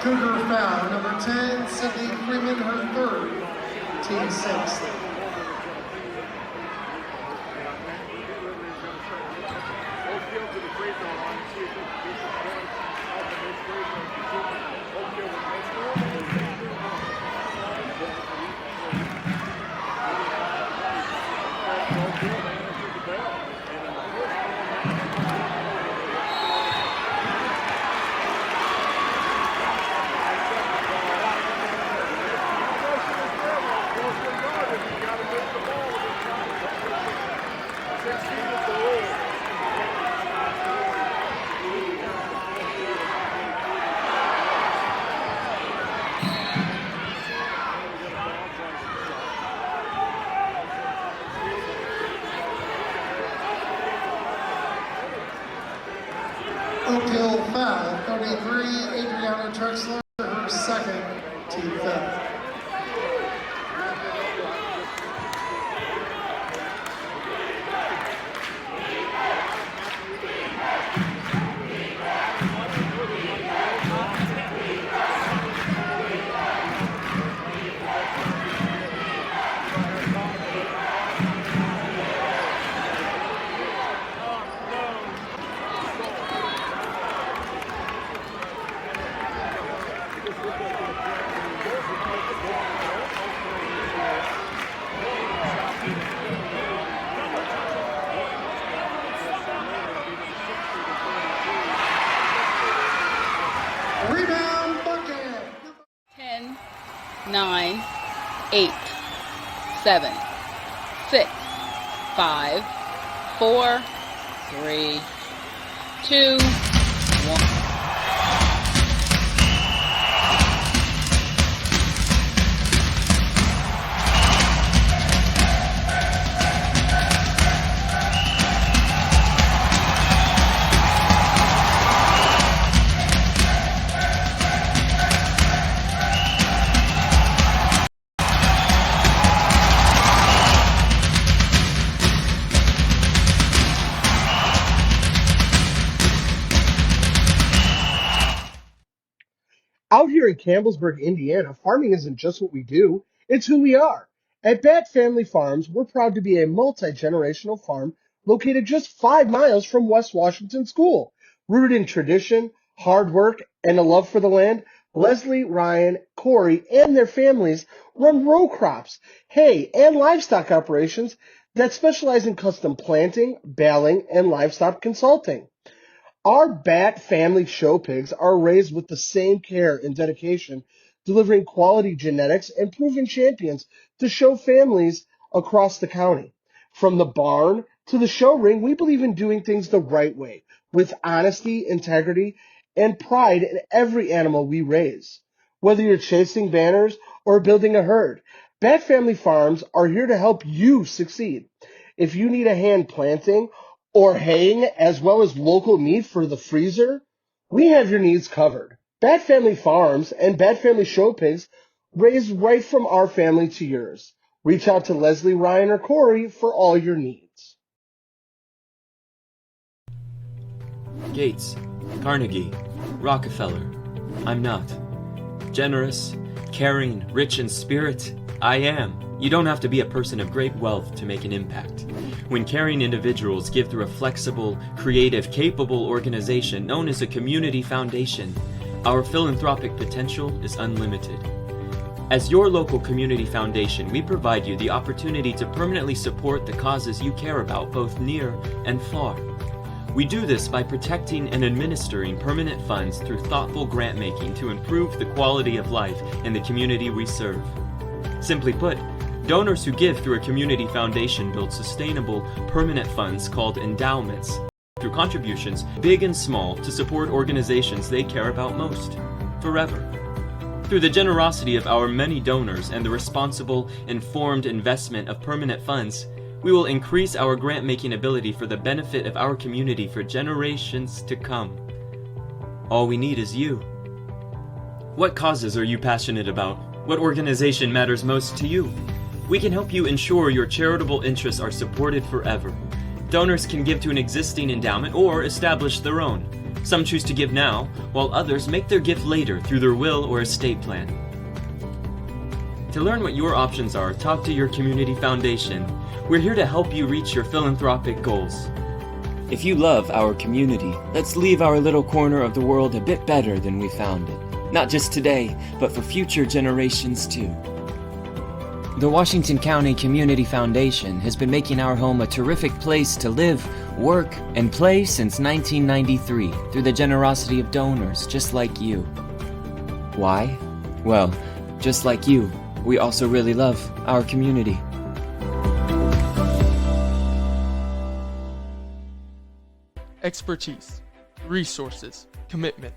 Cougar foul, number 10, Sydney Freeman, her third, team sixth. Got to get the ball. Oakhill foul, 33, Adriana Trexler, her second, team foul. Rebound bucket. 10, 9, 8, 7, 6, 5, 4, 3, 2, 1. Out here in Campbellsburg, Indiana, farming isn't just what we do, it's who we are. At Bat Family Farms, we're proud to be a multi-generational farm located just 5 miles from West Washington School. Rooted in tradition, hard work, and a love for the land, Leslie, Ryan, Corey, and their families run row crops, hay, and livestock operations that specialize in custom planting, baling, and livestock consulting. Our Bat family show pigs are raised with the same care and dedication, delivering quality genetics and proven champions to show families across the county. From the barn to the show ring, we believe in doing things the right way, with honesty, integrity, and pride in every animal we raise. Whether you're chasing banners or building a herd, Bat Family Farms are here to help you succeed. If you need a hand planting or haying, as well as local meat for the freezer, we have your needs covered. Bat Family Farms and Bat Family Show Pigs raised right from our family to yours. Reach out to Leslie, Ryan, or Corey for all your needs. Gates, Carnegie, Rockefeller. I'm not. Generous, caring, rich in spirit, I am. You don't have to be a person of great wealth to make an impact. When caring individuals give through a flexible, creative, capable organization known as a community foundation, our philanthropic potential is unlimited. As your local community foundation, we provide you the opportunity to permanently support the causes you care about, both near and far. We do this by protecting and administering permanent funds through thoughtful grant making to improve the quality of life in the community we serve. Simply put, donors who give through a community foundation build sustainable, permanent funds called endowments through contributions, big and small, to support organizations they care about most, forever. Through the generosity of our many donors and the responsible, informed investment of permanent funds, we will increase our grant-making ability for the benefit of our community for generations to come. All we need is you. What causes are you passionate about? What organization matters most to you? We can help you ensure your charitable interests are supported forever. Donors can give to an existing endowment or establish their own. Some choose to give now, while others make their gift later through their will or estate plan. To learn what your options are, talk to your community foundation. We're here to help you reach your philanthropic goals. If you love our community, let's leave our little corner of the world a bit better than we found it. Not just today, but for future generations too. The Washington County Community Foundation has been making our home a terrific place to live, work, and play since 1993 through the generosity of donors just like you. Why? Well, just like you, we also really love our community. expertise, resources, commitment.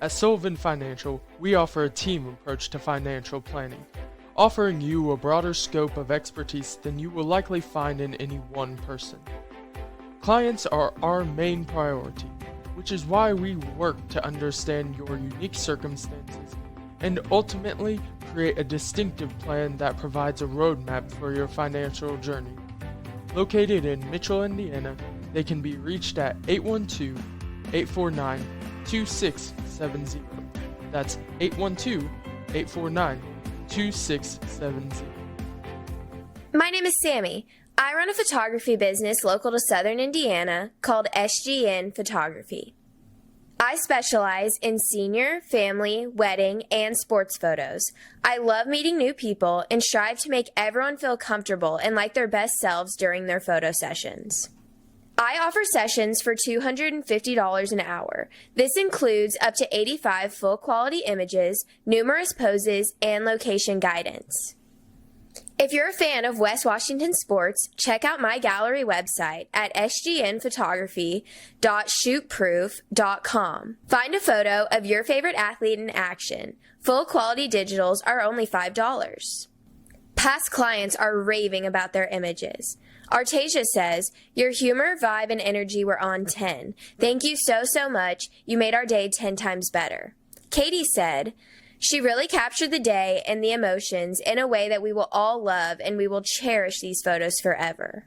At Sullivan Financial, we offer a team approach to financial planning, offering you a broader scope of expertise than you will likely find in any one person. Clients are our main priority, which is why we work to understand your unique circumstances and ultimately create a distinctive plan that provides a roadmap for your financial journey. Located in Mitchell, Indiana, they can be reached at 812-849-2670. That's 812-849-2670. My name is Sammy. I run a photography business local to Southern Indiana called SGN Photography. I specialize in senior, family, wedding, and sports photos. I love meeting new people and strive to make everyone feel comfortable and like their best selves during their photo sessions. I offer sessions for $250 an hour. This includes up to 85 full-quality images, numerous poses, and location guidance. If you're a fan of West Washington sports, check out my gallery website at sgnphotography.shootproof.com. Find a photo of your favorite athlete in action. Full-quality digitals are only $5. Past clients are raving about their images. Artasia says, "Your humor, vibe, and energy were on 10. Thank you so much. You made our day 10 times better." Katie said, "She really captured the day and the emotions in a way that we will all love, and we will cherish these photos forever."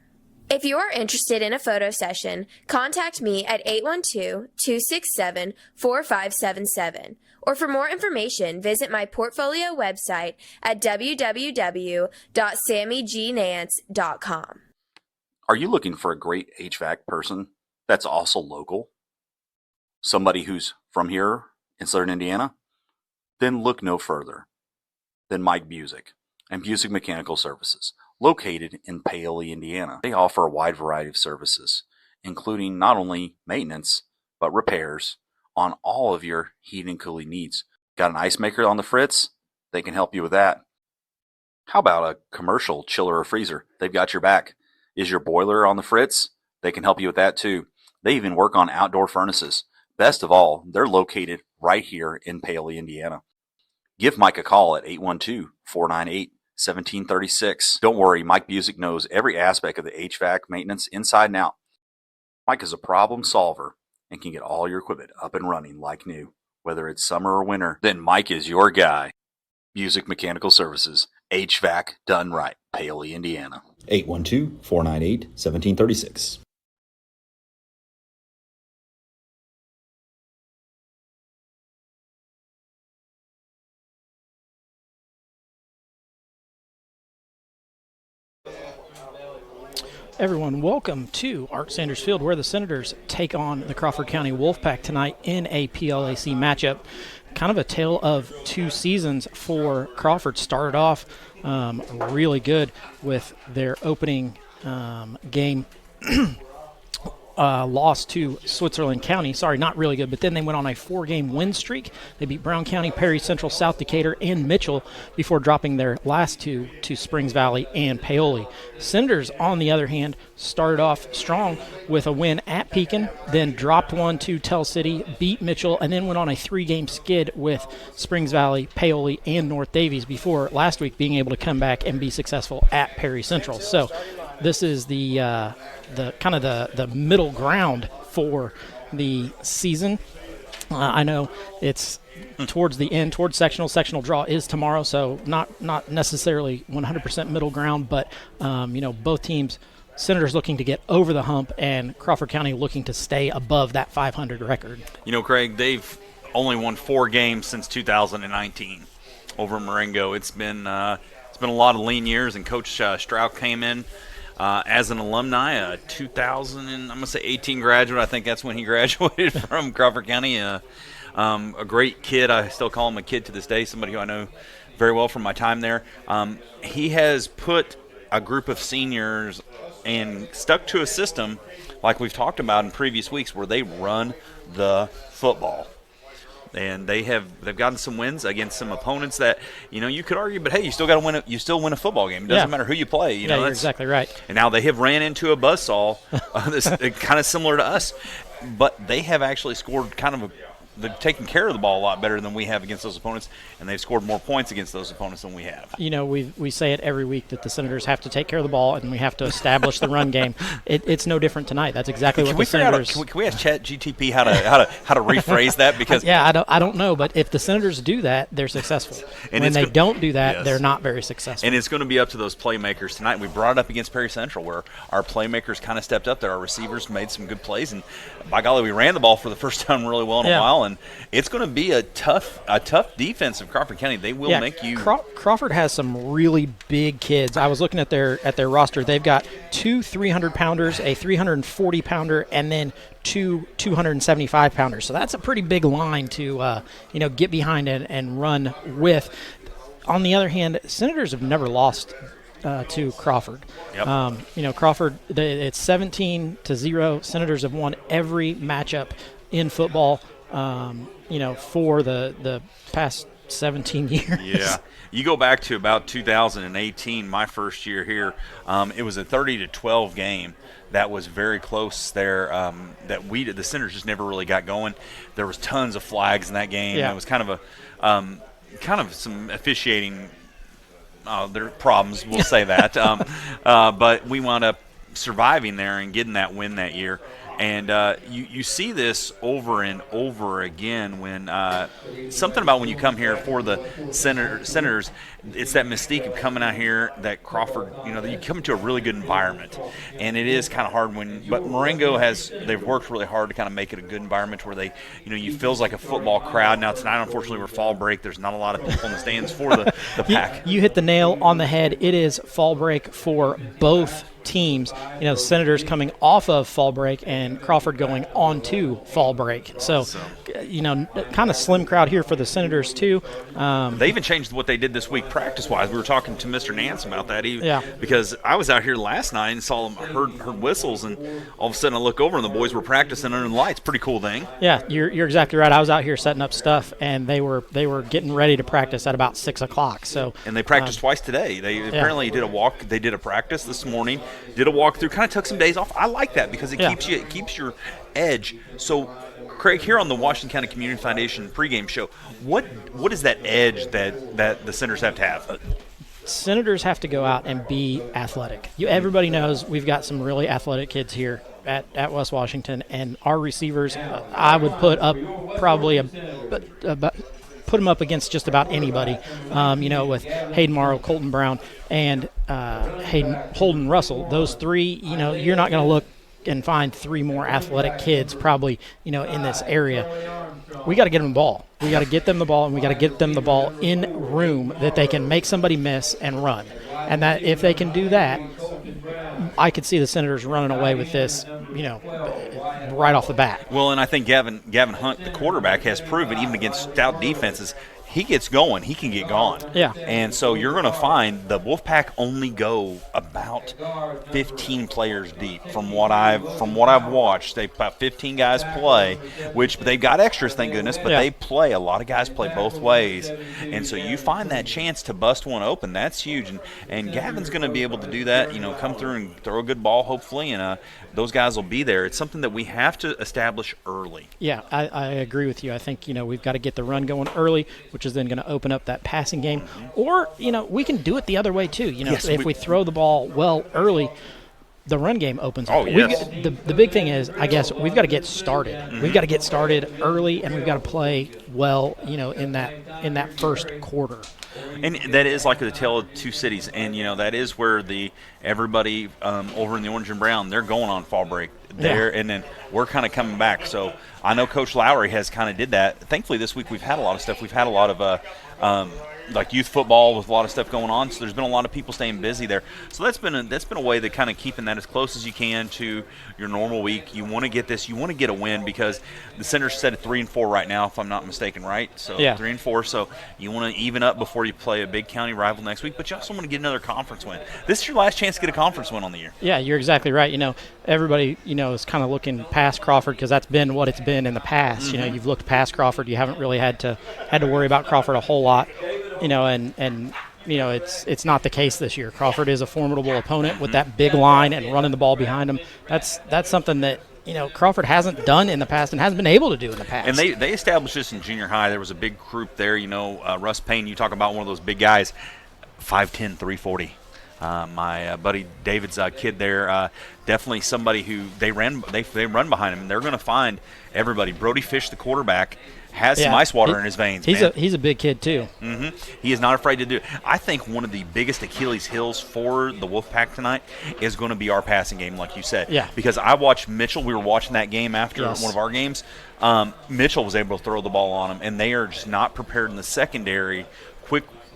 If you are interested in a photo session, contact me at 812-267-4577. Or for more information, visit my portfolio website at www.sammygnance.com. Are you looking for a great HVAC person that's also local? Somebody who's from here in Southern Indiana? Then look no further than Mike Busick and Busick Mechanical Services, located in Paoli, Indiana. They offer a wide variety of services, including not only maintenance, but repairs on all of your heating and cooling needs. Got an ice maker on the fritz? They can help you with that. How about a commercial chiller or freezer? They've got your back. Is your boiler on the fritz? They can help you with that too. They even work on outdoor furnaces. Best of all, they're located right here in Paoli, Indiana. Give Mike a call at 812-498-1736. Don't worry, Mike Busick knows every aspect of the HVAC maintenance inside and out. Mike is a problem solver and can get all your equipment up and running like new. Whether it's summer or winter, then Mike is your guy. Busick Mechanical Services, HVAC done right, Paoli, Indiana. 812-498-1736. Everyone, welcome to Art Sanders Field, where the Senators take on the Crawford County Wolfpack tonight in a PLAC matchup. Kind of a tale of two seasons for Crawford. Started off really good with their opening game. Lost to Switzerland County. Sorry, not really good, but then they went on a 4-game win streak. They beat Brown County, Perry Central, South Decatur, and Mitchell before dropping their last two to Springs Valley and Paoli. Senators, on the other hand, started off strong with a win at Pekin, then dropped one to Tell City, beat Mitchell, and then went on a 3-game skid with Springs Valley, Paoli, and North Davies before last week being able to come back and be successful at Perry Central. So this is the kind of the middle ground for the season. I know it's towards the end, towards sectional. Sectional draw is tomorrow, so not necessarily 100% middle ground, but both teams, Senators looking to get over the hump, and Crawford County looking to stay above that 500 record. Craig, they've only won 4 games since 2019 over Marengo. It's been a lot of lean years, and Coach Strauch came in as an alumni, a 2018 graduate. I think that's when he graduated from Crawford County. A great kid. I still call him a kid to this day, somebody who I know very well from my time there. He has put a group of seniors and stuck to a system like we've talked about in previous weeks where they run the football. And they've gotten some wins against some opponents that you could argue, but hey, you still got to win. You still win a football game. It doesn't matter who you play. You're exactly right. And now they have ran into a buzzsaw, that's kind of similar to us. but they have actually scored they're taking care of the ball a lot better than we have against those opponents, and they've scored more points against those opponents than we have. We say it every week that the Senators have to take care of the ball and we have to establish the run game. It's no different tonight. That's exactly what the Senators. Can we ask ChatGPT how to rephrase that? Because I don't know, but if the Senators do that, they're successful. And when they don't do that, they're not very successful. And it's going to be up to those playmakers tonight. We brought it up against Perry Central, where our playmakers kind of stepped up there. Our receivers made some good plays, and by golly, we ran the ball for the first time really well in a while. And it's going to be a tough defense of Crawford County. They will make you. Crawford has some really big kids. I was looking at their roster. They've got 2 300-pounders, a 340-pounder, and then 2 275-pounders. So that's a pretty big line to get behind and run with. On the other hand, Senators have never lost to Crawford. Yep. Crawford, it's 17-0. Senators have won every matchup in football. For the past 17 years. Yeah. You go back to about 2018, my first year here. It was a 30-12 game that was very close there. The Senators just never really got going. There was tons of flags in that game. Yeah. It was kind of some officiating. There are problems. We'll say that. But we wound up surviving there and getting that win that year. And you see this over and over again when something about when you come here for the Senators, it's that mystique of coming out here that Crawford, you come to a really good environment. And it is kind of hard but Marengo they've worked really hard to kind of make it a good environment where they, you feels like a football crowd. Now tonight, unfortunately, we're fall break. There's not a lot of people in the stands for the Pack. You hit the nail on the head. It is fall break for both teams. Senators coming off of fall break and Crawford going on to fall break. So kind of slim crowd here for the Senators too. They even changed what they did this week practice-wise. We were talking to Mr. Nance about that. Because I was out here last night and saw them, heard whistles, and all of a sudden I look over and the boys were practicing under the lights. Pretty cool thing. Yeah, you're exactly right. I was out here setting up stuff, and they were getting ready to practice at about 6 o'clock. So and they practiced twice today. They apparently did a walk. They did a practice this morning. Did a walkthrough. Kind of took some days off. I like that because it keeps your edge. So, Craig, here on the Washington County Community Foundation pregame show, what is that edge that the Senators have to have? Senators have to go out and be athletic. Everybody knows we've got some really athletic kids here at West Washington, and our receivers, I would put up probably put them up against just about anybody, with Hayden Morrow, Colton Brown, and Holden Russell. Those three, you're not going to look and find 3 more athletic kids probably, in this area. We got to get them the ball. We got to get them the ball, and we got to get them the ball in room that they can make somebody miss and run. And that if they can do that, I could see the Senators running away with this, right off the bat. Well, and I think Gavin Hunt, the quarterback, has proven even against stout defenses, he gets going, he can get gone. Yeah. And so you're going to find the Wolfpack only go about 15 players deep from what I've watched. They about 15 guys play, which they've got extras, thank goodness, but they play. A lot of guys play both ways. And so you find that chance to bust one open. That's huge. And Gavin's going to be able to do that, come through and throw a good ball, hopefully, and those guys will be there. It's something that we have to establish early. Yeah, I agree with you. I think, we've got to get the run going early, which is then going to open up that passing game. Or, we can do it the other way too. If we throw the ball well early, the run game opens up. Oh, yes. The big thing is, I guess, we've got to get started. Mm-hmm. We've got to get started early, and we've got to play well, in that first quarter. And that is like the tale of two cities, and that is where everybody over in the orange and brown, they're going on fall break there, and then we're kind of coming back. So I know Coach Lowry has kind of did that. Thankfully, this week we've had a lot of stuff. We've had a lot of like youth football with a lot of stuff going on. So there's been a lot of people staying busy there. So that's been a way to kind of keeping that as close as you can to your normal week. You want to get this. You want to get a win because the Senators set at 3-4 right now, if I'm not mistaken, right? So 3-4. So you want to even up before you play a big county rival next week. But you also want to get another conference win. This is your last chance to get a conference win on the year. Yeah, you're exactly right. Everybody is kind of looking past Crawford because that's been what it's been in the past. Mm-hmm. You've looked past Crawford. You haven't really had to worry about Crawford a whole lot. It's not the case this year. Crawford is a formidable opponent with that big line and running the ball behind him. That's something that Crawford hasn't done in the past and hasn't been able to do in the past. And they established this in junior high. There was a big group there. Russ Payne, you talk about one of those big guys, 5'10", 340. My buddy David's kid there, definitely somebody who they run behind him. And they're going to find everybody. Brody Fish, the quarterback, has some ice water in his veins. He's a big kid too. Mm-hmm. He is not afraid to do it. I think one of the biggest Achilles heels for the Wolfpack tonight is going to be our passing game, like you said. Yeah. Because I watched Mitchell. We were watching that game after one of our games. Mitchell was able to throw the ball on him, and they are just not prepared in the secondary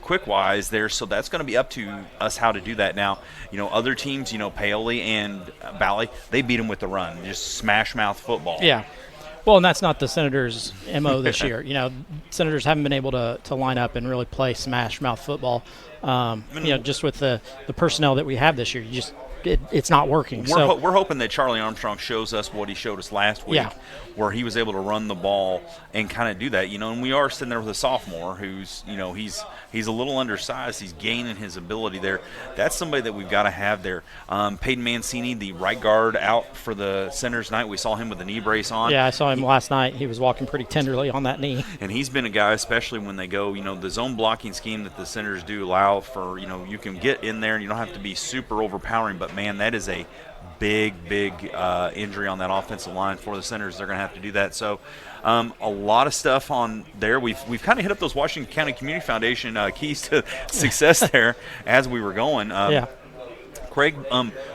quick-wise there, so that's going to be up to us how to do that now. Other teams, Paoli and Valley, they beat them with the run, just smash-mouth football. Yeah. Well, and that's not the Senators' MO this year. Senators haven't been able to line up and really play smash-mouth football. Just with the personnel that we have this year, it's not working. We're hoping that Charlie Armstrong shows us what he showed us last week, where he was able to run the ball and kind of do that. And we are sitting there with a sophomore who's, he's a little undersized. He's gaining his ability there. That's somebody that we've got to have there. Peyton Mancini, the right guard, out for the Senators tonight. We saw him with a knee brace on. Yeah, I saw him last night. He was walking pretty tenderly on that knee. And he's been a guy, especially when they go, the zone blocking scheme that the Senators do allow for, you can get in there and you don't have to be super overpowering, but man, that is a big injury on that offensive line for the Senators. They're going to have to do that. So a lot of stuff on there. We've kind of hit up those Washington County Community Foundation keys to success there as we were going. Craig,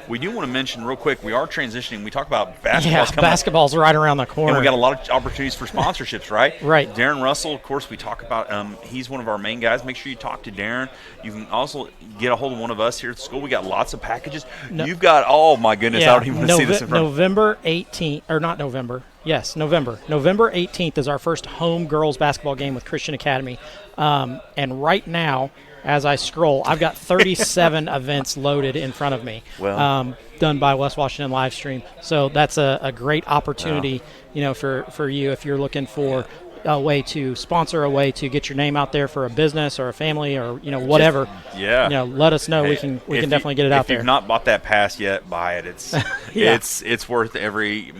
we do want to mention real quick, we are transitioning. We talk about basketball. Yeah, basketball's right around the corner. And we got a lot of opportunities for sponsorships, right? Right. Darren Russell, of course, we talk about. He's one of our main guys. Make sure you talk to Darren. You can also get a hold of one of us here at the school. We got lots of packages. You've got, oh my goodness, I don't even want to see this in front of me. November 18th, or not November. Yes, November 18th is our first home girls basketball game with Christian Academy. And right now, as I scroll, I've got 37 events loaded in front of me, done by West Washington Livestream. So that's a great opportunity, for you if you're looking for a way to sponsor, a way to get your name out there for a business or a family or whatever. Let us know. We can definitely get it out there. If you've not bought that pass yet, buy it. It's it's worth every.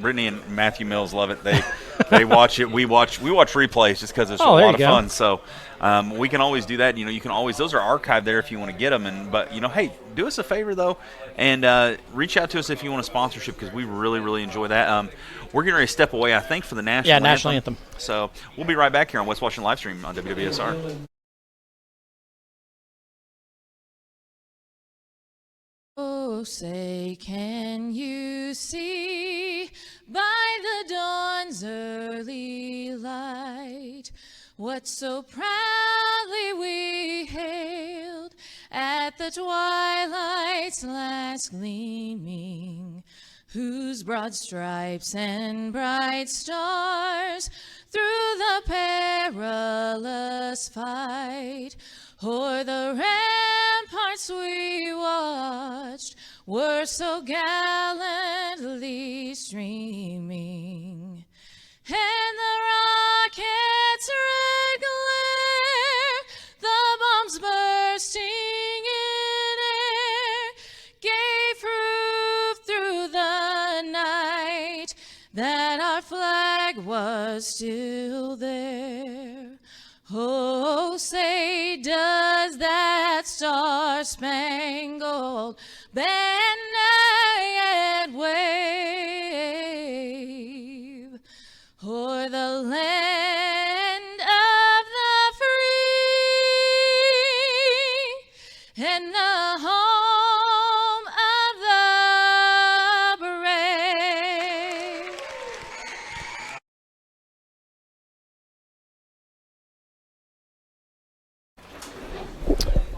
Brittany and Matthew Mills love it. They watch it. We watch replays just because it's a lot of fun. So we can always do that. You can always, those are archived there if you want to get them. But hey, do us a favor though, and reach out to us if you want a sponsorship because we really enjoy that. We're getting ready to step away, I think, for the national anthem. So we'll be right back here on West Washington Livestream on WWSR. Oh, say, can you see by the dawn's early light what so proudly we hailed at the twilight's last gleaming, whose broad stripes and bright stars through the perilous fight o'er the ramparts we watched were so gallantly streaming, and the rocket's red glare, the bombs bursting in air, gave proof through the night that our flag was still there. Oh, say, does that star-spangled banner yet wave o'er the land of the free and the home of the brave?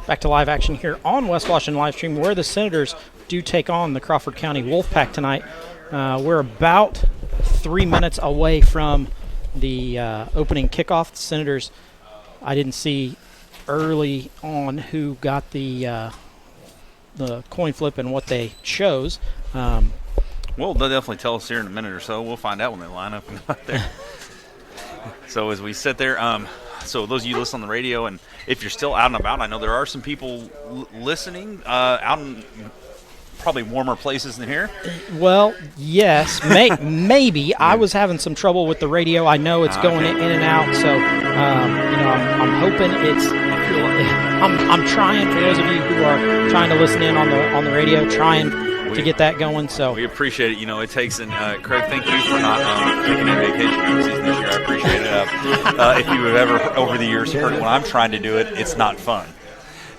Back to live action here on West Washington Livestream, where the Senators do take on the Crawford County Wolfpack tonight. We're about 3 minutes away from the opening kickoff. The Senators, I didn't see early on who got the coin flip and what they chose. Well, they'll definitely tell us here in a minute or so. We'll find out when they line up and go out there. So as we sit there, so those of you listen on the radio, and if you're still out and about, I know there are some people listening out in probably warmer places than here. Well, yes, maybe. I was having some trouble with the radio. I know it's going in and out, so I'm hoping it's. I'm trying, for those of you who are trying to listen in on the radio, trying to get that going. So we appreciate it. It takes, and Craig, thank you for not taking any vacation season this year. I appreciate it. If you have ever over the years heard when I'm trying to do it, it's not fun.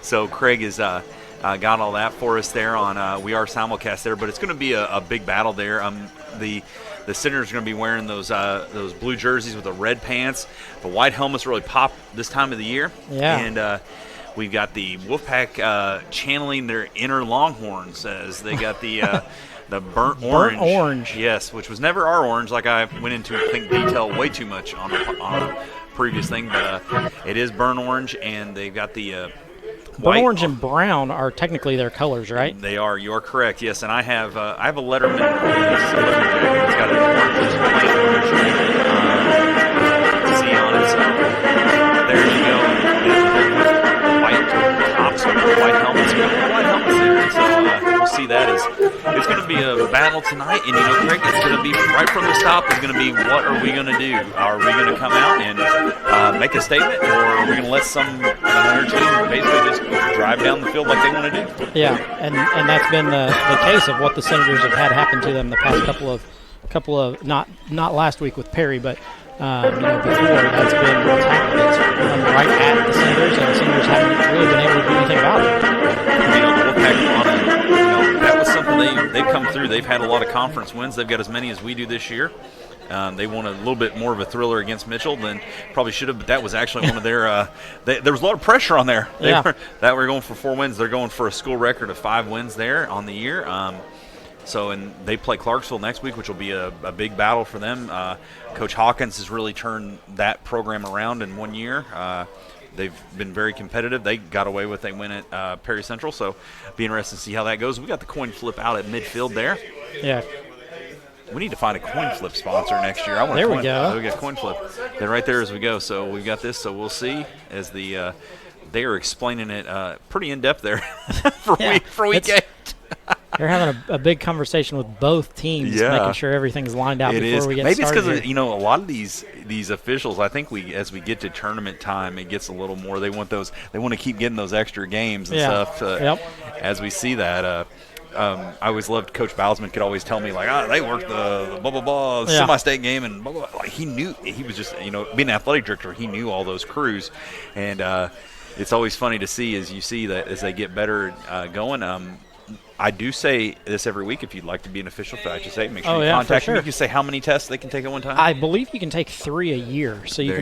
So Craig has got all that for us there on We Are Simulcast there, but it's going to be a big battle there. The Senators are going to be wearing those blue jerseys with the red pants. The white helmets really pop this time of the year. Yeah. And we've got the Wolfpack channeling their inner Longhorns as they got the burnt orange. Burnt orange. Yes, which was never our orange. Like I went into detail way too much on a previous thing, but it is burnt orange, and they've got the burnt orange and brown are technically their colors, right? They are. You are correct. Yes, and I have a Letterman. It's got an orange Z on it. So there you go. White tops with white helmets. White helmets there. So we'll see that. It's going to be a battle tonight, and Craig, it's going to be right from the stop. It's going to be, what are we going to do? Are we going to come out and make a statement, or are we going to let another team basically just drive down the field like they want to do? Yeah, and that's been the case of what the Senators have had happen to them the past couple of not last week with Perry, but before, that's been what's happened. It's run right at the Senators, and the Senators haven't really been able to do anything about it. The Wolfpack, that was something they've come through. They've had a lot of conference wins. They've got as many as we do this year. They won a little bit more of a thriller against Mitchell than probably should have, but that was actually one of their there was a lot of pressure on there. They were going for 4 wins. They're going for a school record of 5 wins there on the year. And they play Clarksville next week, which will be a big battle for them. Coach Hawkins has really turned that program around in 1 year. They've been very competitive. They got away with a win at Perry Central, so be interested to see how that goes. We got the coin flip out at midfield there. Yeah. We need to find a coin flip sponsor next year. There we go. We got coin flip. They're right there as we go. So we've got this. So we'll see as they are explaining it pretty in depth there for week 8. They're having a big conversation with both teams, making sure everything's lined out before we get Maybe started. Maybe it's because a lot of these officials, I think as we get to tournament time, it gets a little more. They want to keep getting those extra games and stuff. As we see that. I always loved Coach Bowsman could always tell me, like, they worked the blah, blah, blah, semi-state game, and blah, blah, blah. Like, he knew, he was just, being an athletic director, he knew all those crews. And it's always funny to see as you see that as they get better going. I do say this every week. If you'd like to be an official for IHSA, make sure you contact me. You can say how many tests they can take at one time. I believe you can take 3 a year, so you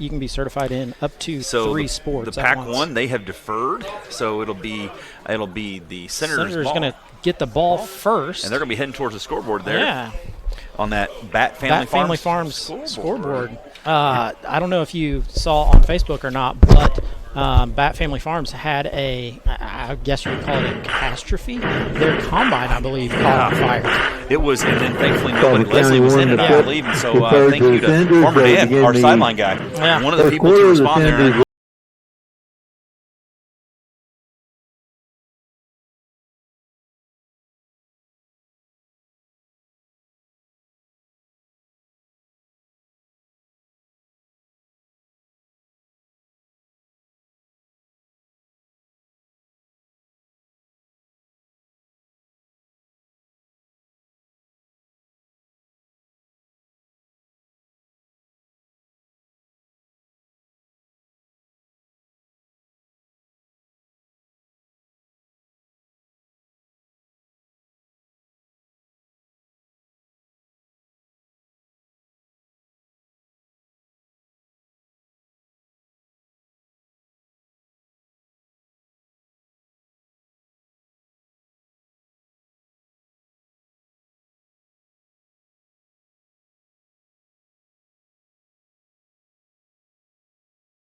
can be certified in up to 3 sports. The PAC-1 they have deferred, so it'll be the Senators going to get the ball first, and they're going to be heading towards the scoreboard there. Yeah. On that Bat Family Farms scoreboard. I don't know if you saw on Facebook or not, but Bat Family Farms had I guess you would call it a catastrophe. Their combine, I believe, caught on fire. It was, and then thankfully Leslie was in it, I believe. And so thank you to former Dan, our sideline guy. Yeah. One of the people to respond there.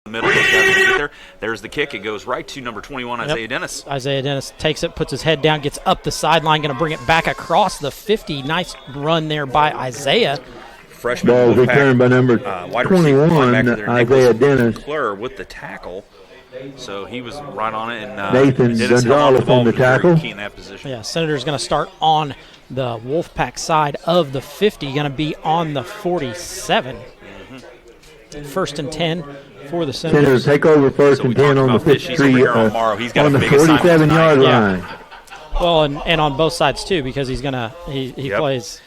Middle there's the kick. It goes right to number 21, Isaiah Dennis. Isaiah Dennis takes it, puts his head down, gets up the sideline, going to bring it back across the 50. Nice run there by Isaiah. Freshman ball returned by number 21, Isaiah Dennis. Clare with the tackle. So he was right on it, and Nathan Dennis held on to Gonzalez the ball, on the was very tackle. key in that position. Yeah, Senator's going to start on the Wolfpack side of the 50, going to be on the 47. First and 10 for the Senators Senators. take over first So we and 10 talked on the about Fish. He's over 53 here on Morrow. He's got on a the big assignment 47-yard tonight. line. Well, and on both sides too, because he's gonna he Yep. plays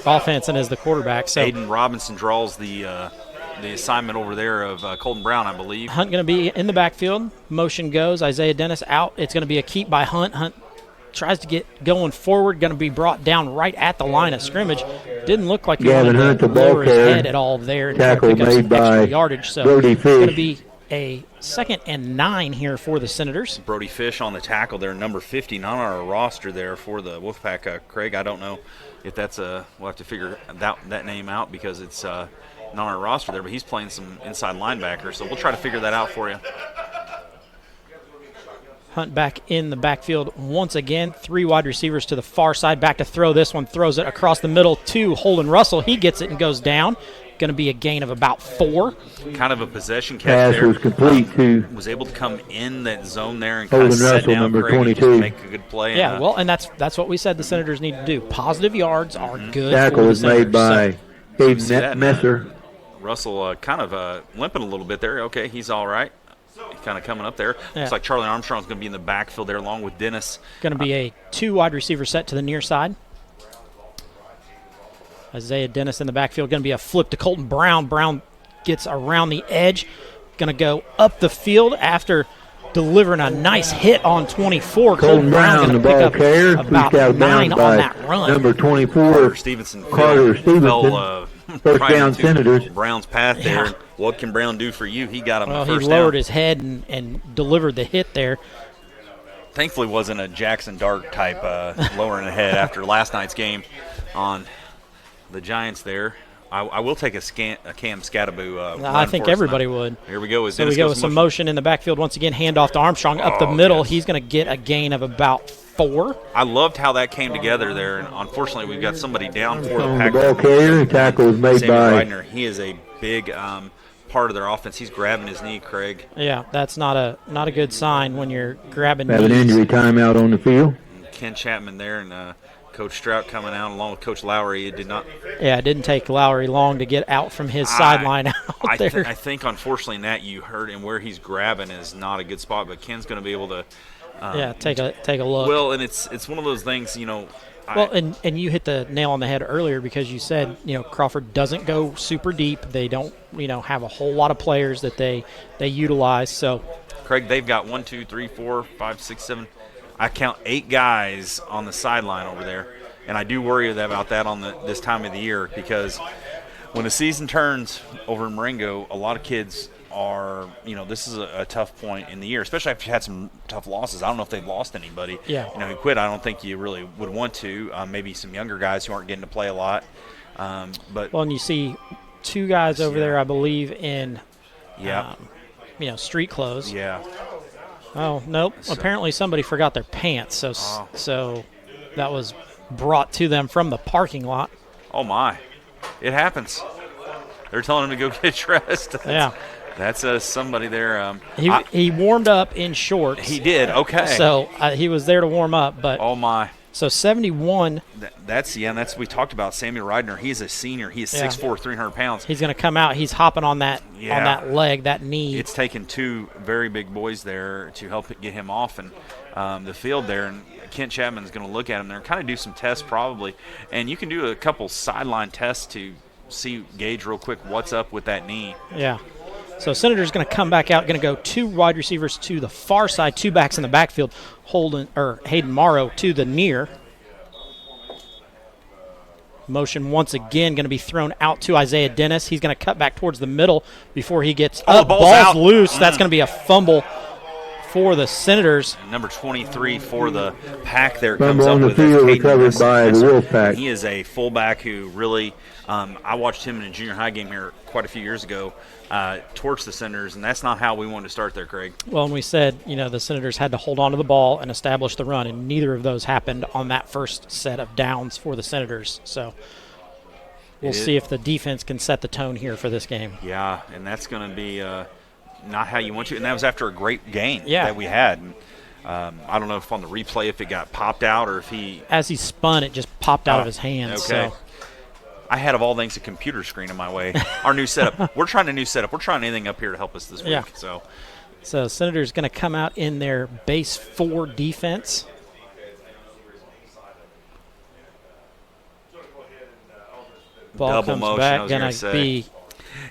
offense and is the quarterback. So Aiden Robinson draws the assignment over there of Colton Brown, I believe. Hunt going to be in the backfield. Motion goes. Isaiah Dennis out. It's going to be a keep by Hunt. Hunt tries to get going forward. Going to be brought down right at the line of scrimmage. Didn't look like he Gavin wanted Hunt, to the ball lower his carrier. head at all there and try to Tackle pick up some made by extra yardage. So Brody it's going to Fish. be a 2nd and 9 here for the Senators. Brody Fish on the tackle there, number 50, not on our roster there for the Wolfpack. Craig, I don't know if that's we'll have to figure that name out because it's not on our roster there, but he's playing some inside linebacker, so we'll try to figure that out for you. Hunt back in the backfield once again. 3 wide receivers to the far side. Back to throw this one. Throws it across the middle to Holden Russell. He gets it and goes down. Going to be a gain of about 4. Kind of a possession catch Pass there. was complete to Was able to come in that zone there and kind Holden of set Russell, down number Craig and just 22. make a good play. Yeah, and, well, and that's what we said the Senators need to do. Positive yards are good. tackle for the was made Senators. by you see Caden that, Messer. Russell kind of limping a little bit there. Okay, he's all right. He's kind of coming up there. Yeah. Looks like Charlie Armstrong's going to be in the backfield there along with Dennis. Going to be a 2 wide receiver set to the near side. Isaiah Dennis in the backfield. Going to be a flip to Colton Brown. Brown gets around the edge. Going to go up the field after delivering a nice hit on 24. Colton Brown, going the to pick ball up carrier, about pushed out of 9 bounds on by that run. number 24, Carter Stevenson Carter fell, First right down, into Senators. Brown's path there. Yeah. What can Brown do for you? He got him Well, the he first lowered down. his head and delivered the hit there. Thankfully, wasn't a Jackson Dart type lowering the head after last night's game on the Giants there. I will take a Cam Scattaboo. I think everybody would. Here we go. So we go with some motion in the backfield. Once again, handoff to Armstrong up the middle. Yes. He's going to get a gain of about 4. I loved how that came together there, and unfortunately, we've got somebody down for the On the Pack. ball carrier, the tackle was made Sammy by Reidner. He is a big part of their offense. He's grabbing his knee, Craig. Yeah, that's not a good sign when you're grabbing have an knees. injury timeout on the field. Ken Chapman there, and Coach Strout coming out along with Coach Lowry. It did not. Yeah, it didn't take Lowry long to get out from his sideline out there. I think, unfortunately, Nat, you heard him where he's grabbing is not a good spot, but Ken's going to be able to. Take a look. Well, and it's one of those things, Well, and you hit the nail on the head earlier because you said, Crawford doesn't go super deep. They don't, have a whole lot of players that they utilize. So, Craig, they've got 1, 2, 3, 4, 5, 6, 7. I count 8 guys on the sideline over there, and I do worry about that on this time of the year because when the season turns over in Marengo, a lot of kids are, this is a tough point in the year, especially after you had some tough losses. I don't know if they've lost anybody. Yeah. Who quit. I don't think you really would want to. Maybe some younger guys who aren't getting to play a lot. But well, and you see 2 guys over there, I believe, in street clothes. Yeah. Oh, nope. Apparently somebody forgot their pants, so that was brought to them from the parking lot. Oh, my. It happens. They're telling him to go get dressed. That's somebody there. He warmed up in shorts. He did, okay. So he was there to warm up. But oh, my. So 71. That's we talked about Samuel Reidner. He's a senior. He is 6'4", 300 pounds. He's going to come out. He's hopping on that leg, that knee. It's taken 2 very big boys there to help get him off and the field there. And Kent Chapman's going to look at him there and kind of do some tests probably. And you can do a couple sideline tests to gauge real quick what's up with that knee. Yeah. So Senator's going to come back out, going to go 2 wide receivers to the far side, 2 backs in the backfield, Hayden Morrow to the near. Motion once again going to be thrown out to Isaiah Dennis. He's going to cut back towards the middle before he gets up. Ball's out. Loose. That's going to be a fumble for the Senators. Number 23 for the Pack there Fumble comes up on the with field, Caden recovered by the Wolfpack. He is a fullback who really I watched him in a junior high game here quite a few years ago, torch the Senators, and that's not how we wanted to start there, Craig. Well, and we said, the Senators had to hold on to the ball and establish the run, and neither of those happened on that first set of downs for the Senators. So we'll see if the defense can set the tone here for this game. Yeah, and that's going to be not how you want to. And that was after a great gain that we had. And, I don't know if on the replay if it got popped out or if he – as he spun, it just popped out of his hands. Okay. So. I had, of all things, a computer screen in my way. Our new setup. We're trying a new setup. We're trying anything up here to help us this week. Yeah. So Senator's going to come out in their base 4 defense. Ball double comes motion, back, I was going to say. Be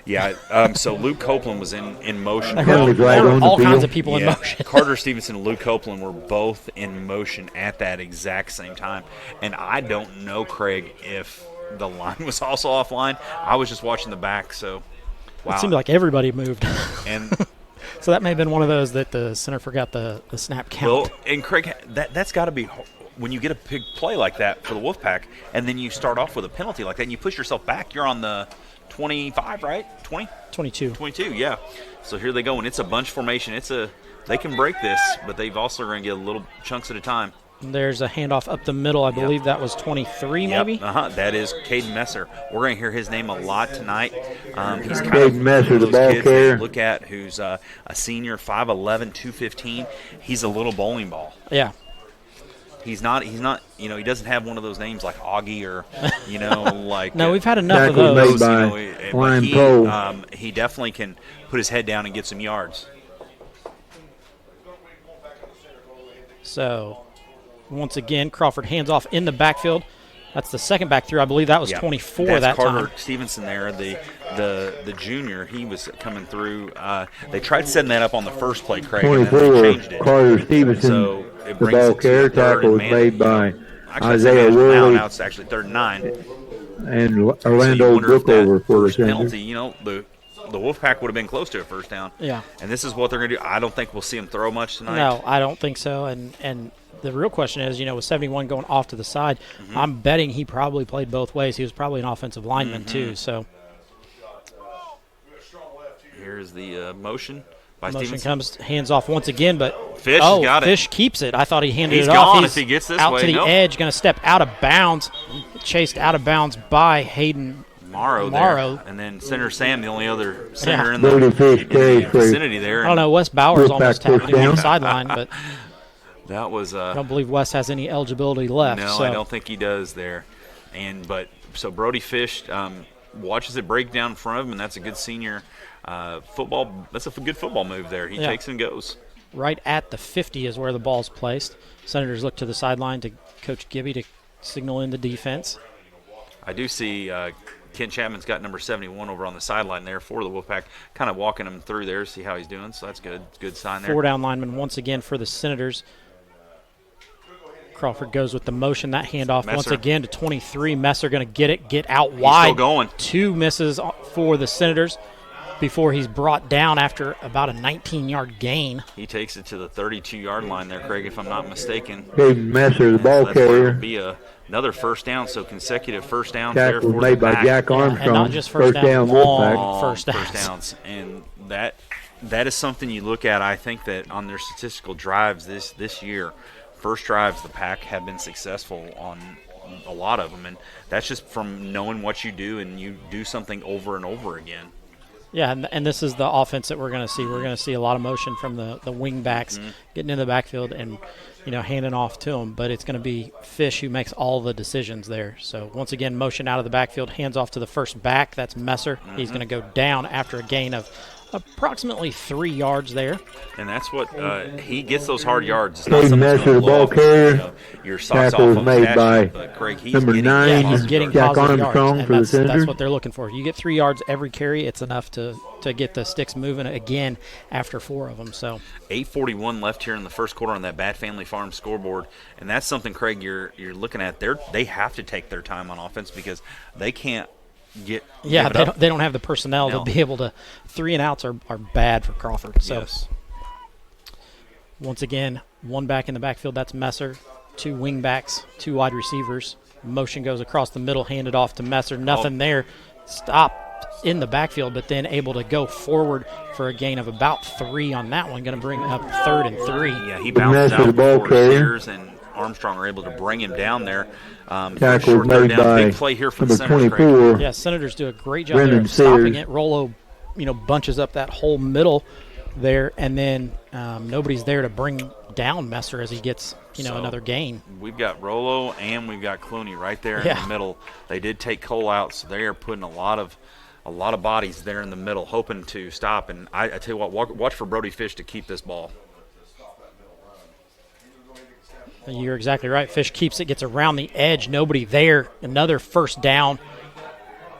yeah, so Luke Copeland was in motion. All kinds of people in motion. Carter Stevenson and Luke Copeland were both in motion at that exact same time. And I don't know, Craig, if the line was also offline. I was just watching the back, so wow. It seemed like everybody moved. And so that may have been one of those that the center forgot the snap count. Well, and Craig, that's got to be when you get a big play like that for the Wolfpack, and then you start off with a penalty like that, and you push yourself back. You're on the 25, right? 20? 22. 22, yeah. So here they go, and it's a bunch formation. They can break this, but they've also going to get little chunks at a time. There's a handoff up the middle. I believe that was 23, maybe? That is Caden Messer. We're going to hear his name a lot tonight. He's kind Caden Messer, the ball carrier. Look at who's a senior, 5'11", 215. He's a little bowling ball. Yeah. He's not, he doesn't have one of those names like Augie or, like. No, we've had enough of those. But he definitely can put his head down and get some yards. So, once again, Crawford hands off in the backfield. That's the second back through. I believe that was 24 that Carter time. Stevenson there, the junior. He was coming through. They tried setting that up on the first play, Craig, 24, and then they changed it. Carter Stevenson, so it the ball carrier. Tackle was made by Isaiah Worley. Now it's actually 3rd and 9. And Orlando Brookover for the penalty. The Wolfpack would have been close to a first down. Yeah. And this is what they're going to do. I don't think we'll see them throw much tonight. No, I don't think so. And the real question is, with 71 going off to the side, I'm betting he probably played both ways. He was probably an offensive lineman too. So here's the motion by motion Stevenson. Comes hands off once again, but Fish has got it. Fish keeps it. I thought he handed He's it gone off. if he gets this out way. to the edge, going to step out of bounds, chased out of bounds by Hayden Morrow there. And then Senator Sam, the only other senator in the vicinity there. I don't know. Wes Bowers almost tapped him on the sideline, but that was. I don't believe Wes has any eligibility left. No, I don't think he does there. So Brody Fish watches it break down in front of him, and that's a good senior football. That's a good football move there. He takes and goes. Right at the 50 is where the ball's placed. Senators look to the sideline to Coach Gibby to signal in the defense. I do see Kent Chapman's got number 71 over on the sideline there for the Wolfpack, kind of walking him through there, see how he's doing. So that's good. Good sign there. 4 down lineman once again for the Senators. Crawford goes with the motion. That handoff once again to 23. Messer going to get out wide. He's still going. 2 misses for the Senators before he's brought down after about a 19-yard gain. He takes it to the 32-yard line there, Craig, if I'm not mistaken. Caden Messer, the ball carrier. That'll be another first down, so consecutive first downs Tackle there for made the by back. Jack Armstrong. And not just first down, Wolfpack. First downs. And that is something you look at. I think that on their statistical drives this year, first drives the Pack have been successful on a lot of them, and that's just from knowing what you do and you do something over and over again. Yeah, and this is the offense that we're going to see. We're going to see a lot of motion from the wing backs getting in the backfield and handing off to them. But it's going to be Fish who makes all the decisions there. So once again, motion out of the backfield, hands off to the first back. That's Messer. He's going to go down after a gain of approximately 3 yards there. And that's what he gets those hard yards. It's Caden Messer, the ball carrier. Your socks Tackle off was made by Craig, number 9, he's getting Jack positive Armstrong yards, for the and Senators. that's what they're looking for. You get 3 yards every carry, it's enough to get the sticks moving again after 4 of them. So 8:41 left here in the first quarter on that Bat Family Farm scoreboard, and that's something, Craig, you're looking at. They have to take their time on offense because they can't they don't have the personnel to be able to. 3 and outs are bad for Crawford. So once again, 1 back in the backfield, that's Messer. 2 wing backs, 2 wide receivers. Motion goes across the middle, handed off to Messer. Nothing there. Stopped in the backfield, but then able to go forward for a gain of about 3 on that one. Going to bring up 3rd and 3. Yeah, he bounced out before Sears and Armstrong are able to bring him down there. Tackle made by big play here for number the Senators, 24. Yeah, Senators do a great job there of stopping it. Rollo, bunches up that whole middle there, and then nobody's there to bring down Messer as he gets, another gain. We've got Rollo and we've got Clooney right there in the middle. They did take Cole out, so they are putting a lot of bodies there in the middle, hoping to stop. And I tell you what, watch for Brody Fish to keep this ball. You're exactly right. Fish keeps it, gets around the edge. Nobody there. Another first down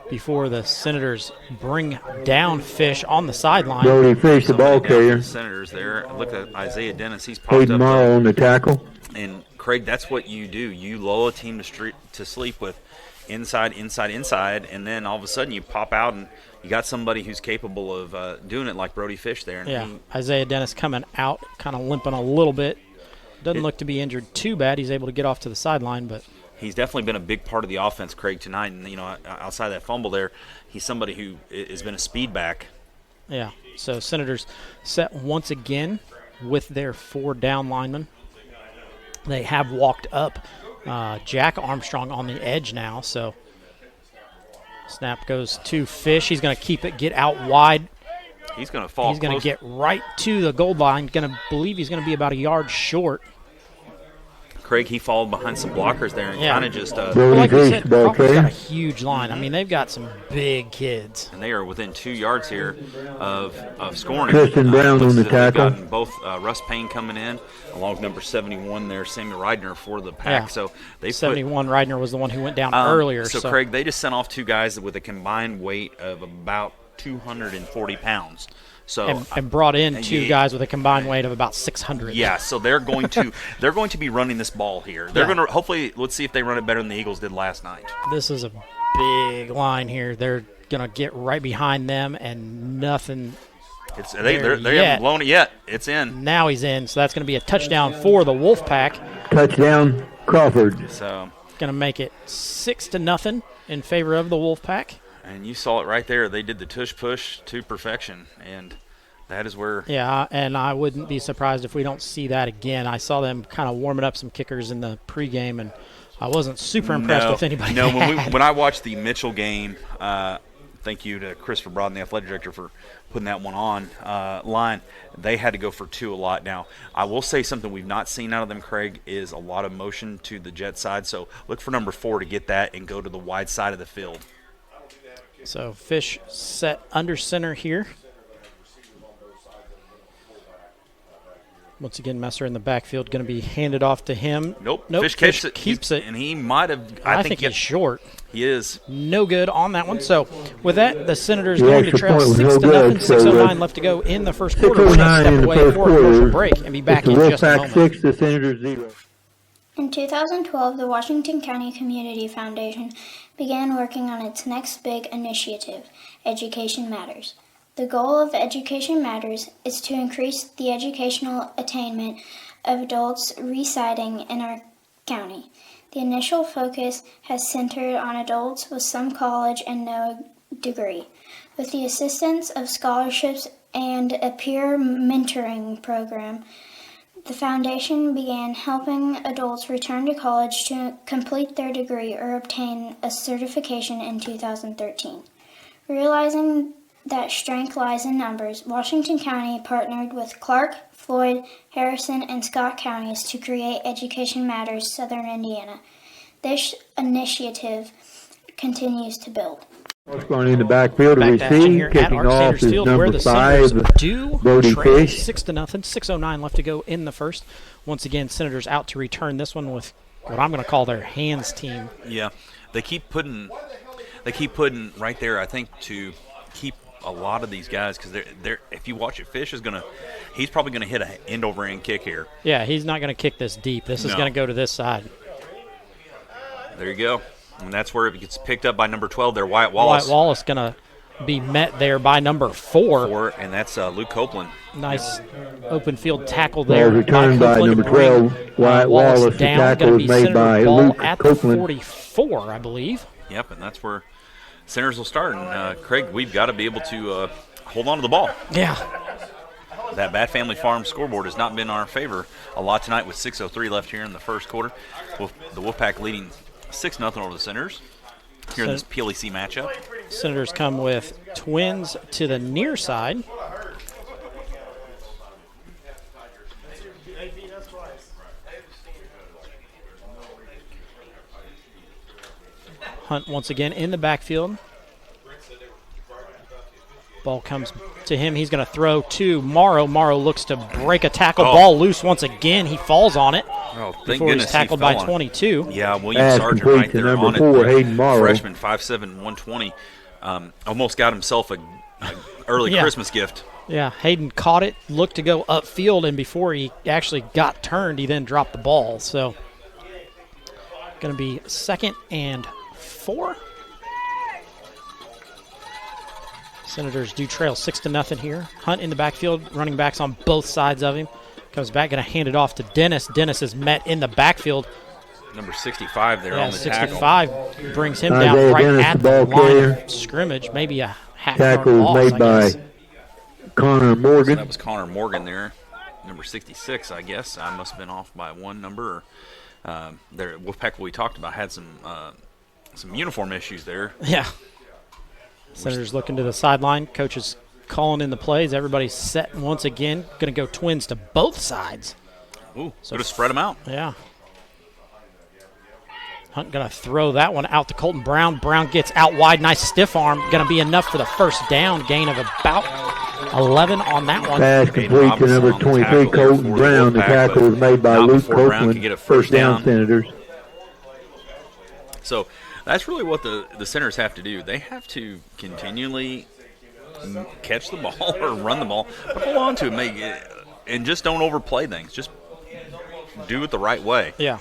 before the Senators bring down Fish on the sideline. Brody Fish, the ball carrier. The Senators there. Look at Isaiah Dennis. He's popped Hayden up. Morrow on the tackle. And, Craig, that's what you do. You lull a team to sleep with inside, and then all of a sudden you pop out and you got somebody who's capable of doing it like Brody Fish there. And Isaiah Dennis coming out, kind of limping a little bit. Doesn't look to be injured too bad. He's able to get off to the sideline, but he's definitely been a big part of the offense, Craig, tonight. And, outside that fumble there, he's somebody who has been a speed back. Yeah, so Senators set once again with their 4 down linemen. They have walked up Jack Armstrong on the edge now, so snap goes to Fish. He's going to keep it, get out wide. He's going to fall. He's going to get right to the goal line. Believe he's going to be about a yard short. Craig, he followed behind some blockers there and kind of just like we said, Crawford's got a huge line. I mean, they've got some big kids. And they are within 2 yards here of scoring. Tristan Brown on the tackle. They've gotten both Russ Payne coming in, along with number 71 there, Samuel Reidner for the pack. Yeah. So they 71 Reidner was the one who went down earlier. So, Craig, they just sent off 2 guys with a combined weight of about 240 pounds. So and brought in 2 guys with a combined weight of about 600. Yeah, so they're going to be running this ball here. They're going to hopefully, let's see if they run it better than the Eagles did last night. This is a big line here. They're going to get right behind them and nothing. They haven't blown it yet. It's in. Now he's in, so that's going to be a touchdown for the Wolfpack. Touchdown Crawford. So going to make it 6-0 in favor of the Wolfpack. And you saw it right there. They did the tush push to perfection, and that is where. Yeah, and I wouldn't be surprised if we don't see that again. I saw them kind of warming up some kickers in the pregame, and I wasn't super impressed with anybody. No, when I watched the Mitchell game, thank you to Christopher Broaden, the athletic director, for putting that one on line. They had to go for 2 a lot. Now, I will say something we've not seen out of them, Craig, is a lot of motion to the jet side. So look for number 4 to get that and go to the wide side of the field. So Fish set under center here. Once again, Messer in the backfield, going to be handed off to him. Nope. Fish keeps it. And he might have. I think he's short. He is. No good on that one. So with that, the Senators going to trail 6-0, 6:09 left to go in the first quarter. We're going to step away for a commercial break and be back in just a moment. 6, the Senators 0. In 2012, the Washington County Community Foundation began working on its next big initiative, Education Matters. The goal of Education Matters is to increase the educational attainment of adults residing in our county. The initial focus has centered on adults with some college and no degree. With the assistance of scholarships and a peer mentoring program, the foundation began helping adults return to college to complete their degree or obtain a certification in 2013. Realizing that strength lies in numbers, Washington County partnered with Clark, Floyd, Harrison, and Scott counties to create Education Matters Southern Indiana. This initiative continues to build. Going in the backfield to receive, kicking off is number 5, Brody Fish. 6-0, 6:09 left to go in the first. Once again, Senators out to return this one with what I'm going to call their hands team. Yeah, they keep putting right there, I think, to keep a lot of these guys, because they're if you watch it, Fish he's probably going to hit an end-over-end kick here. Yeah, he's not going to kick this deep. This is going to go to this side. There you go. And that's where it gets picked up by number 12 there, Wyatt Wallace. Wyatt Wallace going to be met there by number 4. And that's Luke Copeland. Nice open field tackle there. Returned by number 12, Wyatt Wallace. The tackle is made by Luke at Copeland. 44, I believe. Yep, and that's where Senators will start. And, Craig, we've got to be able to hold on to the ball. Yeah. That Bat Family Farm scoreboard has not been in our favor a lot tonight with 6:03 left here in the first quarter. The Wolfpack leading 6-0 over the Senators here in this PLAC matchup. Senators come with twins to the near side. Hunt once again in the backfield. Ball comes to him. He's going to throw to Morrow. Morrow looks to break a tackle. Ball loose once again. He falls on it before he's tackled by 22. Yeah, William Sargent right there on it. Hayden Morrow. Freshman, 5'7", 120. Almost got himself a early Christmas gift. Yeah, Hayden caught it, looked to go upfield, and before he actually got turned, he then dropped the ball. So, going to be 2nd and 4. Senators do trail 6-0 here. Hunt in the backfield, running backs on both sides of him. Comes back, going to hand it off to Dennis. Dennis is met in the backfield. Number 65 there on the 65 tackle. Brings him down right Dennis, at the line of scrimmage. Maybe a half-yard Tackle loss, made I by guess. Connor Morgan. So that was Connor Morgan there. Number 66, I guess. I must have been off by one number. There, Wolfpack, we talked about, had some uniform issues there. Yeah. Senators looking to the sideline. Coach is calling in the plays. Everybody's set once again. Going to go twins to both sides. Ooh, so to spread them out. Yeah. Hunt going to throw that one out to Colton Brown. Brown gets out wide. Nice stiff arm. Going to be enough for the first down. Gain of about 11 on that one. Pass complete to number 23, Colton Brown. The tackle was made by Luke Copeland. First down, Senators. So that's really what the Senators have to do. They have to continually catch the ball or run the ball, but hold on to it, and just don't overplay things. Just do it the right way. Yeah.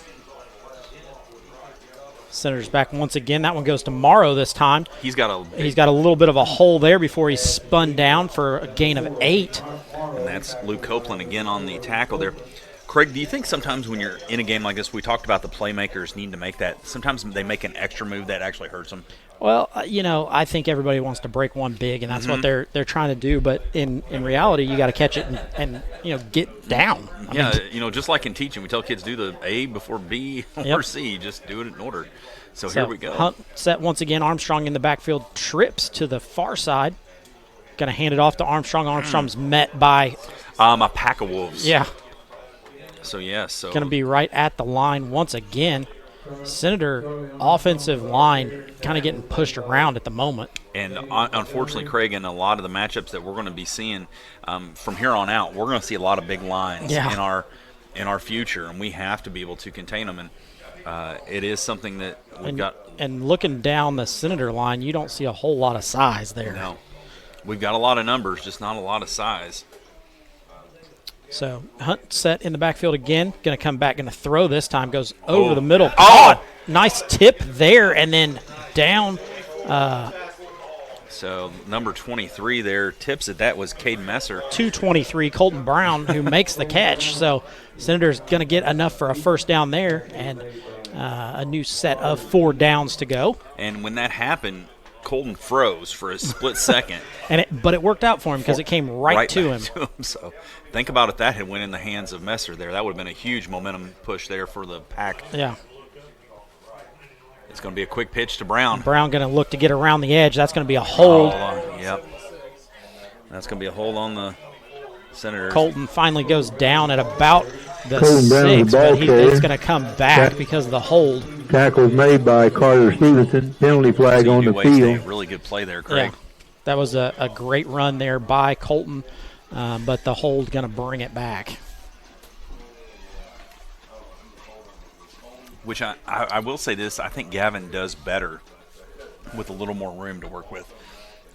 Senators back once again. That one goes to Morrow this time. He's got a little bit of a hole there before he spun down for a gain of 8. And that's Luke Copeland again on the tackle there. Craig, do you think sometimes when you're in a game like this, we talked about the playmakers need to make that, sometimes they make an extra move that actually hurts them? Well, I think everybody wants to break one big, and that's what they're trying to do. But in reality, you got to catch it and get down. I mean, just like in teaching, we tell kids do the A before B or C. Just do it in order. So here we go. Hunt set once again. Armstrong in the backfield, trips to the far side. Going to hand it off to Armstrong. Armstrong's met by a pack of wolves. Yeah. So going to be right at the line once again. Senator offensive line kind of getting pushed around at the moment. And unfortunately, Craig, in a lot of the matchups that we're going to be seeing from here on out, we're going to see a lot of big lines in our future, and we have to be able to contain them. And it is something that we've got. And looking down the Senator line, you don't see a whole lot of size there. No. We've got a lot of numbers, just not a lot of size. So Hunt set in the backfield again. Going to come back, going to throw this time. Goes over the middle. Oh, nice tip there, and then down. So number 23 there tips it. That was Caden Messer. 223, Colton Brown, who makes the catch. So Senator's going to get enough for a first down there, and a new set of 4 downs to go. And when that happened, Colton froze for a split second. But it worked out for him because it came right to him. So think about if that had went in the hands of Messer there. That would have been a huge momentum push there for the Pack. Yeah. It's going to be a quick pitch to Brown. Brown going to look to get around the edge. That's going to be a hold. Yep. That's going to be a hold on the Senators. Colton finally goes down at about the 6, but he's going to come back because of the hold. Tackle made by Carter Stevenson. Penalty flag on the field. Really good play there, Craig. Yeah. That was a great run there by Colton, but the hold going to bring it back. Which I will say this, I think Gavin does better with a little more room to work with.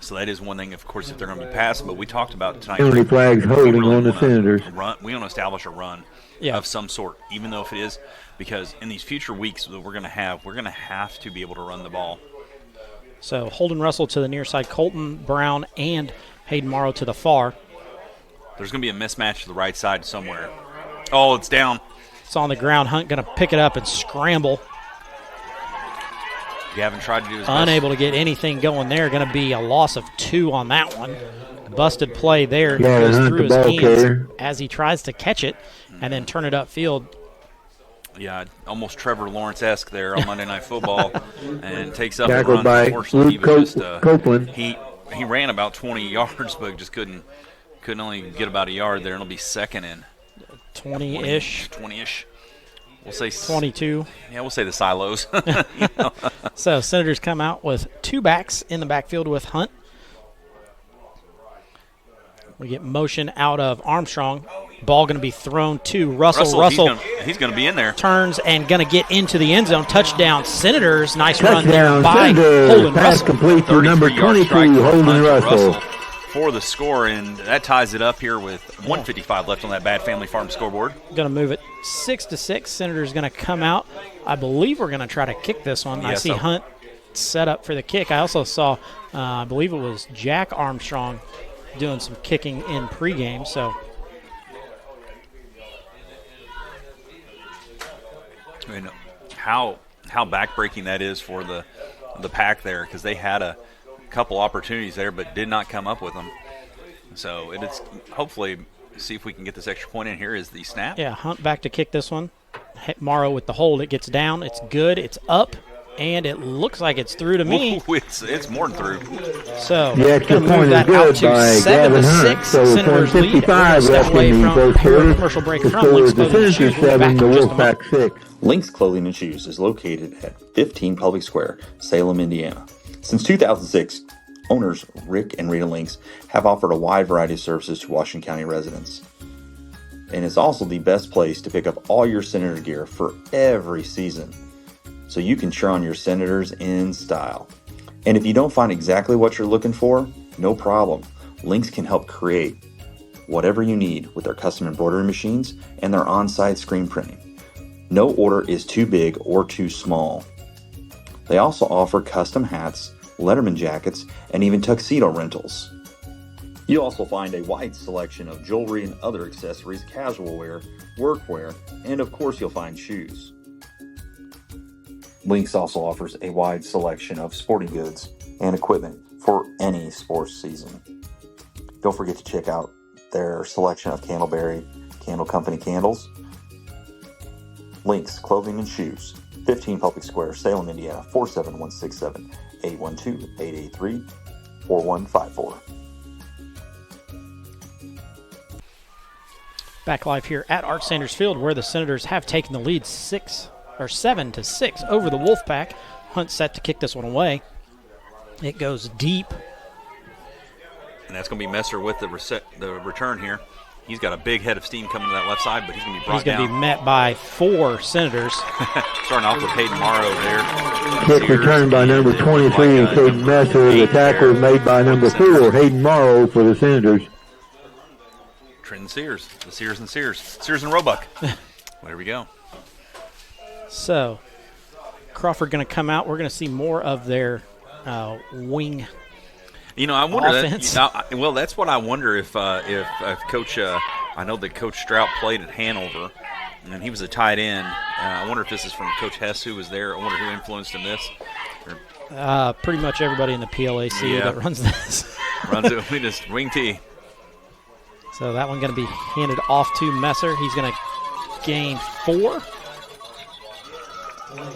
So that is one thing, of course, if they're going to be passing. But we talked about tonight. Penalty flags holding on the Senators. We want to establish a run of some sort, even though if it is, because in these future weeks that we're going to have to be able to run the ball. So Holden Russell to the near side, Colton Brown and Hayden Morrow to the far. There's going to be a mismatch to the right side somewhere. Oh, it's down. It's on the ground. Hunt going to pick it up and scramble. Gavin tried to do his best. Unable to get anything going there. Going to be a loss of 2 on that one. Busted play there. Goes through his hands as he tries to catch it and then turn it upfield. Yeah, almost Trevor Lawrence-esque there on Monday Night Football, and takes up Tackled a run. By Unfortunately, Luke Copeland. He ran about 20 yards, but just couldn't only get about a yard there. And it'll be second and 20-ish. 20-ish. we'll say 22. Yeah, we'll say the silos. So Senators come out with 2 backs in the backfield with Hunt. We get motion out of Armstrong. Ball going to be thrown to Russell. He's going to be in there. Turns and going to get into the end zone. Touchdown, Senators. Nice run there by Holden Pass Russell. complete to number 22, Holden Russell. For the score, and that ties it up here with 1:55 left on that Bad Family Farm scoreboard. Going to move it 6-6. Senators going to come out. I believe we're going to try to kick this one. I see Hunt set up for the kick. I also saw, I believe it was Jack Armstrong doing some kicking in pregame. So, I mean, how backbreaking that is for the Pack there, because they had a couple opportunities there but did not come up with them. So it's hopefully see if we can get this extra point in. Here is the snap. Yeah, Hunt back to kick this one. Morrow with the hold. It gets down. It's good. It's up. And it looks like it's through to me. Ooh, it's more than through. So, the extra going to move that out to 7-6. So Senators lead. We're going to step away from here, commercial break from Links Clothing and Shoes. We'll be back in just a moment. Links Clothing and Shoes is located at 15 Public Square, Salem, Indiana. Since 2006, owners Rick and Rita Links have offered a wide variety of services to Washington County residents. And it's also the best place to pick up all your Senator gear for every season, so you can cheer on your Senators in style. And if you don't find exactly what you're looking for, no problem. Links can help create whatever you need with their custom embroidery machines and their on-site screen printing. No order is too big or too small. They also offer custom hats, Letterman jackets, and even tuxedo rentals. You'll also find a wide selection of jewelry and other accessories, casual wear, workwear, and of course you'll find shoes. Links also offers a wide selection of sporting goods and equipment for any sports season. Don't forget to check out their selection of Candleberry Candle Company candles. Links Clothing and Shoes, 15 Public Square, Salem, Indiana, 47167 812-883-4154. Back live here at Art Sanders Field, where the Senators have taken the lead 7-6 over the Wolfpack. Hunt set to kick this one away. It goes deep. And that's going to be Messer with the return here. He's got a big head of steam coming to that left side, but he's going to be brought down. He's going to be met by 4 Senators. Starting off with Hayden Morrow there. Kick returned by number 23, Caden Messer. The tackle made by number 4, Hayden Morrow for the Senators. Trenton Sears. The Sears and Sears. Sears and Roebuck. There we go. So, Crawford going to come out. We're going to see more of their wing. You know, I wonder offense. Well, that's what I wonder if Coach. I know that Coach Strout played at Hanover, and he was a tight end. I wonder if this is from Coach Hess, who was there. I wonder who influenced in this. Pretty much everybody in the PLAC that runs this. Runs it. We just wing T. So that one going to be handed off to Messer. He's going to gain 4.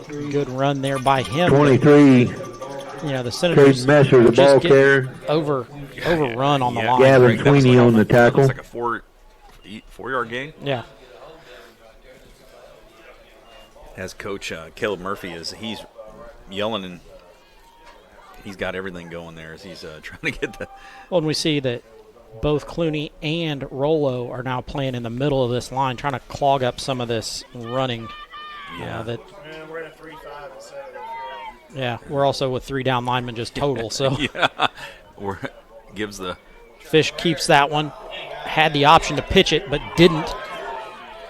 Good run there by him. 23. You know, the Senators Messer, the ball carrier. Overrun on the line. Gavin Sweeney on the tackle. It's like a 4-yard gain. Yeah. As Coach Caleb Murphy he's yelling, and he's got everything going there as he's trying to get the. Well, and we see that both Clooney and Rollo are now playing in the middle of this line, trying to clog up some of this running. Yeah. We're at a 3-5 instead of. Yeah, we're also with 3 down linemen just total. So yeah, gives the Fish keeps that one. Had the option to pitch it, but didn't,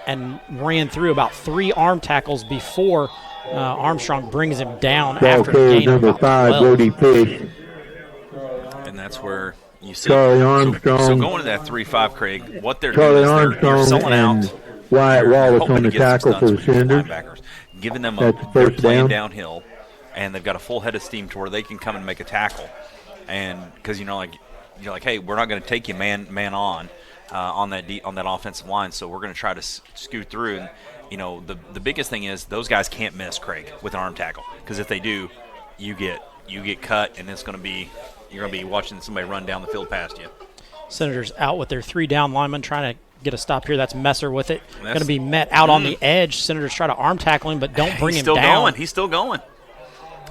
and ran through about 3 arm tackles before Armstrong brings him down after the gain of number about 5, 12. Brody Fish. And that's where you see Charlie Armstrong. So going to that 3-5, Craig, what they're Charlie doing is they're selling and out. Wyatt Wallace hoping on to the get some tackle for the stunts with these Senators. linebackers, giving them That's they're first playing down. downhill, and they've got a full head of steam to where they can come and make a tackle. And because you're like, hey, we're not going to take you man on that offensive line, so we're going to try to scoot through. And you know, the biggest thing is those guys can't miss, Craig, with an arm tackle, because if they do, you get cut, and you're going to be watching somebody run down the field past you. Senators out with their 3 down linemen, trying to get a stop here. That's Messer with it. Going to be met out on the edge. Senators try to arm tackle him, but don't bring him down. He's still going.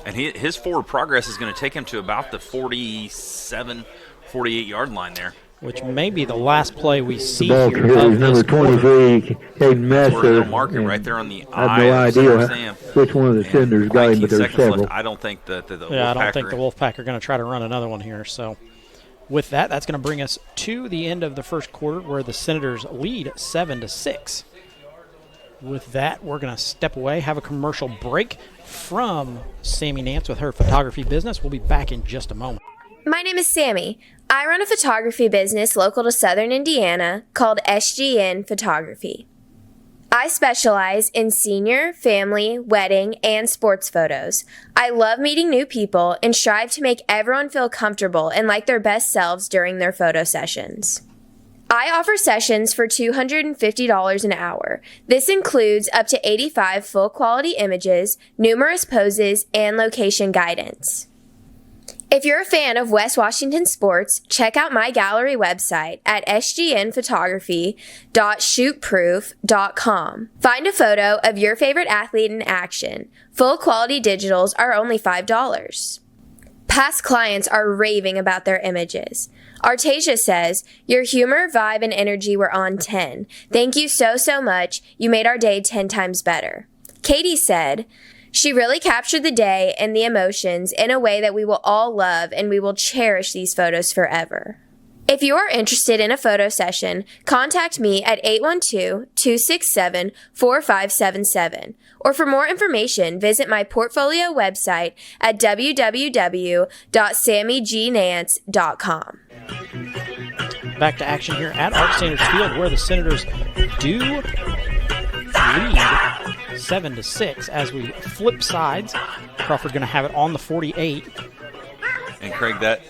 And his forward progress is going to take him to about the 47, 48-yard line there. Which may be the last play we see The ball here carrier of is number this quarter. 23, Caden Messer. They'll mark it right there on the I have eye no of idea Senator Sam. which one of the Senators got him, but there's 19 seconds several. left. I don't think that the I don't think Wolfpack the Wolfpack are going to try to run another one here. So with that, that's going to bring us to the end of the first quarter where the Senators lead 7-6. With that, we're going to step away, have a commercial break from Sammy Nance with her photography business. We'll be back in just a moment. My name is Sammy. I run a photography business local to Southern Indiana called SGN Photography. I specialize in senior, family, wedding, and sports photos. I love meeting new people and strive to make everyone feel comfortable and like their best selves during their photo sessions. I offer sessions for $250 an hour. This includes up to 85 full-quality images, numerous poses, and location guidance. If you're a fan of West Washington sports, check out my gallery website at sgnphotography.shootproof.com. Find a photo of your favorite athlete in action. Full quality digitals are only $5. Past clients are raving about their images. Artasia says, "Your humor, vibe, and energy were on 10. Thank you so much. You made our day 10 times better." Katie said, "She really captured the day and the emotions in a way that we will all love, and we will cherish these photos forever." If you are interested in a photo session, contact me at 812-267-4577. Or for more information, visit my portfolio website at www.sammygnance.com. Back to action here at Art Sanders Field where the Senators do lead 7-6 as we flip sides. Crawford going to have it on the 48. And Craig, that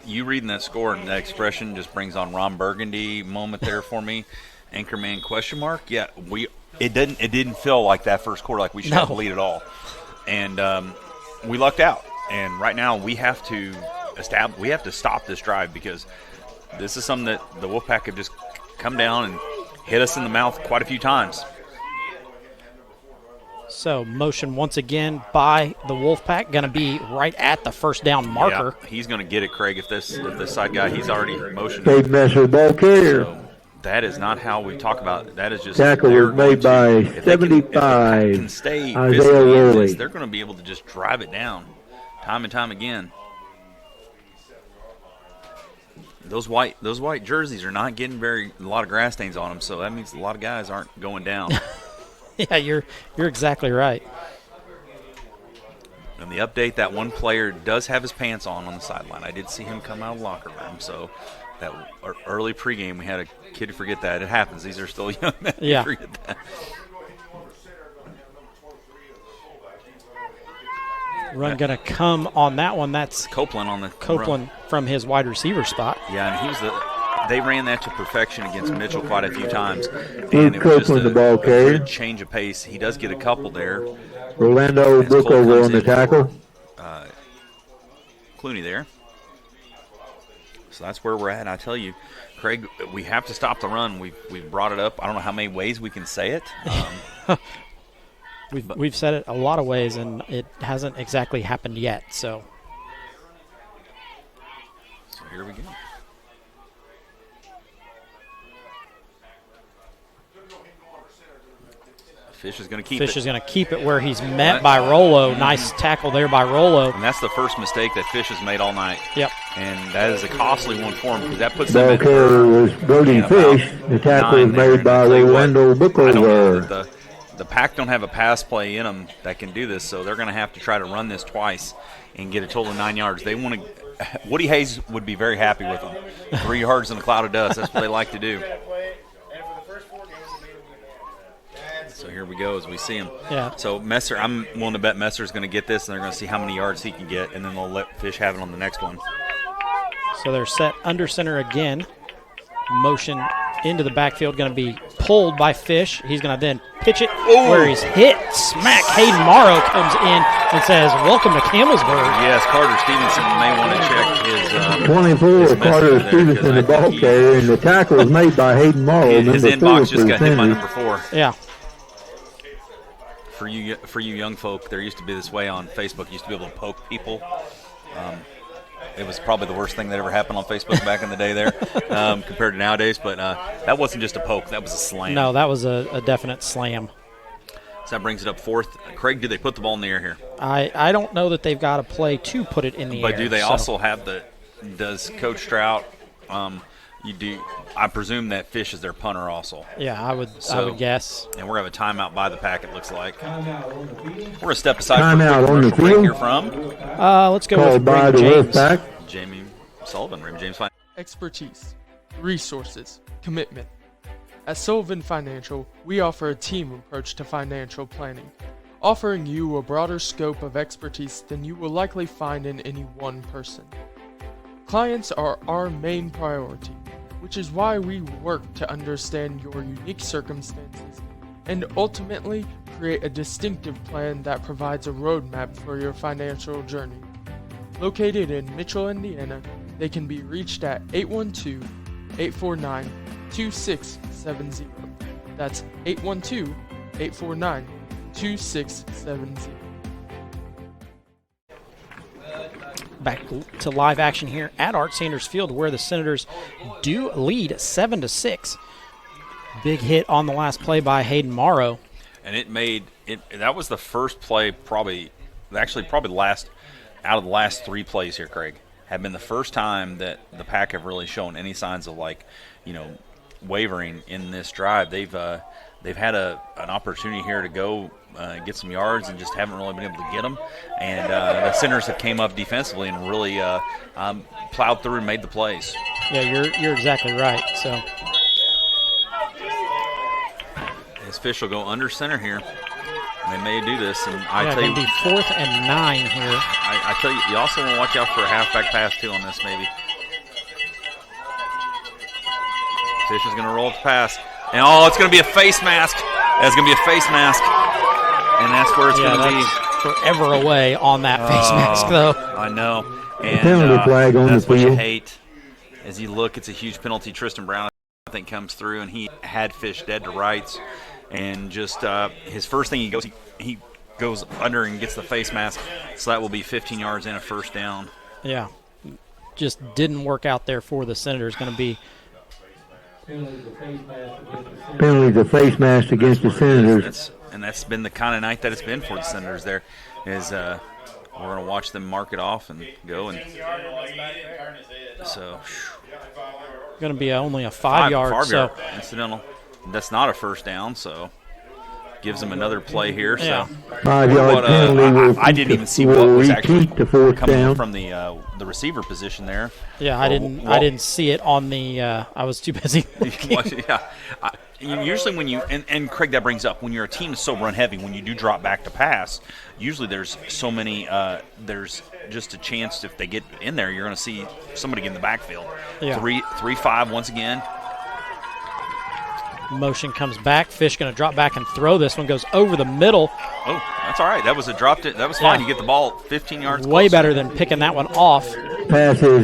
you reading that score and that expression just brings on Ron Burgundy moment there for me. Anchorman question mark. Yeah, it didn't feel like that first quarter like we should have the lead at all, and we lucked out. And right now we have to stop this drive because this is something that the Wolfpack have just come down and hit us in the mouth quite a few times. So motion once again by the Wolfpack, going to be right at the first down marker. Yeah, he's going to get it, Craig. If this side guy, he's already motioned. Caden Messer, ball carrier. So that is not how we talk about it. That is just tackle was made by 75. If they can stay Isaiah physically in Rowley. this, they're going to be able to just drive it down time and time again. Those white jerseys are not getting a lot of grass stains on them, so that means a lot of guys aren't going down. Yeah, you're exactly right. And the update, that one player does have his pants on the sideline. I did see him come out of the locker room, so that early pregame, we had a kid forget that. It happens. These are still young men. Yeah. Forget that. Run going to come on that one. That's Copeland on the Copeland run. From his wide receiver spot. Yeah, and they ran that to perfection against Mitchell quite a few times. Luke And it was just Copeland, the ball carrier. good change of pace. He does get a couple there. Orlando As Cole Brookover comes on the in tackle. for, Clooney there. So that's where we're at. I tell you, Craig, we have to stop the run. We've brought it up. I don't know how many ways we can say it. We've said it a lot of ways, and it hasn't exactly happened yet. So here we go. Fish is going to keep it. Fish is going to keep it where he's met by Rollo. Nice tackle there by Rollo. And that's the first mistake that Fish has made all night. Yep. And that is a costly one for him because that puts Ball them carrier was Brody Fish. The tackle was made by Orlando I don't know Brookover. that the Pack don't have a pass play in them that can do this, so they're going to have to try to run this twice and get a total of 9 yards. They want to. Woody Hayes would be very happy with them. 3 yards in a cloud of dust. That's what they like to do. So here we go as we see him. Yeah. So Messer, I'm willing to bet Messer's going to get this, and they're going to see how many yards he can get, and then they'll let Fish have it on the next one. So they're set under center again. Motion into the backfield, going to be pulled by Fish. He's going to then pitch it where he's hit. Smack. Hayden Morrow comes in and says, "Welcome to Campbellsburg." Yes, Carter Stevenson may want to check his 24, Carter Stevenson, the ball carrier, and the tackle was made by Hayden Morrow. His inbox just got hit by number 4. Yeah. For you young folk, there used to be this way on Facebook. You used to be able to poke people. It was probably the worst thing that ever happened on Facebook back in the day there compared to nowadays. But that wasn't just a poke. That was a slam. No, that was a definite slam. So that brings it up 4th. Craig, did they put the ball in the air here? I don't know that they've got a play to put it in the air. But do they also have does Coach Strout, I presume that Fish is their punter also. Yeah, I would guess. And we're going to have a timeout by the pack, it looks like. We're going to step aside timeout for a on the commercial break field. here from let's go with by the James. Wolfpack. Jamie Sullivan, Raymond James. Expertise, resources, commitment. At Sullivan Financial, we offer a team approach to financial planning, offering you a broader scope of expertise than you will likely find in any one person. Clients are our main priority, which is why we work to understand your unique circumstances and ultimately create a distinctive plan that provides a roadmap for your financial journey. Located in Mitchell, Indiana, they can be reached at 812-849-2670. That's 812-849-2670. Back to live action here at Art Sanders Field, where the Senators do lead 7-6. Big hit on the last play by Hayden Morrow. And that was the first play, probably last out of the last 3 plays here, Craig, have been the first time that the Pack have really shown any signs of wavering in this drive. They've had an opportunity here to go get some yards and just haven't really been able to get them. And the Senators have came up defensively and really plowed through and made the plays. Yeah, you're exactly right. So His Fish will go under center here. They may do this, and I tell you, it'll be 4th and 9 here. I tell you, you also want to watch out for a halfback pass too on this, maybe. Fish is going to roll the pass, and it's going to be a face mask. That's going to be a face mask, and that's where it's going to be. Forever away on that face mask, though. I know, and penalty flag on that's the what you field. hate. As you look, it's a huge penalty. Tristan Brown, I think, comes through, and he had Fish dead to rights. And just his first thing he goes under and gets the face mask, so that will be 15 yards and a first down. Yeah, just didn't work out there for the Senators. Going to be penalty to face mask against the Senators. That's been the kind of night that it's been for the Senators. There is we're going to watch them mark it off and go, and so going to be only a 5-yard. Incidental. That's not a first down, so gives them another play here. Yeah. So 5-yard penalty. I didn't even see what was actually coming down from the receiver position there. Yeah, I didn't see it on the. I was too busy. Usually when you and Craig, that brings up when your team is so run heavy, when you do drop back to pass, usually there's so many. There's just a chance if they get in there, you're going to see somebody get in the backfield. Yeah. 3-5 once again. Motion comes back. Fish going to drop back and throw. This one goes over the middle. Oh, that's all right. That was that was fine. You get the ball 15 yards way closer. better than picking that one off. Pass is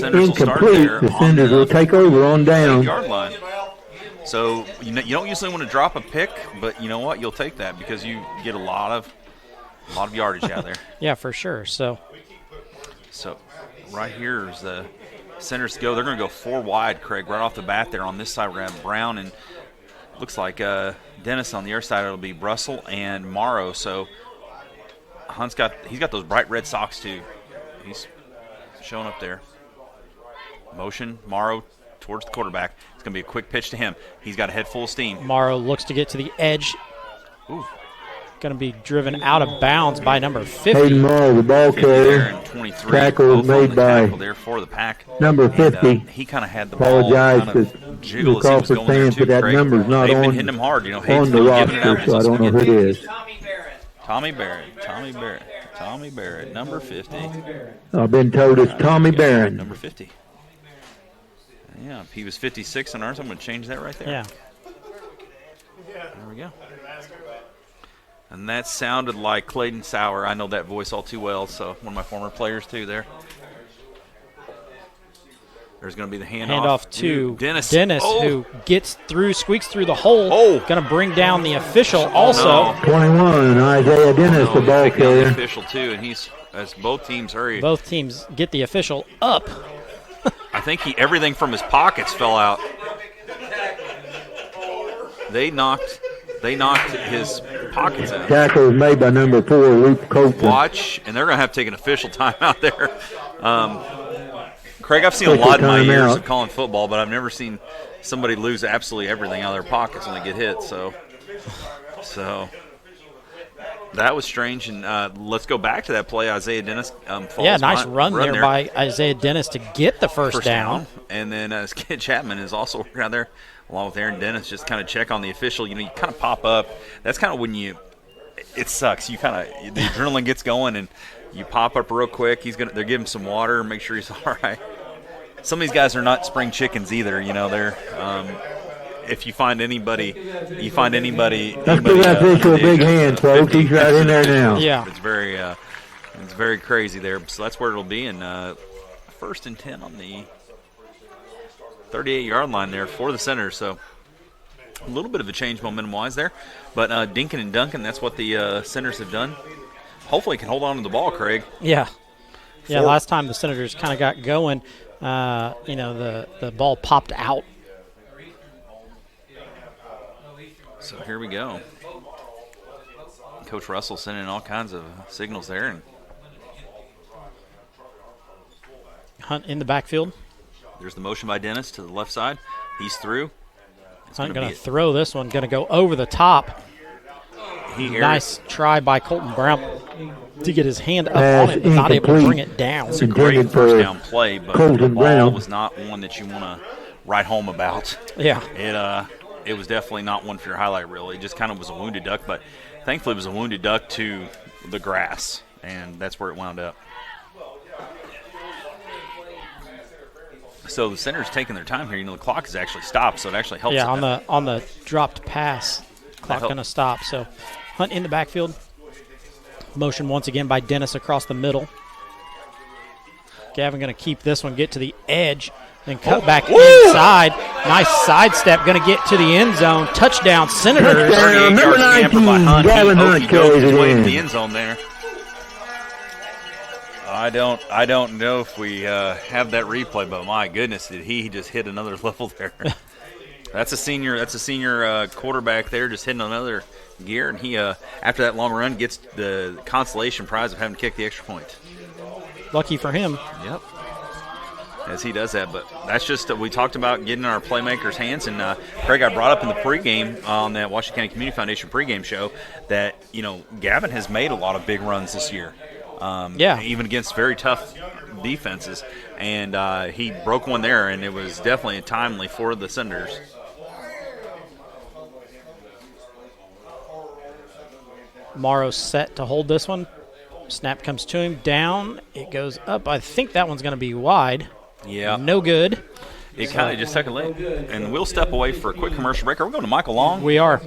incomplete. The Senators will take over on down. Yard line. So you don't usually want to drop a pick, but you know what? You'll take that because you get a lot of yardage out there. Yeah, for sure. So right here is the Senators go. They're going to go 4 wide, Craig, right off the bat there on this side. We're going to have Brown and looks like Dennis on the other side. It'll be Russell and Morrow. So Hunt's got those bright red socks too. He's showing up there. Motion, Morrow towards the quarterback. It's going to be a quick pitch to him. He's got a head full of steam. Morrow looks to get to the edge. Ooh. Going to be driven out of bounds by number 50. Hayden Morrow, the ball carrier. Tackle was made by there for the Pack. number 50. And, he kind of had the ball Apologize kind to of jiggle the as he was Crawford going there fans, too, but that Craig. number's not They've been on, hitting him hard. on Hayden's the been giving it out. roster, so I don't know who it is. Tommy Barrett, number 50. I've been told it's Tommy Barron. Number 50. Yeah, he was 56 on ours. I'm going to change that right there. Yeah. There we go. And that sounded like Clayton Sauer. I know that voice all too well, so one of my former players too there. There's going to be the handoff to Dennis. Who squeaks through the hole. Going to bring down the official Oh, also. 21, Isaiah Dennis, the ball Take down carrier. the official too, and as both teams hurry. Both teams get the official up. I think everything from his pockets fell out. They knocked his pockets out. Tackle was made by number 4, Luke Copeland. Watch, and they're going to have to take an official timeout there. Craig, I've seen a lot in my years of calling football, but I've never seen somebody lose absolutely everything out of their pockets when they get hit. So that was strange. And let's go back to that play. Isaiah Dennis falls. Yeah, nice run there by Isaiah Dennis to get the first down. And then Skid Chapman is also working out there along with Aaron Dennis, just kind of check on the official. You kind of pop up. That's kind of when it sucks. The adrenaline gets going and you pop up real quick. They're giving him some water, make sure he's all right. Some of these guys are not spring chickens either. They're if you find anybody. Let's give that official a big hand, folks. He's right in there now. Yeah, it's very crazy there. So that's where it'll be. And 1st and 10 on the 38-yard line there for the Senators. So a little bit of a change momentum-wise there. But Dinkin and Duncan, that's what the Senators have done. Hopefully can hold on to the ball, Craig. Yeah. Yeah, last time the Senators kind of got going, the ball popped out. So here we go. Coach Russell sending all kinds of signals there. And Hunt in the backfield. There's the motion by Dennis to the left side. He's through. Hunt going to throw this one, going to go over the top. Nice try by Colton Brown to get his hand up on it, but not able to bring it down. It's a great first down play, but the ball was not one that you want to write home about. Yeah. It was definitely not one for your highlight reel. It just kind of was a wounded duck, but thankfully it was a wounded duck to the grass, and that's where it wound up. So the Senators taking their time here. The clock is actually stopped, so it actually helps. Yeah, on the dropped pass, clock going to stop. So Hunt in the backfield. Motion once again by Dennis across the middle. Gavin going to keep this one, get to the edge, then cut back inside. Nice sidestep, going to get to the end zone. Touchdown, Senators. Number 19, Gavin Hunt carries it in. The end zone there. I don't know if we have that replay, but my goodness, did he just hit another level there? That's a senior quarterback there, just hitting another gear, and he after that long run gets the consolation prize of having kicked the extra point. Lucky for him. Yep. As he does that, but that's just we talked about getting our playmakers' hands, and Craig, I brought up in the pregame on that Washington County Community Foundation pregame show that Gavin has made a lot of big runs this year. Even against very tough defenses, and he broke one there, and it was definitely timely for the Senators. Morrow's set to hold this one. Snap comes to him, down, it goes up. I think that one's going to be wide. Yeah. No good. It kind of just took a leg. And we'll step away for a quick commercial break. Are we going to Michael Long? We are.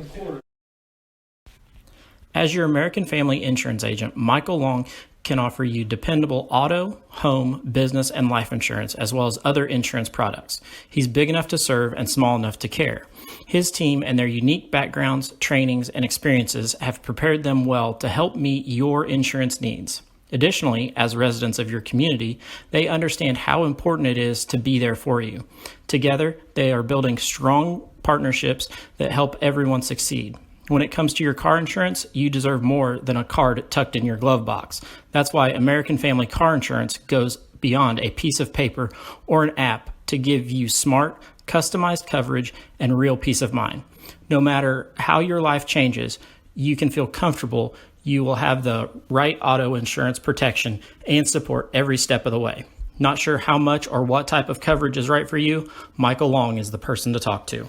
As your American Family Insurance agent, Michael Long can offer you dependable auto, home, business, and life insurance, as well as other insurance products. He's big enough to serve and small enough to care. His team and their unique backgrounds, trainings, and experiences have prepared them well to help meet your insurance needs. Additionally, as residents of your community, they understand how important it is to be there for you. Together, they are building strong partnerships that help everyone succeed. When it comes to your car insurance, you deserve more than a card tucked in your glove box. That's why American Family Car Insurance goes beyond a piece of paper or an app to give you smart, customized coverage and real peace of mind. No matter how your life changes, you can feel comfortable you will have the right auto insurance protection and support every step of the way. Not sure how much or what type of coverage is right for you? Michael Long is the person to talk to.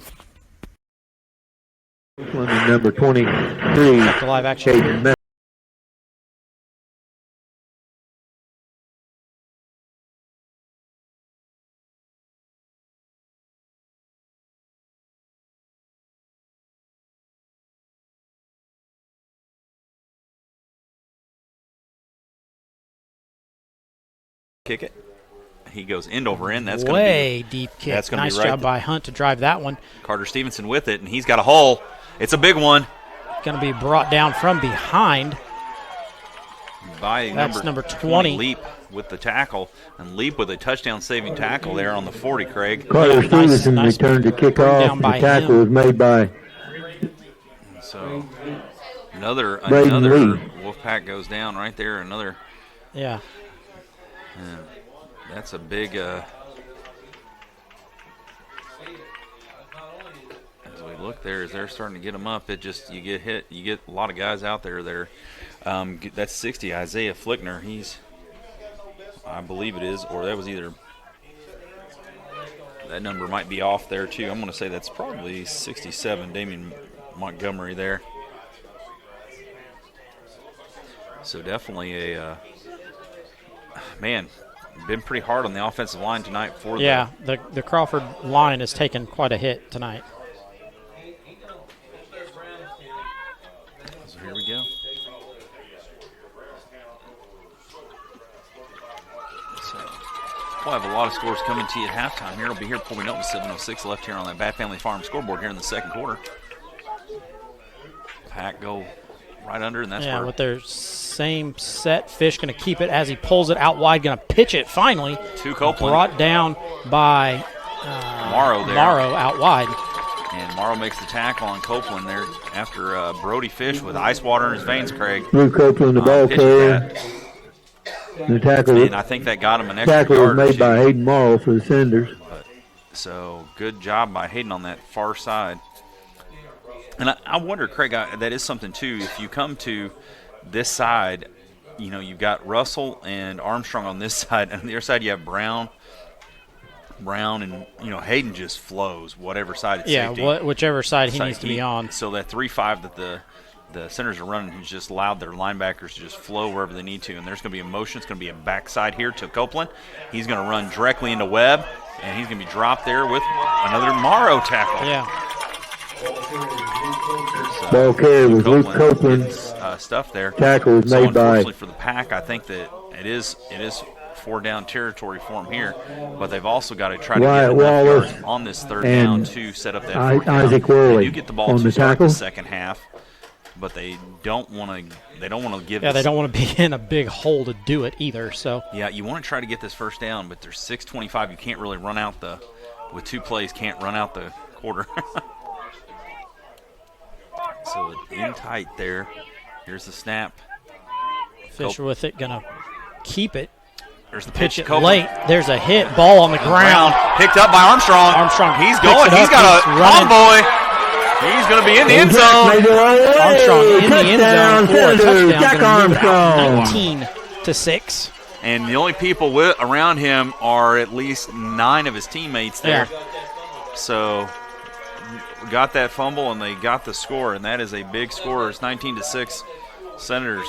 Number 23, live action. kick it. He goes end over end. That's going way to be deep kick. That's going to Nice be right job by Hunt to drive that one. Carter Stevenson with it, and he's got a hole. It's a big one. Going to be brought down from behind. By That's number 20. Leap with the tackle, and Leap with a touchdown-saving tackle there on the 40, Craig. Carter Stevenson returned to kick off. The tackle was made by So another Lee. Wolfpack goes down right there. Another. Yeah. That's a big. As we look there, as they're starting to get them up, you get hit. You get a lot of guys out there. That's 60. Isaiah Flickner. I believe it is, or that was either. That number might be off there too. I'm going to say that's probably 67. Damian Montgomery there. So definitely a man. Been pretty hard on the offensive line tonight for the Crawford line has taken quite a hit tonight. So here we go. So we'll have a lot of scores coming to you at halftime here. It'll be here before we know it, 7:06 left here on that Bad Family Farm scoreboard here in the second quarter. Pack go right under, and that's where with their same set. Fish going to keep it as he pulls it out wide, going to pitch it finally. To Copeland. Brought down by Morrow there. Morrow out wide. And Morrow makes the tackle on Copeland there after Brody Fish with ice water in his veins, Craig. Blue Copeland, the ball carrier. The tackle, and I think that got him an extra tackle yard was or made two. by Hayden Morrow for the Senders. So good job by Hayden on that far side. And I wonder, Craig, that is something too. If you come to this side, you've got Russell and Armstrong on this side, and on the other side you have Brown, and Hayden just flows whatever side it's safety. Whichever side he needs to be on. So that 3-5 that the centers are running has just allowed their linebackers to just flow wherever they need to. And there's going to be a motion. It's going to be a backside here to Copeland. He's going to run directly into Webb, and he's going to be dropped there with another Morrow tackle. Yeah. Ball carrier was Luke Copeland. Stuff there. Tackle was made by. Unfortunately for the Pack, I think that it is 4-down territory for them here, but they've also got to try to get enough yards on this third down to set up that fourth down. Isaac Worley they do get the ball on to the start tackle. the second half, but they don't want to. They don't want to give. Yeah, they don't want to be in a big hole to do it either. So yeah, you want to try to get this first down, but there's 6:25. You can't really run out with 2 plays. Can't run out the quarter. So in tight there. Here's the snap. Fisher with it, gonna keep it. There's the pitch pitch. it late. There's a hit. Ball on the ground. Picked up by Armstrong. He's going. He's got a convoy. He's going to be in the end zone. Armstrong in the end zone for a touchdown. Jack Armstrong. 19-6. And the only people around him are at least 9 of his teammates there. Yeah. So we got that fumble, and they got the score, and that is a big score. It's 19-6 Senators.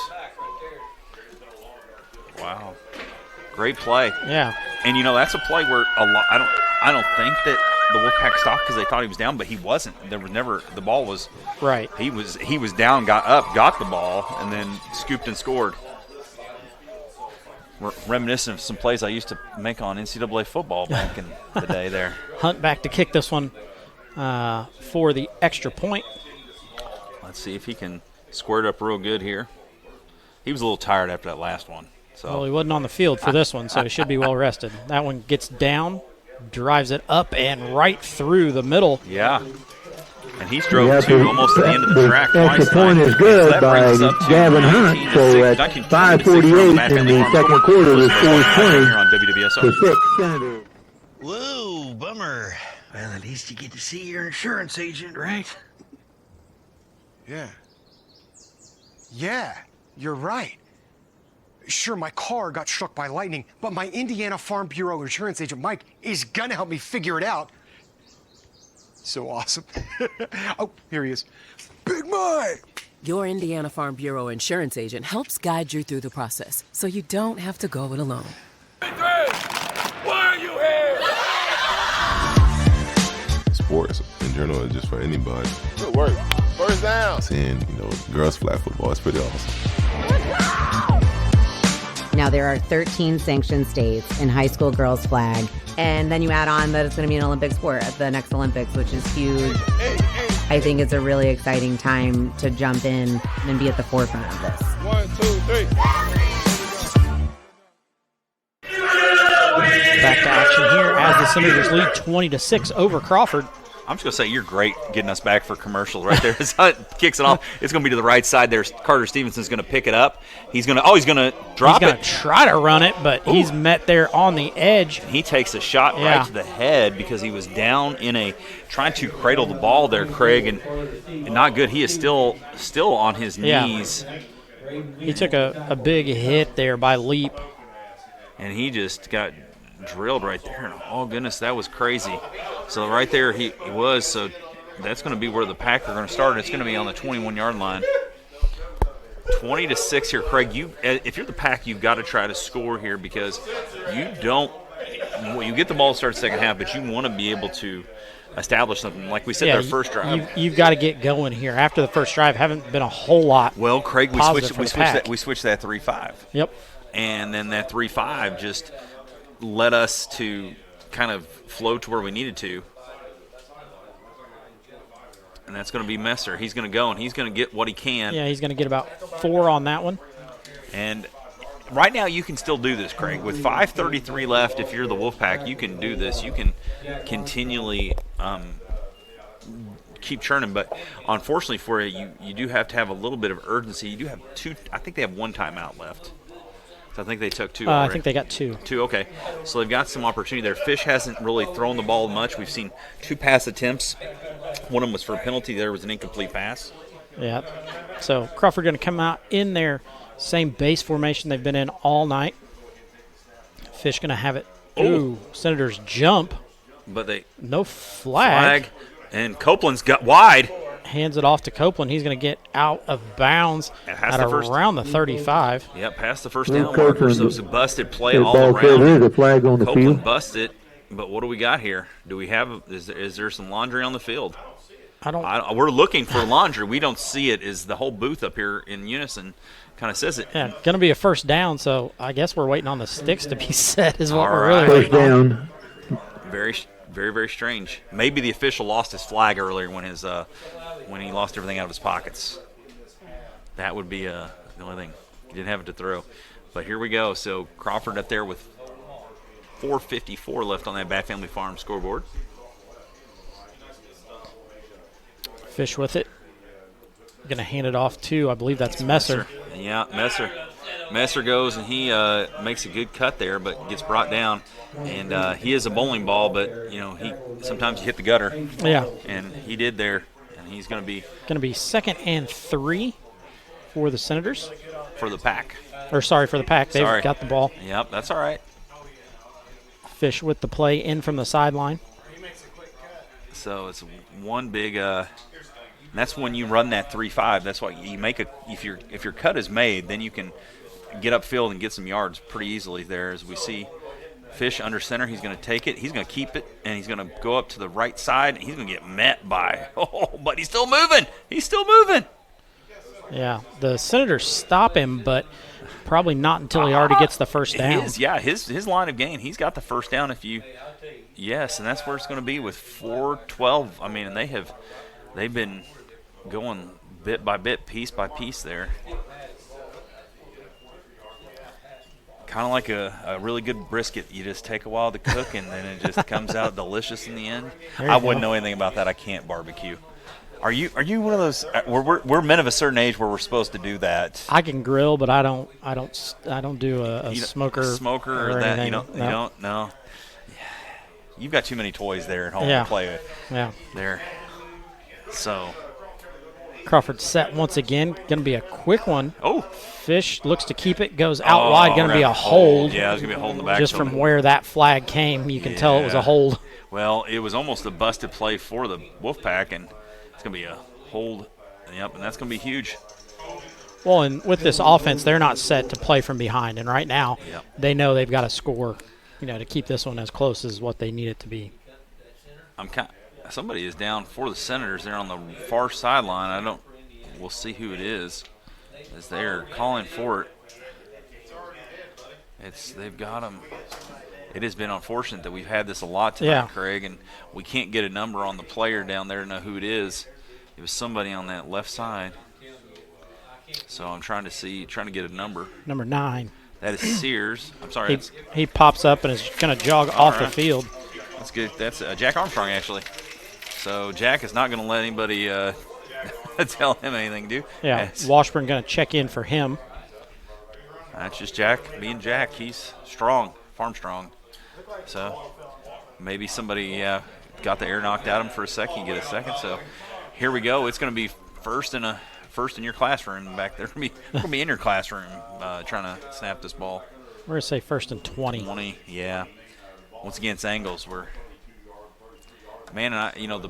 Wow. Great play. Yeah. And, that's a play where I don't think that the Wolfpack stopped because they thought he was down, but he wasn't. There was never – the ball was – right. He was down, got up, got the ball, and then scooped and scored. Reminiscent of some plays I used to make on NCAA football back in the day there. Hunt back to kick this one for the extra point. Let's see if he can square it up real good here. He was a little tired after that last one. So. Well, he wasn't on the field for this one, so he should be well rested. That one gets down, drives it up and right through the middle. Yeah. And he's drove to almost to the end of the track. Extra point is good by Gavin Hunt. So at 5:48 in the second quarter, the score is 20-6 Senators. Whoa, bummer. Well, at least you get to see your insurance agent, right? Yeah. Yeah, you're right. Sure, my car got struck by lightning, but my Indiana Farm Bureau insurance agent, Mike, is gonna help me figure it out. So awesome. Oh, here he is. Big Mike! Your Indiana Farm Bureau insurance agent helps guide you through the process, so you don't have to go it alone. Why are you here? Sports in general is just for anybody. Good work. First down. Seeing, girls flag football is pretty awesome. Now, there are 13 sanctioned states in high school girls flag, and then you add on that it's going to be an Olympic sport at the next Olympics, which is huge. I think it's a really exciting time to jump in and be at the forefront of this. 1, 2, 3. Back to action here as the Senators lead 20-6 over Crawford. I'm just going to say you're great getting us back for commercials right there. As it kicks it off. It's going to be to the right side there. Carter Stevenson's going to pick it up. He's going to drop it. He's going to try to run it, but he's met there on the edge. He takes a shot right to the head because he was down in trying to cradle the ball there, Craig, and not good. He is still on his knees. He took a big hit there by Leap. And he just got drilled right there. And oh, goodness, that was crazy. So right there he was. So that's going to be where the Pack are going to start. It's going to be on the 21-yard line. 20-6 here, Craig. If you're the Pack, you've got to try to score here because you get the ball to start the second half, but you want to be able to establish something. Like we said, their first drive. You've got to get going here. After the first drive, haven't been a whole lot. Well, Craig, we switched that 3-5. Yep. And then that 3-5 just led us to kind of flow to where we needed to. And that's going to be Messer. He's going to go, and he's going to get what he can. Yeah, he's going to get about 4 on that one. And right now you can still do this, Craig. With 5:33 left, if you're the Wolfpack, you can do this. You can continually keep churning. But unfortunately for you do have to have a little bit of urgency. You do have 2 – I think they have 1 timeout left. I think they took 2 already. I think they got 2. 2, okay. So they've got some opportunity there. Fish hasn't really thrown the ball much. We've seen 2 pass attempts. One of them was for a penalty. There was an incomplete pass. Yeah. So Crawford going to come out in their same base formation they've been in all night. Fish going to have it. Ooh, Senators jump. But no flag. And Copeland's got wide. Hands it off to Copeland. He's going to get out of bounds at around the 35. Yep, past the first down marker. So it's a busted play all around. There's a flag on the Copeland field. busted, but what do we got here? Do we have? Is there some laundry on the field? We're looking for laundry. We don't see it. Is the whole booth up here in unison kind of says it? Yeah, going to be a first down. So I guess we're waiting on the sticks to be set. Is what all we're right. really waiting on. Very, very, very strange. Maybe the official lost his flag earlier when he lost everything out of his pockets. That would be the only thing. He didn't have it to throw. But here we go. So Crawford up there with 4:54 left on that Bat Family Farm scoreboard. Fish with it. Going to hand it off to, I believe that's Messer. Yeah, Messer. Messer goes and he makes a good cut there, but gets brought down. And he is a bowling ball, but he sometimes you hit the gutter. Yeah. And he did there. He's going to be 2nd and 3 for the Senators. For the Pack. For the Pack. They've got the ball. Yep, that's all right. Fish with the play in from the sideline. So it's one big that's when you run that 3-5. That's why you make if your cut is made, then you can get upfield and get some yards pretty easily there. As we see Fish under center, he's going to take it, he's going to keep it, and he's going to go up to the right side, and he's going to get met by, but he's still moving. Yeah, the Senators stop him, but probably not until he already gets the first down. His line of gain, he's got the first down yes, and that's where it's going to be with 4:12. I mean, and they've been going bit by bit, piece by piece there. Kind of like a really good brisket. You just take a while to cook, and then it just comes out delicious in the end. I wouldn't know anything about that. I can't barbecue. Are you one of those? We're men of a certain age where we're supposed to do that. I can grill, but I don't do a smoker. Or that anything. You don't. No. You've got too many toys there at home to play with. Yeah. There. So. Crawford set once again. Going to be a quick one. Oh. Fish looks to keep it. Goes out wide. Going to be a hold. Yeah, there's going to be a hold in the back. Just from where that flag came, you can tell it was a hold. Well, it was almost a busted play for the Wolfpack, and it's going to be a hold. Yep, and that's going to be huge. Well, and with this offense, they're not set to play from behind, and right now they know they've got to score, to keep this one as close as what they need it to be. Somebody is down for the Senators there on the far sideline. We'll see who it is as they're calling for it. They've got them. It has been unfortunate that we've had this a lot tonight, Craig, and we can't get a number on the player down there to know who it is. It was somebody on that left side. So I'm trying to get a number. Number 9. That is Sears. I'm sorry. He pops up and is going to jog off the field. That's good. That's Jack Armstrong, actually. So Jack is not going to let anybody tell him anything, do? Yeah, Washburn going to check in for him. That's just Jack being Jack. He's strong, farm strong. So maybe somebody got the air knocked out of him for a second, get a second. So here we go. It's going to be first in your classroom back there. We're going to be in your classroom trying to snap this ball. We're going to say first and 20. 20, yeah. Once again, it's angles. The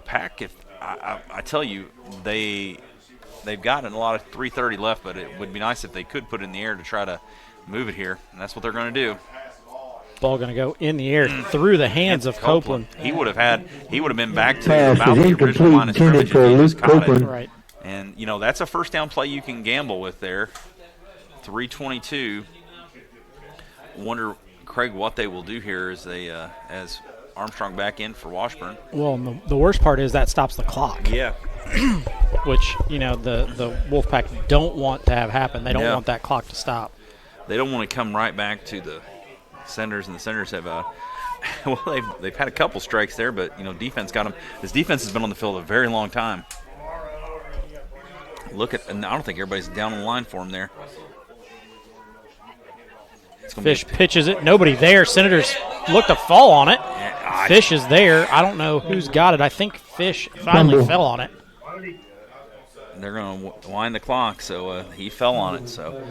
Pack, I tell you, they've gotten a lot of 3:30 left, but it would be nice if they could put it in the air to try to move it here, and that's what they're going to do. Ball going to go in the air through the hands of Copeland. He would have been back to about the original line of scrimmage if he just caught it. Right. And, that's a first down play you can gamble with there. 3:22. Wonder, Craig, what they will do here is as Armstrong back in for Washburn. Well, and the worst part is that stops the clock. Yeah. Which, the Wolfpack don't want to have happen. They don't want that clock to stop. They don't want to come right back to the Senators, and the Senators have they've had a couple strikes there, but defense got them. This defense has been on the field a very long time. And I don't think everybody's down on the line for him there. Fish pitches it. Nobody there. Senators look to fall on it. Fish is there. I don't know who's got it. I think Fish finally fell on it. They're going to wind the clock, so he fell on it. So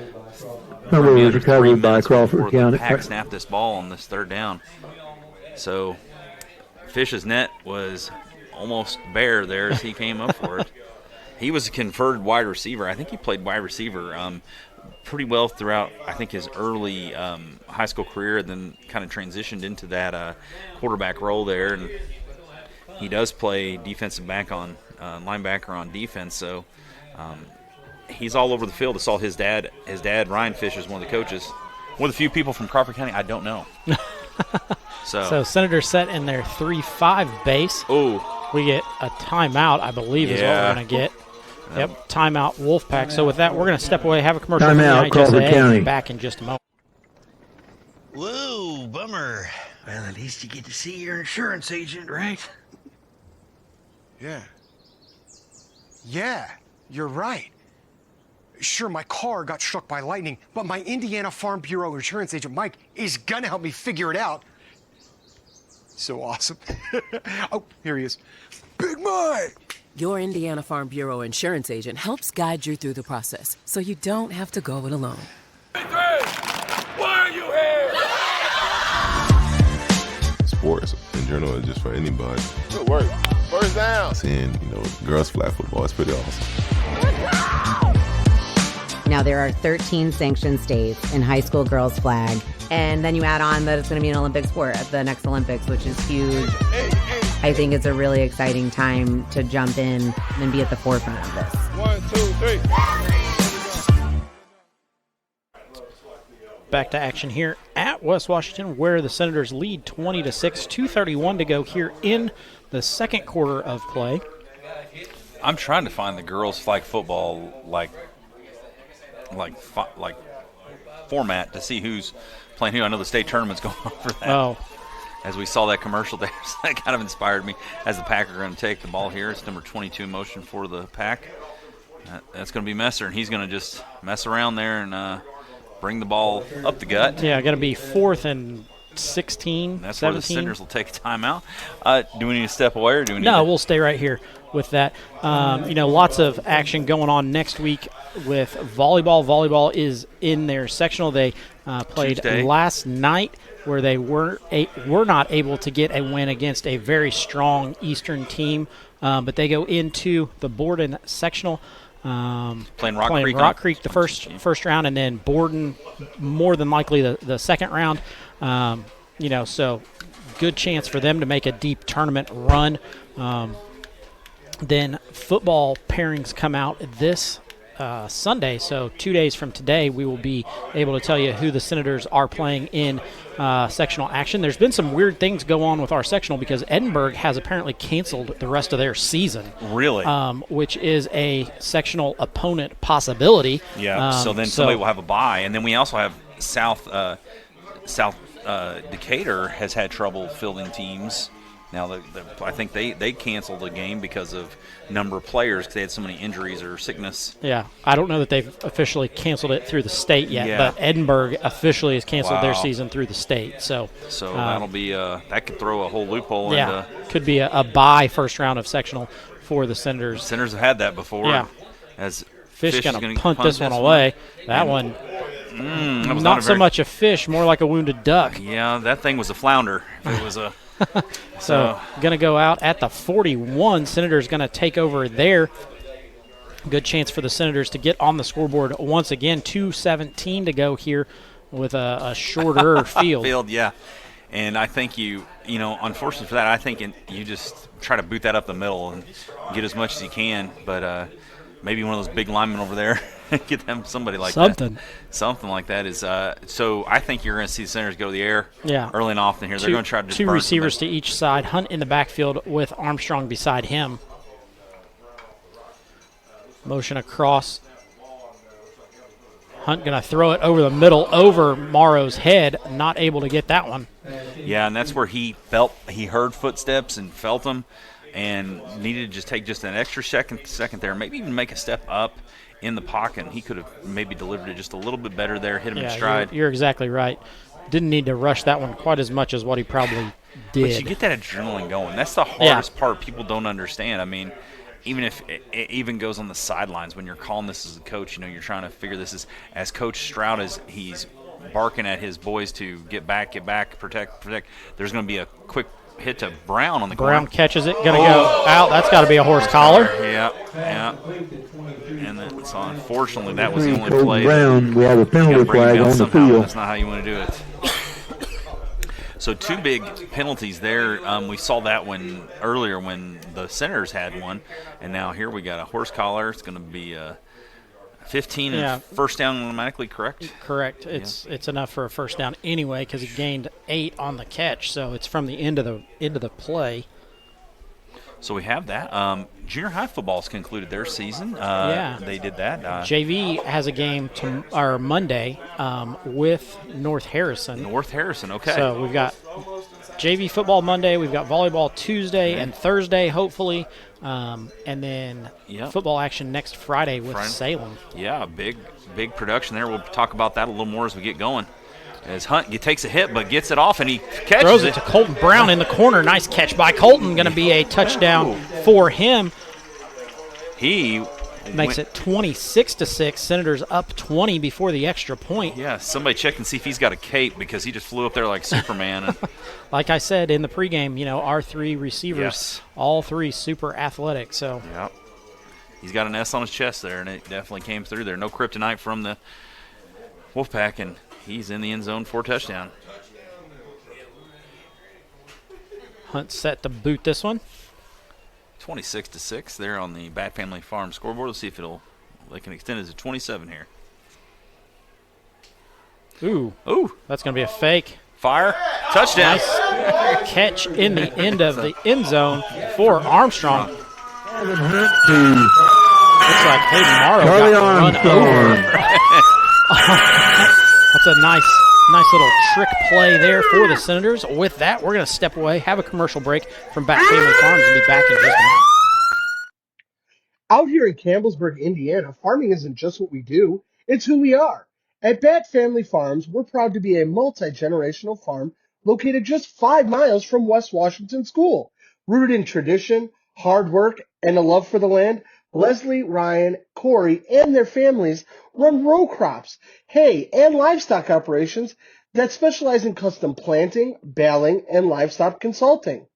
number was recovered by Crawford County. Pack snapped this ball on this third down. So Fish's net was almost bare there as he came up for it. He was a converted wide receiver. I think he played wide receiver pretty well throughout, I think, his early high school career, and then kind of transitioned into that quarterback role there. And he does play defensive back on linebacker on defense, so he's all over the field. I saw his dad, Ryan Fish, is one of the coaches. One of the few people from Crawford County I don't know. So Senators set in their 3-5 base. Oh, we get a timeout, I believe, is what we're going to get. Yep, timeout Wolfpack. So with that, we're going to step away, have a commercial. Timeout Crawford County. Back in just a moment. Whoa, bummer. Well, at least you get to see your insurance agent, right? Yeah. Yeah, you're right. Sure, my car got struck by lightning, but my Indiana Farm Bureau insurance agent, Mike, is gonna help me figure it out. So awesome. Oh, here he is. Big Mike! Your Indiana Farm Bureau insurance agent helps guide you through the process, so you don't have to go it alone. Why are you here? Sports in general is just for anybody. Good work. First down. Seeing, girls flag football, it's pretty awesome. Now, there are 13 sanctioned states in high school girls flag, and then you add on that it's going to be an Olympic sport at the next Olympics, which is huge. I think it's a really exciting time to jump in and be at the forefront of this. 1, 2, 3. Back to action here at West Washington, where the Senators lead 20-6, 2:31 to go here in the second quarter of play. I'm trying to find the girls flag football format to see who's playing who. I know the state tournament's going on for that. Oh. As we saw that commercial there, so that kind of inspired me. As the Pack are going to take the ball here, it's number 22 in motion for the Pack. That's going to be Messer, and he's going to just mess around there and bring the ball up the gut. Yeah, going to be 4th and 16, That's 17. where the Senators will take a timeout. Do we need to step away, or do we need No, to? we'll stay right here with that. Lots of action going on next week with volleyball. Volleyball is in their sectional. They played Tuesday. last night, where they were not able to get a win against a very strong Eastern team, but they go into the Borden sectional. Playing Rock Creek the first round, and then Borden more than likely the second round. So good chance for them to make a deep tournament run. Then football pairings come out this Sunday. So 2 days from today, we will be able to tell you who the Senators are playing in sectional action. There's been some weird things go on with our sectional because Edinburgh has apparently canceled the rest of their season. Really? Which is a sectional opponent possibility. Yeah. So then somebody will have a bye, and then we also have South Decatur has had trouble fielding teams. Now, I think they canceled the game because of number of players because they had so many injuries or sickness. Yeah, I don't know that they've officially canceled it through the state yet, but Edinburgh officially has canceled their season through the state. So that'll be that could throw a whole loophole. Yeah, could be a bye first round of sectional for the Senators. Senators have had that before. Yeah, as Fish going to punt this one away. That one. That was not so much a fish, more like a wounded duck. Yeah, that thing was a flounder. It was a. So going to go out at the 41. Senators going to take over there. Good chance for the Senators to get on the scoreboard once again. 2:17 to go here with a shorter field. Yeah. And I think unfortunately for that, I think you just try to boot that up the middle and get as much as you can. But maybe one of those big linemen over there, get them somebody like that. Something like that is. So I think you're going to see the Senators go to the air early and often here. They're going to try to just two burn receivers to each side. Hunt in the backfield with Armstrong beside him. Motion across. Hunt going to throw it over the middle, over Morrow's head. Not able to get that one. Yeah, and that's where he heard footsteps and felt them, and needed to just take just an extra second there, maybe even make a step up in the pocket. He could have maybe delivered it just a little bit better there, hit him in stride. You're exactly right. Didn't need to rush that one quite as much as what he probably did. But you get that adrenaline going. That's the hardest part people don't understand. I mean, even if it even goes on the sidelines when you're calling this as a coach, you're trying to figure this as Coach Stroud is he's barking at his boys to get back, protect. There's going to be a quick hit to Brown on the corner. Brown catches it, going to go out. That's got to be a horse collar. Yeah. And then, so unfortunately, that was the only play. Brown, we have a penalty flag on the field. That's not how you want to do it. So two big penalties there. We saw that one earlier when the Senators had one, and now here we got a horse collar. It's going to be 15 and first down automatically, correct? Correct. It's enough for a first down anyway because he gained 8 on the catch, so it's from the end of the play. So we have that. Junior high football's concluded their season. They did that. JV has a game Monday with North Harrison. Okay. So we've got JV football Monday. We've got volleyball Tuesday and Thursday, hopefully. And then football action next Friday with Salem. Yeah, big production there. We'll talk about that a little more as we get going. As Hunt takes a hit but gets it off and he catches Throws it to Colton Brown in the corner. Nice catch by Colton. Going to be a touchdown for him. He makes it 26-6. Senators up 20 before the extra point. Yeah, somebody check and see if he's got a cape because he just flew up there like Superman. Like I said in the pregame, our 3 receivers, all 3 super athletic. So he's got an S on his chest there, and it definitely came through there. No kryptonite from the Wolfpack, and he's in the end zone for a touchdown. Hunt set to boot this one. 26-6 there on the Bat Family Farm scoreboard. Let's see if they can extend it to 27 here. Ooh, that's going to be a fake. Fire, touchdown. Nice catch in the end of the end zone for Armstrong. Looks like Hayden Morrow got run over. That's a nice little trick play there for the Senators. With that, we're going to step away, have a commercial break from Bat Family Farms, and be back in just a minute. Out here in Campbellsburg, Indiana, farming isn't just what we do, it's who we are. At Bat Family Farms, we're proud to be a multi-generational farm located just 5 miles from West Washington School. Rooted in tradition, hard work, and a love for the land, Leslie, Ryan, Corey, and their families run row crops, hay, and livestock operations that specialize in custom planting, baling, and livestock consulting.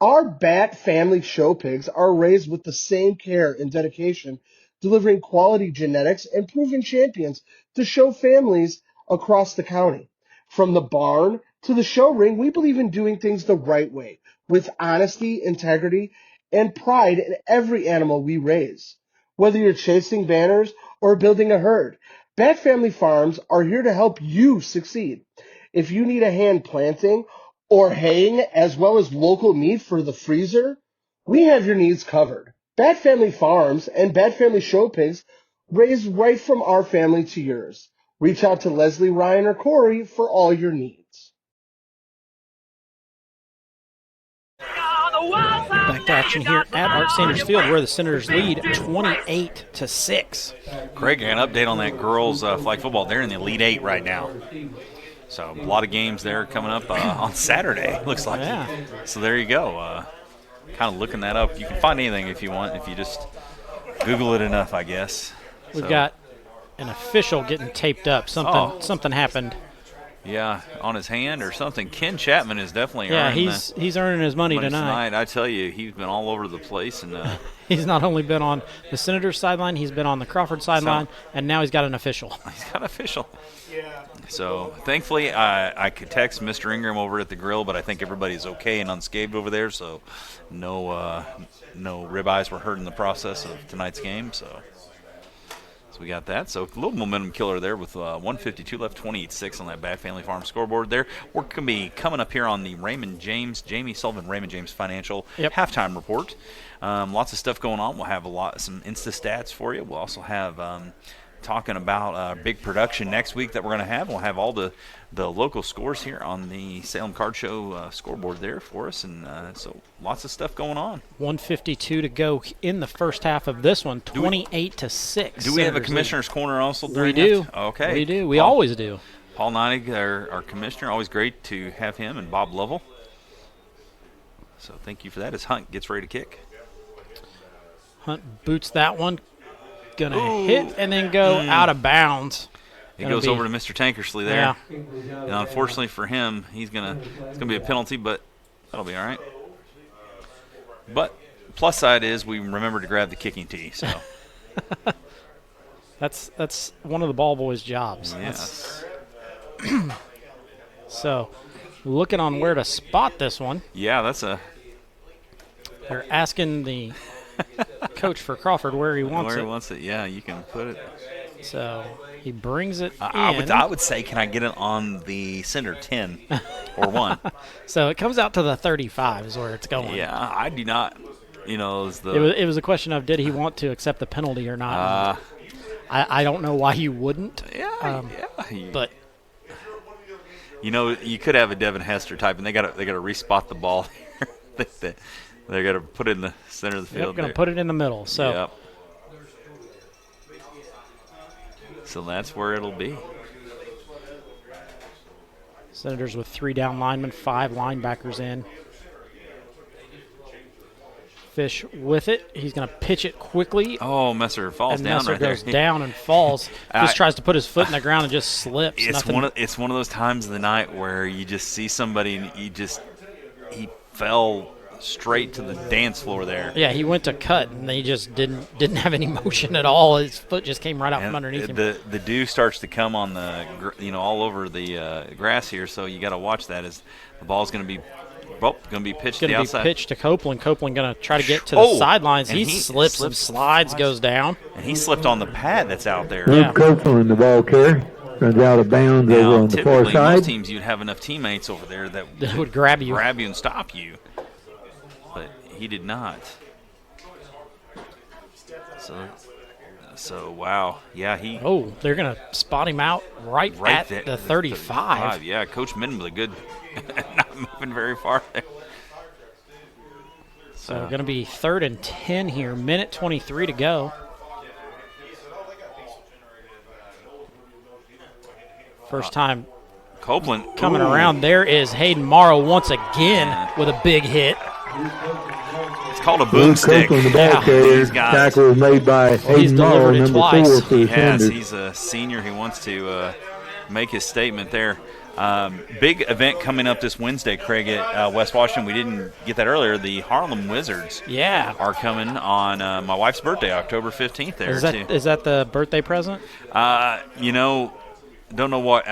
Our Bat family show pigs are raised with the same care and dedication, delivering quality genetics and proven champions to show families across the county. From the barn to the show ring, we believe in doing things the right way, with honesty, integrity, and pride in every animal we raise. Whether you're chasing banners or building a herd, Bat Family Farms are here to help you succeed. If you need a hand planting or haying as well as local meat for the freezer, we have your needs covered. Bat Family Farms and Bat Family Show Pigs raised right from our family to yours. Reach out to Leslie, Ryan, or Corey for all your needs. Back to action here at Art Sanders Field, where the Senators lead 28-6. Craig, an update on that girls flag football. They're in the Elite Eight right now. So a lot of games there coming up on Saturday, looks like. Yeah. So there you go. Kind of looking that up. You can find anything if you want, if you just Google it enough, I guess. We've got an official getting taped up. Something happened. Yeah, on his hand or something. Ken Chapman is definitely he's earning his money tonight. I tell you, he's been all over the place. And he's not only been on the Senators sideline, he's been on the Crawford sideline, and now he's got an official. He's got an official. Yeah. So thankfully, I could text Mr. Ingram over at the grill, but I think everybody's okay and unscathed over there. So no ribeyes were hurt in the process of tonight's game. So we got that. So a little momentum killer there with 152 left, 28-6 on that Bat Family Farm scoreboard there. We're going to be coming up here on the Jamie Sullivan Raymond James Financial halftime report. Lots of stuff going on. We'll have some Insta stats for you. We'll also have talking about big production next week that we're going to have. We'll have all the local scores here on the Salem Card Show scoreboard there for us, and so lots of stuff going on. 152 to go in the first half of this one, 28-6. Do we have a commissioner's corner also? We do. Okay. We do. We always do. Paul Neidig, our commissioner, always great to have him, and Bob Lovell. So thank you for that as Hunt gets ready to kick. Hunt boots that one. Going to hit and then go out of bounds. It goes over to Mr. Tankersley there. Yeah. And unfortunately for him, it's going to be a penalty, but that'll be all right. But plus side is we remember to grab the kicking tee. So that's one of the ball boys' jobs. Yes. So looking on where to spot this one. Yeah, they're asking the coach for Crawford where he wants it. Yeah, you can put it. So he brings it in. I would say, can I get it on the center 10 or 1? So it comes out to the 35 is where it's going. Yeah, I do not. It was a question of did he want to accept the penalty or not. I don't know why he wouldn't. But you could have a Devin Hester type, and they got to respot the ball here. They're going to put it in the center of the field. They're going to put it in the middle. So. Yep. So that's where it'll be. Senators with 3 down linemen, 5 linebackers in. Fish with it. He's going to pitch it quickly. Oh, Messer falls and down Messer right there. goes down and falls. Just tries to put his foot in the ground and just slips. It's one of those times of the night where you just see somebody and he fell straight to the dance floor there. Yeah, he went to cut and he just didn't have any motion at all. His foot just came right out from underneath him. The dew starts to come on all over the grass here, so you got to watch that as the ball's going to be pitched to the outside. Going to be pitched to Copeland. Copeland going to try to get to the sidelines. He slips and slides, goes down. And he slipped on the pad that's out there. Luke Copeland, the ball carrier, runs out of bounds over on the far side. Most teams you'd have enough teammates over there that would grab you and stop you. But he did not. So wow. Yeah, they're going to spot him out right at there, the 35. Yeah, Coach Midden with a good not moving very far there. So going to be 3rd and 10 here, minute 23 to go. First time Copeland coming around. There is Hayden Morrow once again with a big hit. It's called a boomstick. The ball carrier. Tackle was made by Hayden Morrow, number 4 for the Senators. He's a senior. He wants to make his statement there. Big event coming up this Wednesday, Craig, at West Washington. We didn't get that earlier. The Harlem Wizards are coming on my wife's birthday, October 15th there. Is that the birthday present? Don't know what.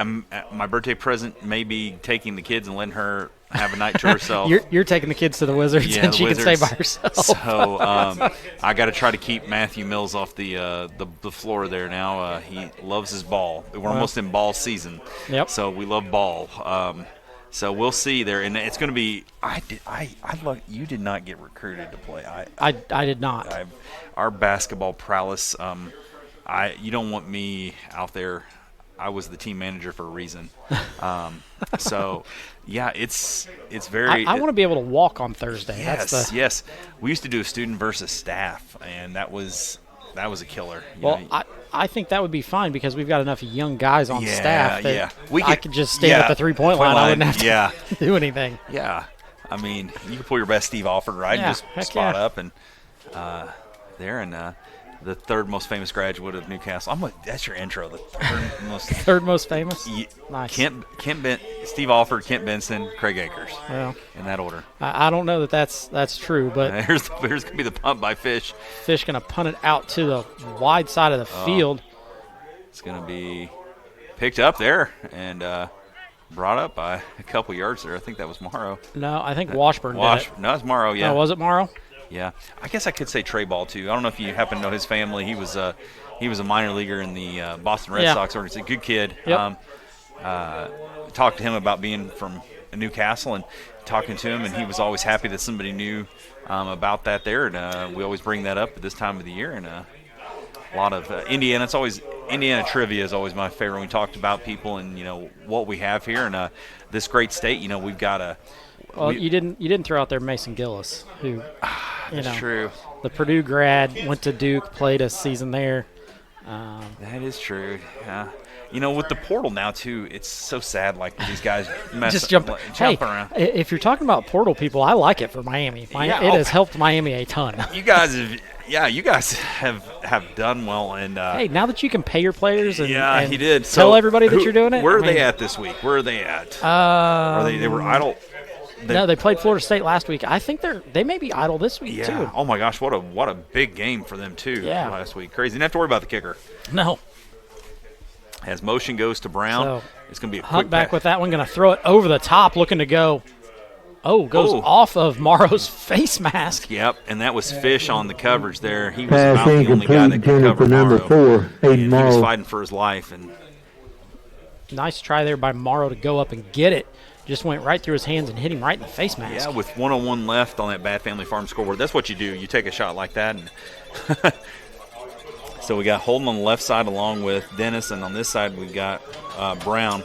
My birthday present may be taking the kids and letting her have a night to herself. You're taking the kids to the Wizards, Yeah, and the she Wizards. can stay by herself. So I got to try to keep Matthew Mills off the floor there now. He loves his ball. We're almost in ball season. Yep. So we love ball. So we'll see there, and it's going to be. You did not get recruited to play. I did not. Our basketball prowess. You don't want me out there. I was the team manager for a reason. So, yeah, it's very. I want to be able to walk on Thursday. Yes, yes. We used to do a student versus staff, and that was a killer. I think that would be fine because we've got enough young guys on staff that I could just stand at the 3-point line. I wouldn't have to do anything. Yeah. I mean, you can pull your best Steve Alford, right? Yeah, And just spot up and there and the third most famous graduate of Newcastle. That's your intro. The third most famous. Nice. Steve Alford, Kent Benson, Craig Akers. Well, in that order. I don't know that's true, but here's gonna be the punt by Fish. Fish gonna punt it out to the wide side of the field. It's gonna be picked up there and brought up by a couple yards there. I think that was Morrow. No, I think Washburn did it. No, it's Morrow. Yeah. No, was it Morrow? Yeah, I guess I could say Trey Ball too. I don't know if you happen to know his family. He was a minor leaguer in the Boston Red Sox organization. Good kid. Yep. Talked to him about being from Newcastle and talking to him, and he was always happy that somebody knew about that there. And we always bring that up at this time of the year. And a lot of Indiana. Indiana trivia is always my favorite. When we talked about people and what we have here and this great state. We've got a. Well, you didn't throw out there Mason Gillis, who, that's true. The Purdue grad, went to Duke, played a season there. That is true. With the portal now too, it's so sad. Like these guys just jump around. If you're talking about portal people, I like it for Miami. It has helped Miami a ton. You guys have done well. And hey, now that you can pay your players, and he did. Tell everybody that you're doing it. Where are they at this week? Where are they at? They were idle. No, they played Florida State last week. I think they may be idle this week too. Oh my gosh, what a big game for them too last week. Crazy. Didn't have to worry about the kicker. No. As motion goes to Brown, so, it's going to be a Hunt quick back with that one, going to throw it over the top, looking to go. Goes off of Morrow's face mask. Yep, and that was Fish on the coverage there. He was Pass about the only guy that could cover number Morrow. 4, He was fighting for his life. And nice try there by Morrow to go up and get it. Just went right through his hands and hit him right in the face mask. Yeah, with 1:01 left on that Bad Family Farm scoreboard. That's what you do. You take a shot like that. And so we got Holden on the left side along with Dennis, and on this side we've got Brown.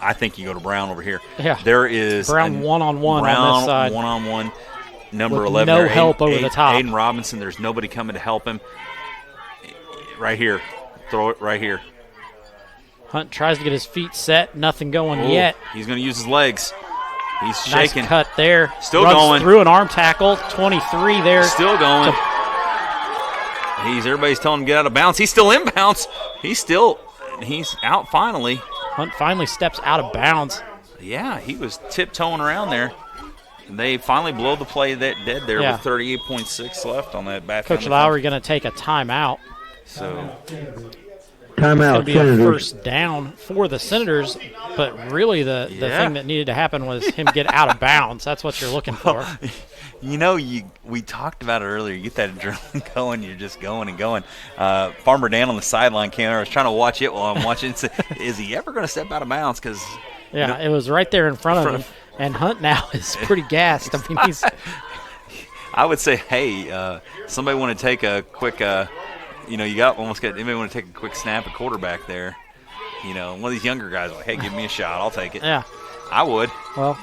I think you go to Brown over here. Yeah. There is Brown one-on-one on this side. One-on-one. Number with 11. No help over the top. Aiden Robinson, there's nobody coming to help him. Right here. Throw it right here. Hunt tries to get his feet set. Nothing going yet. He's going to use his legs. He's nice shaking. Cut there. Still Runs going. Through an arm tackle. 23 there. Still going. Everybody's telling him to get out of bounds. He's still in bounds. He's out finally. Hunt finally steps out of bounds. Yeah, he was tiptoeing around there. And they finally blow the play that dead there with 38.6 left on that Bad Coach Lowry going to take a timeout. So timeout, it's going to be a first down for the Senators, but really the thing that needed to happen was him get out of bounds. That's what you're looking for. We talked about it earlier. You get that adrenaline going, you're just going and going. Farmer Dan on the sideline came over. I was trying to watch it while I'm watching. Is he ever going to step out of bounds? Because it was right there in front of him. And Hunt now is pretty gassed. I mean, I would say, hey, somebody want to take a quick. Anybody want to take a quick snap at quarterback there? One of these younger guys like, hey, give me a shot. I'll take it. Yeah, I would. Well,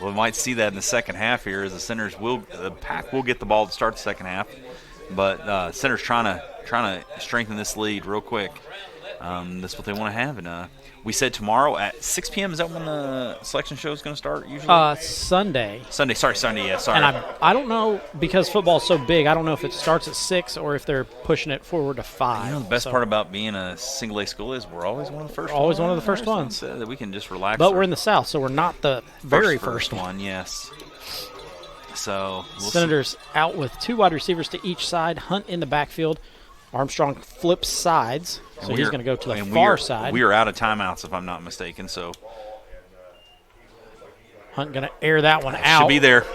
we might see that in the second half here as the Pack will get the ball to start the second half, but Center's trying to strengthen this lead real quick. That's what they want to have, and we said tomorrow at 6 p.m. Is that when the selection show is going to start usually? Sunday. Sunday. Yeah, sorry. And I don't know, because football's so big, I don't know if it starts at 6 or if they're pushing it forward to 5. The best part about being a single-A school is we're always one of the first ones. Always one of the first ones. That we can just relax. But we're in the South, so we're not the very first one. Yes. So Senators out with 2 wide receivers to each side. Hunt in the backfield. Armstrong flips sides, so he's going to go to the far side. We are out of timeouts, if I'm not mistaken. So Hunt going to air that one out. Should be there.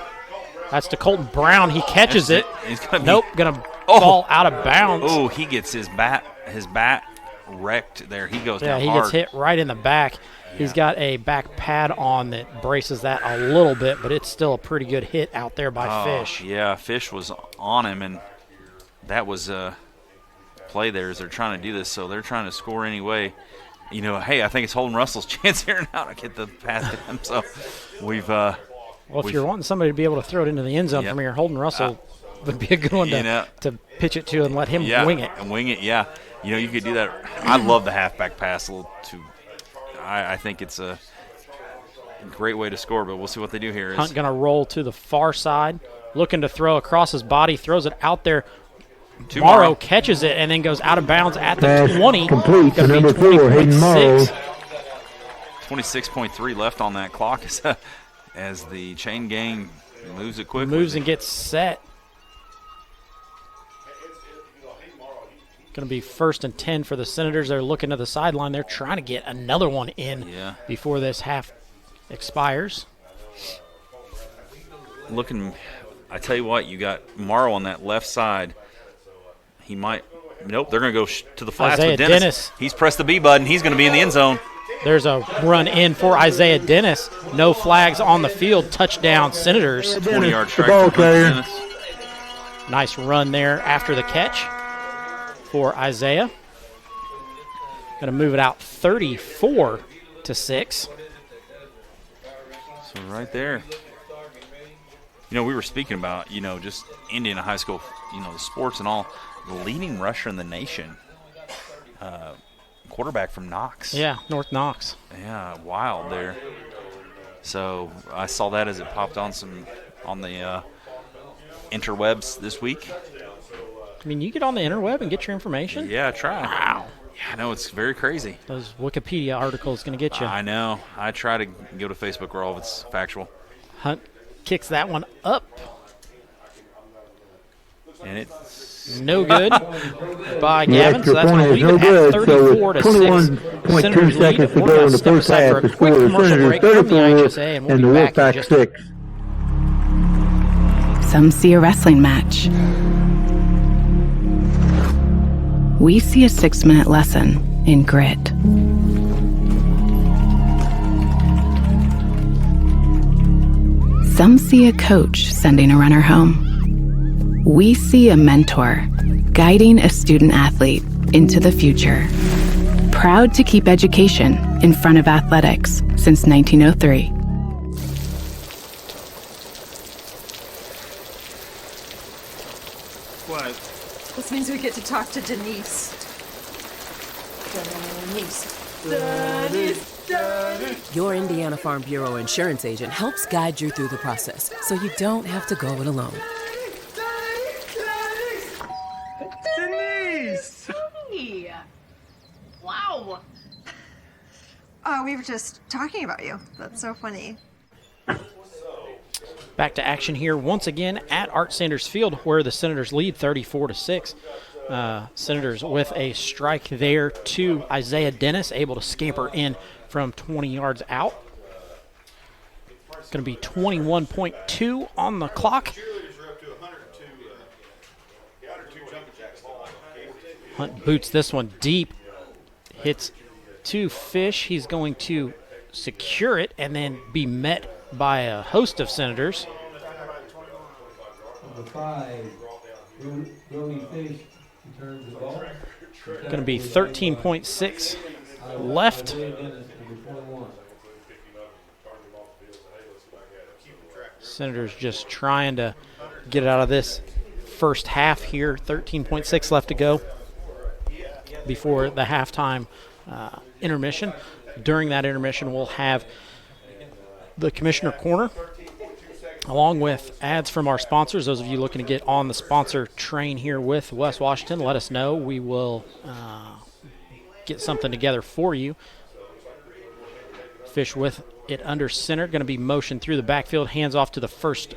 That's to Colton Brown. He catches it. He's gonna nope, going to fall out of bounds. Oh, he gets his bat wrecked there. He goes down he hard. gets hit right in the back. Yeah. He's got a back pad on that braces that a little bit, but it's still a pretty good hit out there by Fish. Yeah, Fish was on him, and that was a play there as they're trying to do this, so they're trying to score anyway. You know, hey, I think it's Holden Russell's chance here now to get the pass to him. So we've well, if you're wanting somebody to be able to throw it into the end zone from here, Holden Russell would be a good one to pitch it to and let him wing it. And wing it, yeah. You know, you could do that. I love the halfback pass a little too. I think it's a great way to score, but we'll see what they do here. Hunt going to roll to the far side, looking to throw across his body, throws it out there. Morrow catches it and then goes out of bounds at the 20. Complete to number 4, Hayden Morrow. 26.3 left on that clock as the chain gang moves it quickly. Moves and gets set. Going to be 1st and 10 for the Senators. They're looking to the sideline. They're trying to get another one in before this half expires. Looking, I tell you what, you got Morrow on that left side. He might, nope, they're going to go to the flats with Dennis. He's pressed the B button. He's going to be in the end zone. There's a run in for Isaiah Dennis. No flags on the field. Touchdown, Senators. 20-yard strike for Dennis. Nice run there after the catch for Isaiah. Going to move it out 34-6. So right there. You know, we were speaking about, you know, just Indiana high school, you know, the sports and all. The leading rusher in the nation, quarterback from Knox. Yeah, North Knox. Yeah, wild there. So I saw that as it popped on the interwebs this week. I mean, you get on the interweb and get your information? Yeah, try. Wow. Yeah, I know, it's very crazy. Those Wikipedia articles going to get you. I know. I try to go to Facebook where all of it's factual. Hunt kicks that one up. And it's no good by Gavin. So that's going to leave it at 34-6. 21.2 seconds to go in the first half. The score is Senators 34 and the Wolfpack 6. Some see a wrestling match. We see a 6-minute lesson in grit. Some see a coach sending a runner home. We see a mentor guiding a student athlete into the future. Proud to keep education in front of athletics since 1903. What? This means we get to talk to Denise. Your Indiana Farm Bureau insurance agent helps guide you through the process so you don't have to go it alone. Denise! Hey! Wow! We were just talking about you. That's so funny. Back to action here once again at Art Sanders Field, where the Senators lead 34-6. Senators with a strike there to Isaiah Dennis, able to scamper in from 20 yards out. It's going to be 21.2 on the clock. Hunt boots this one deep, hits to Fish. He's going to secure it and then be met by a host of Senators. Going to be 13.6 left. Senators just trying to get out of this first half here. 13.6 left to go before the halftime intermission. During that intermission, we'll have the Commissioner Corner, along with ads from our sponsors. Those of you looking to get on the sponsor train here with West Washington, let us know. We will get something together for you. Fish with it under center, going to be motioned through the backfield, hands off to the first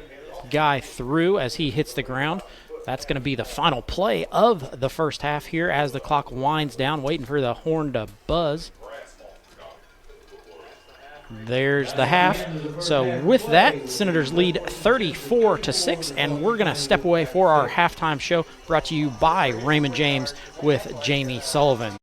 guy through as he hits the ground. That's going to be the final play of the first half here as the clock winds down, waiting for the horn to buzz. There's the half. So with that, Senators lead 34-6, and we're going to step away for our halftime show, brought to you by Raymond James with Jamie Sullivan.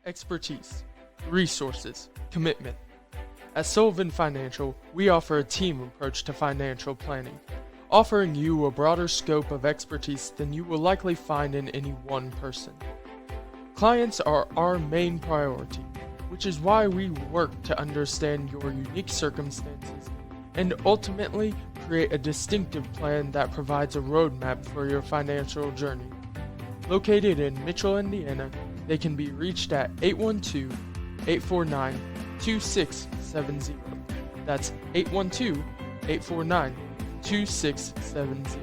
Expertise, resources, commitment. At Sullivan Financial, we offer a team approach to financial planning, offering you a broader scope of expertise than you will likely find in any one person. Clients are our main priority, which is why we work to understand your unique circumstances and ultimately create a distinctive plan that provides a roadmap for your financial journey. Located in Mitchell, Indiana, they can be reached at 812-849-2670. That's 812-849-2670.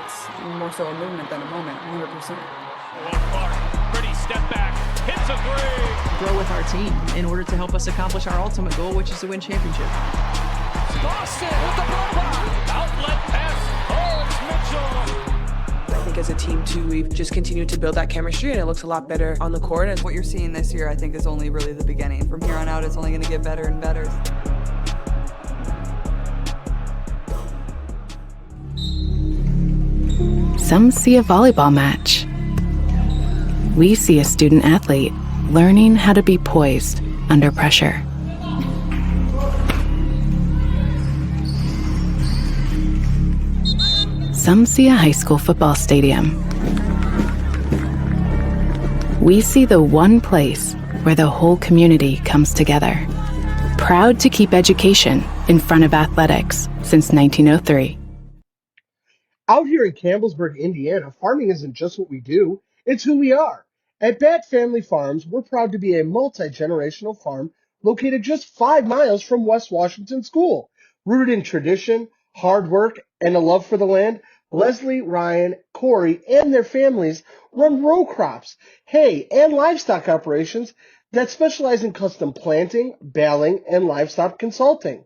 It's more so a movement than a moment, 100%. Pretty step back, hits a three. Grow with our team in order to help us accomplish our ultimate goal, which is to win championships. Boston with the block. Outlet pass, holds Mitchell. I think as a team, too, we've just continued to build that chemistry, and it looks a lot better on the court. And what you're seeing this year, I think, is only really the beginning. From here on out, it's only going to get better and better. Some see a volleyball match. We see a student athlete learning how to be poised under pressure. Some see a high school football stadium. We see the one place where the whole community comes together. Proud to keep education in front of athletics since 1903. Out here in Campbellsburg, Indiana, farming isn't just what we do, it's who we are. At Bat Family Farms, we're proud to be a multi-generational farm located just 5 miles from West Washington School. Rooted in tradition, hard work, and a love for the land, Leslie, Ryan, Corey, and their families run row crops, hay, and livestock operations that specialize in custom planting, baling, and livestock consulting.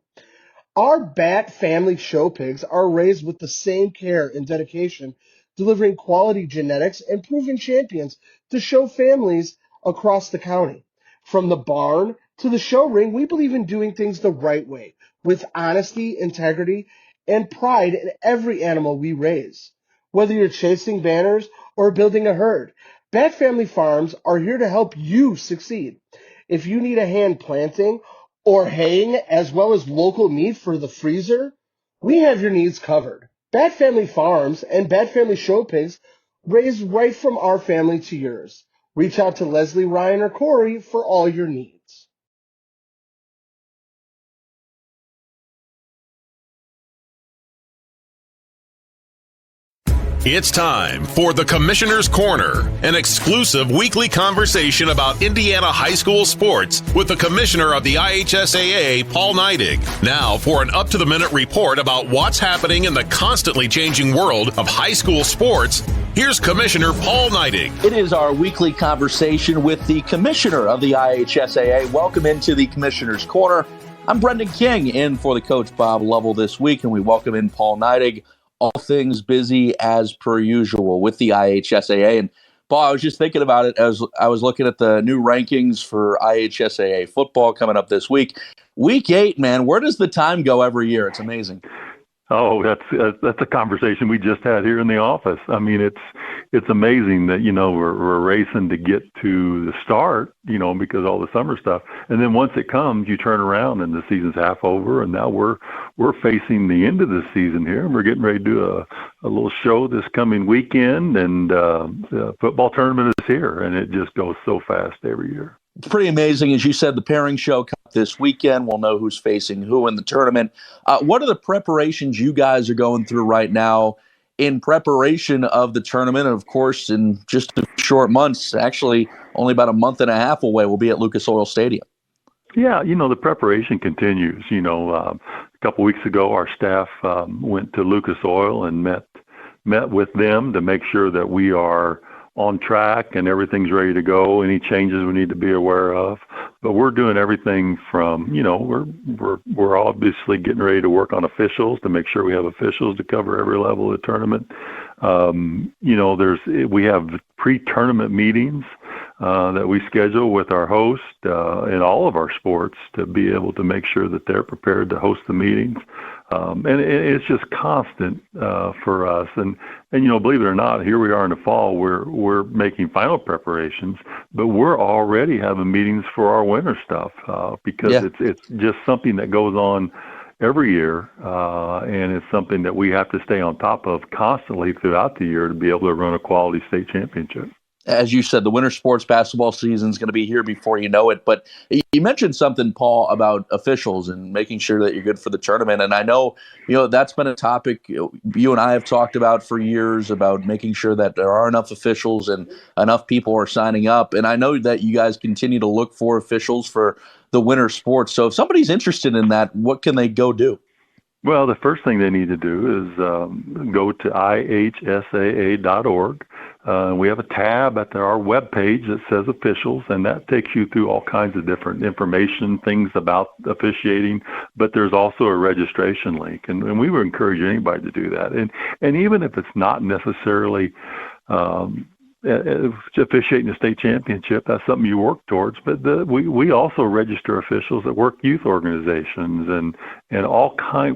Our Bat family show pigs are raised with the same care and dedication, delivering quality genetics and proven champions to show families across the county. From the barn to the show ring, we believe in doing things the right way, with honesty, integrity, and pride in every animal we raise. Whether you're chasing banners or building a herd, Bat Family Farms are here to help you succeed. If you need a hand planting or haying as well as local meat for the freezer, we have your needs covered. Bat Family Farms and Bat Family Show Pigs raised right from our family to yours. Reach out to Leslie, Ryan, or Corey for all your needs. It's time for the Commissioner's Corner, an exclusive weekly conversation about Indiana high school sports with the Commissioner of the IHSAA, Paul Neidig. Now for an up-to-the-minute report about what's happening in the constantly changing world of high school sports, here's Commissioner Paul Neidig. It is our weekly conversation with the Commissioner of the IHSAA. Welcome into the Commissioner's Corner. I'm Brendan King, in for the Coach Bob Lovell this week, and we welcome in Paul Neidig. All things busy as per usual with the IHSAA. And Paul, I was just thinking about it as I was looking at the new rankings for IHSAA football coming up this week. Week 8, man, where does the time go every year? It's amazing. Oh, that's a conversation we just had here in the office. I mean, it's amazing that, we're racing to get to the start, because all the summer stuff. And then once it comes, you turn around and the season's half over, and now we're facing the end of the season here, and we're getting ready to do a little show this coming weekend, and the football tournament is here, and it just goes so fast every year. It's pretty amazing. As you said, the pairing show coming up this weekend. We'll know who's facing who in the tournament. What are the preparations you guys are going through right now in preparation of the tournament? And, of course, in just a short months, actually only about a month and a half away, we'll be at Lucas Oil Stadium. Yeah, the preparation continues. A couple weeks ago, our staff went to Lucas Oil and met with them to make sure that we are on track and everything's ready to go. Any changes we need to be aware of, but we're doing everything from we're obviously getting ready to work on officials to make sure we have officials to cover every level of the tournament. We have pre-tournament meetings that we schedule with our host in all of our sports to be able to make sure that they're prepared to host the meetings. And it's just constant for us. And believe it or not, here we are in the fall. We're making final preparations, but we're already having meetings for our winter stuff because it's just something that goes on every year, and it's something that we have to stay on top of constantly throughout the year to be able to run a quality state championship. As you said, the winter sports basketball season is going to be here before you know it. But you mentioned something, Paul, about officials and making sure that you're good for the tournament. And I know, that's been a topic you and I have talked about for years, about making sure that there are enough officials and enough people are signing up. And I know that you guys continue to look for officials for the winter sports. So if somebody's interested in that, what can they go do? Well, the first thing they need to do is go to ihsaa.org. We have a tab at our webpage that says officials, and that takes you through all kinds of different information, things about officiating, but there's also a registration link, and we would encourage anybody to do that. And even if it's not necessarily officiating the state championship, that's something you work towards. But we also register officials that work youth organizations and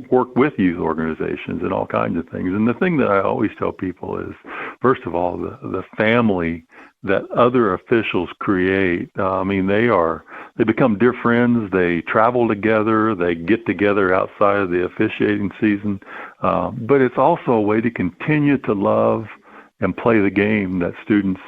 work with youth organizations and all kinds of things. And the thing that I always tell people is, first of all, the family that other officials create. They become dear friends. They travel together. They get together outside of the officiating season. But it's also a way to continue to love and play the game that students,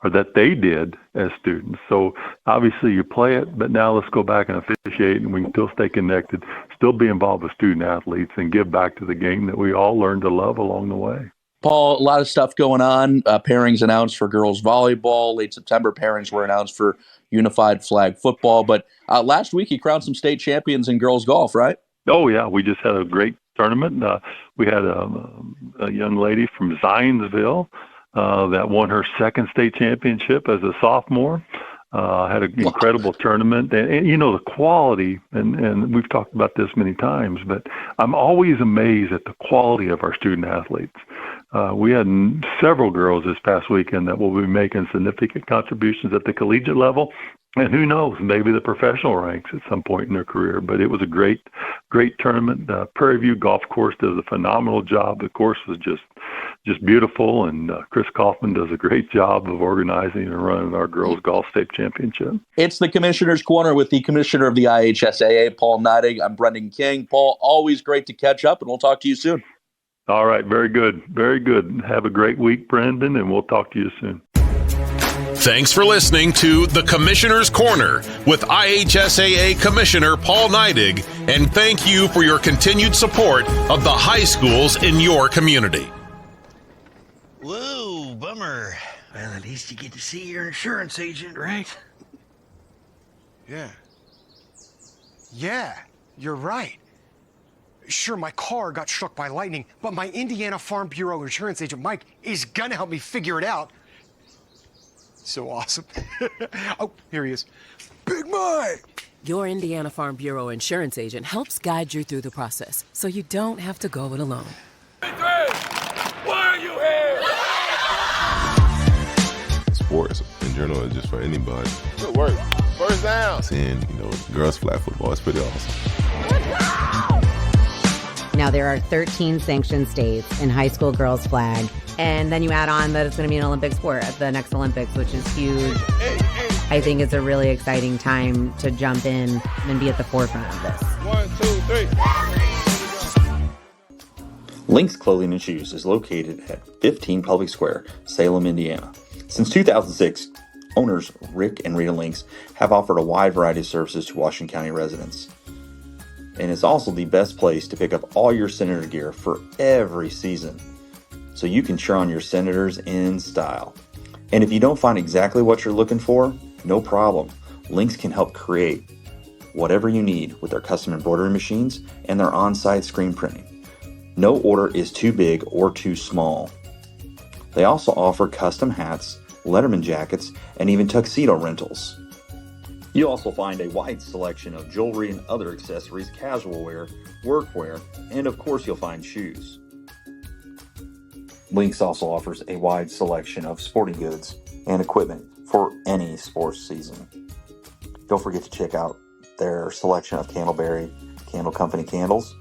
or that they did as students. So obviously you play it, but now let's go back and officiate, and we can still stay connected, still be involved with student athletes, and give back to the game that we all learned to love along the way. Paul, a lot of stuff going on. Pairings announced for girls volleyball. Late September pairings were announced for unified flag football. But last week you crowned some state champions in girls golf, right? Oh, yeah. We just had a great tournament. We had a young lady from Zionsville that won her second state championship as a sophomore. Had an incredible tournament. And the quality, and we've talked about this many times, but I'm always amazed at the quality of our student athletes. We had several girls this past weekend that will be making significant contributions at the collegiate level. And who knows, maybe the professional ranks at some point in their career. But it was a great tournament. Prairie View Golf Course does a phenomenal job. The course was just beautiful, and Chris Kaufman does a great job of organizing and running our girls golf state championship. It's the Commissioner's Corner with the Commissioner of the IHSAA, Paul Neidig. I'm Brendan King. Paul, always great to catch up, and we'll talk to you soon. All right, very good. Very good. Have a great week, Brendan, and we'll talk to you soon. Thanks for listening to The Commissioner's Corner with IHSAA Commissioner Paul Neidig, and thank you for your continued support of the high schools in your community. Whoa, bummer. Well, at least you get to see your insurance agent, right? Yeah, you're right. Sure, my car got struck by lightning, but my Indiana Farm Bureau insurance agent, Mike, is gonna help me figure it out. So awesome. Oh, here he is. Big Mike! Your Indiana Farm Bureau insurance agent helps guide you through the process, so you don't have to go it alone. Why are you here? Sports in general is just for anybody. Good work. First down. Seeing, girls flag football, it's pretty awesome. Now, there are 13 sanctioned states in high school girls flag, and then you add on that it's going to be an Olympic sport at the next Olympics, which is huge. I think it's a really exciting time to jump in and be at the forefront of this. 1, 2, 3. Lynx Clothing and Shoes is located at 15 Public Square, Salem, Indiana. Since 2006, Owners Rick and Rita Links have offered a wide variety of services to Washington County residents. And it's also the best place to pick up all your Senator gear for every season, so you can cheer on your Senators in style. And if you don't find exactly what you're looking for, no problem. Links can help create whatever you need with their custom embroidery machines and their on-site screen printing. No order is too big or too small. They also offer custom hats, Letterman jackets, and even tuxedo rentals. You'll also find a wide selection of jewelry and other accessories, casual wear, workwear, and of course you'll find shoes. Links also offers a wide selection of sporting goods and equipment for any sports season. Don't forget to check out their selection of Candleberry Candle Company candles.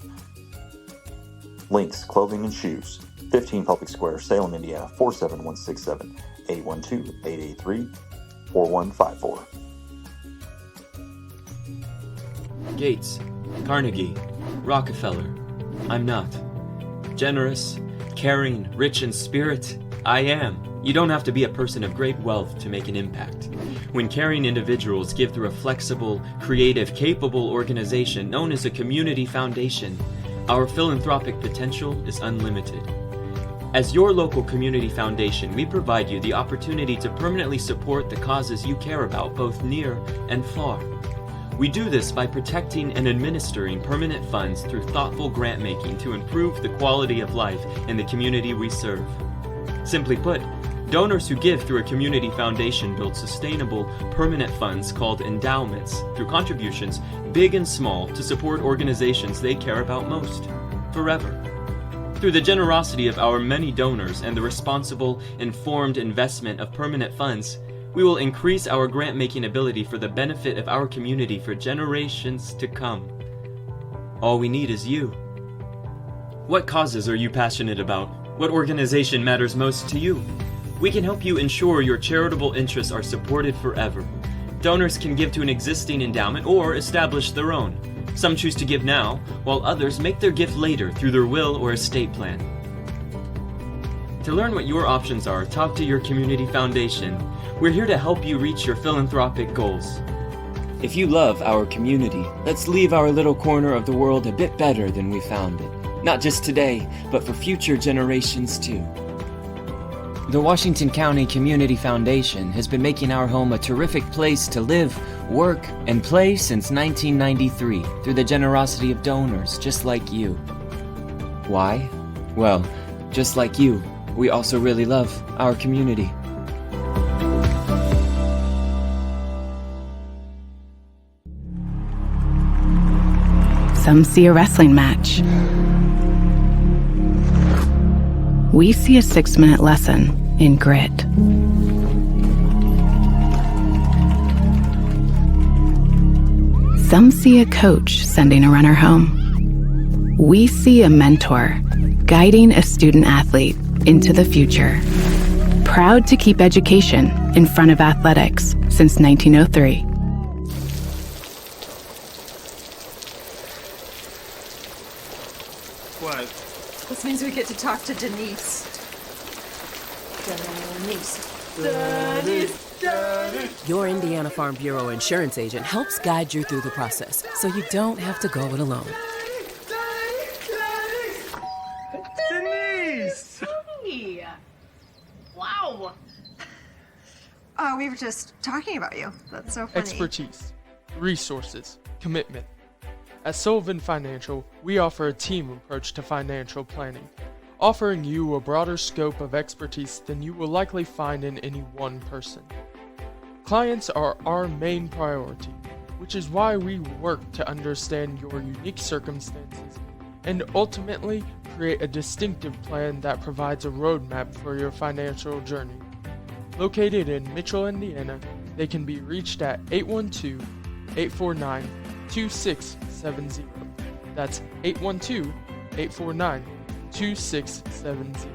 Links Clothing and Shoes, 15 Public Square, Salem, Indiana, 47167, 812-883-4154. Gates, Carnegie, Rockefeller. I'm not. Generous, caring, rich in spirit, I am. You don't have to be a person of great wealth to make an impact. When caring individuals give through a flexible, creative, capable organization known as a community foundation, our philanthropic potential is unlimited. As your local community foundation, we provide you the opportunity to permanently support the causes you care about, both near and far. We do this by protecting and administering permanent funds through thoughtful grant making to improve the quality of life in the community we serve. Simply put, donors who give through a community foundation build sustainable, permanent funds called endowments through contributions, big and small, to support organizations they care about most, forever. Through the generosity of our many donors and the responsible, informed investment of permanent funds, we will increase our grant-making ability for the benefit of our community for generations to come. All we need is you. What causes are you passionate about? What organization matters most to you? We can help you ensure your charitable interests are supported forever. Donors can give to an existing endowment or establish their own. Some choose to give now, while others make their gift later through their will or estate plan. To learn what your options are, talk to your community foundation. We're here to help you reach your philanthropic goals. If you love our community, let's leave our little corner of the world a bit better than we found it. Not just today, but for future generations too. The Washington County Community Foundation has been making our home a terrific place to live, work, and play since 1993 through the generosity of donors just like you. Why? Well, just like you, we also really love our community. Some see a wrestling match. We see a 6-minute lesson in grit. Some see a coach sending a runner home. We see a mentor guiding a student athlete into the future. Proud to keep education in front of athletics since 1903. What? This means we get to talk to Denise. Your Indiana Farm Bureau insurance agent helps guide you through the process, so you don't have to go it alone. Denise! Hey. Wow. We were just talking about you. That's so funny. Expertise, resources, commitment. At Sullivan Financial, we offer a team approach to financial planning, offering you a broader scope of expertise than you will likely find in any one person. Clients are our main priority, which is why we work to understand your unique circumstances and ultimately create a distinctive plan that provides a roadmap for your financial journey. Located in Mitchell, Indiana, they can be reached at 812-849-2670. That's 812-849-2670.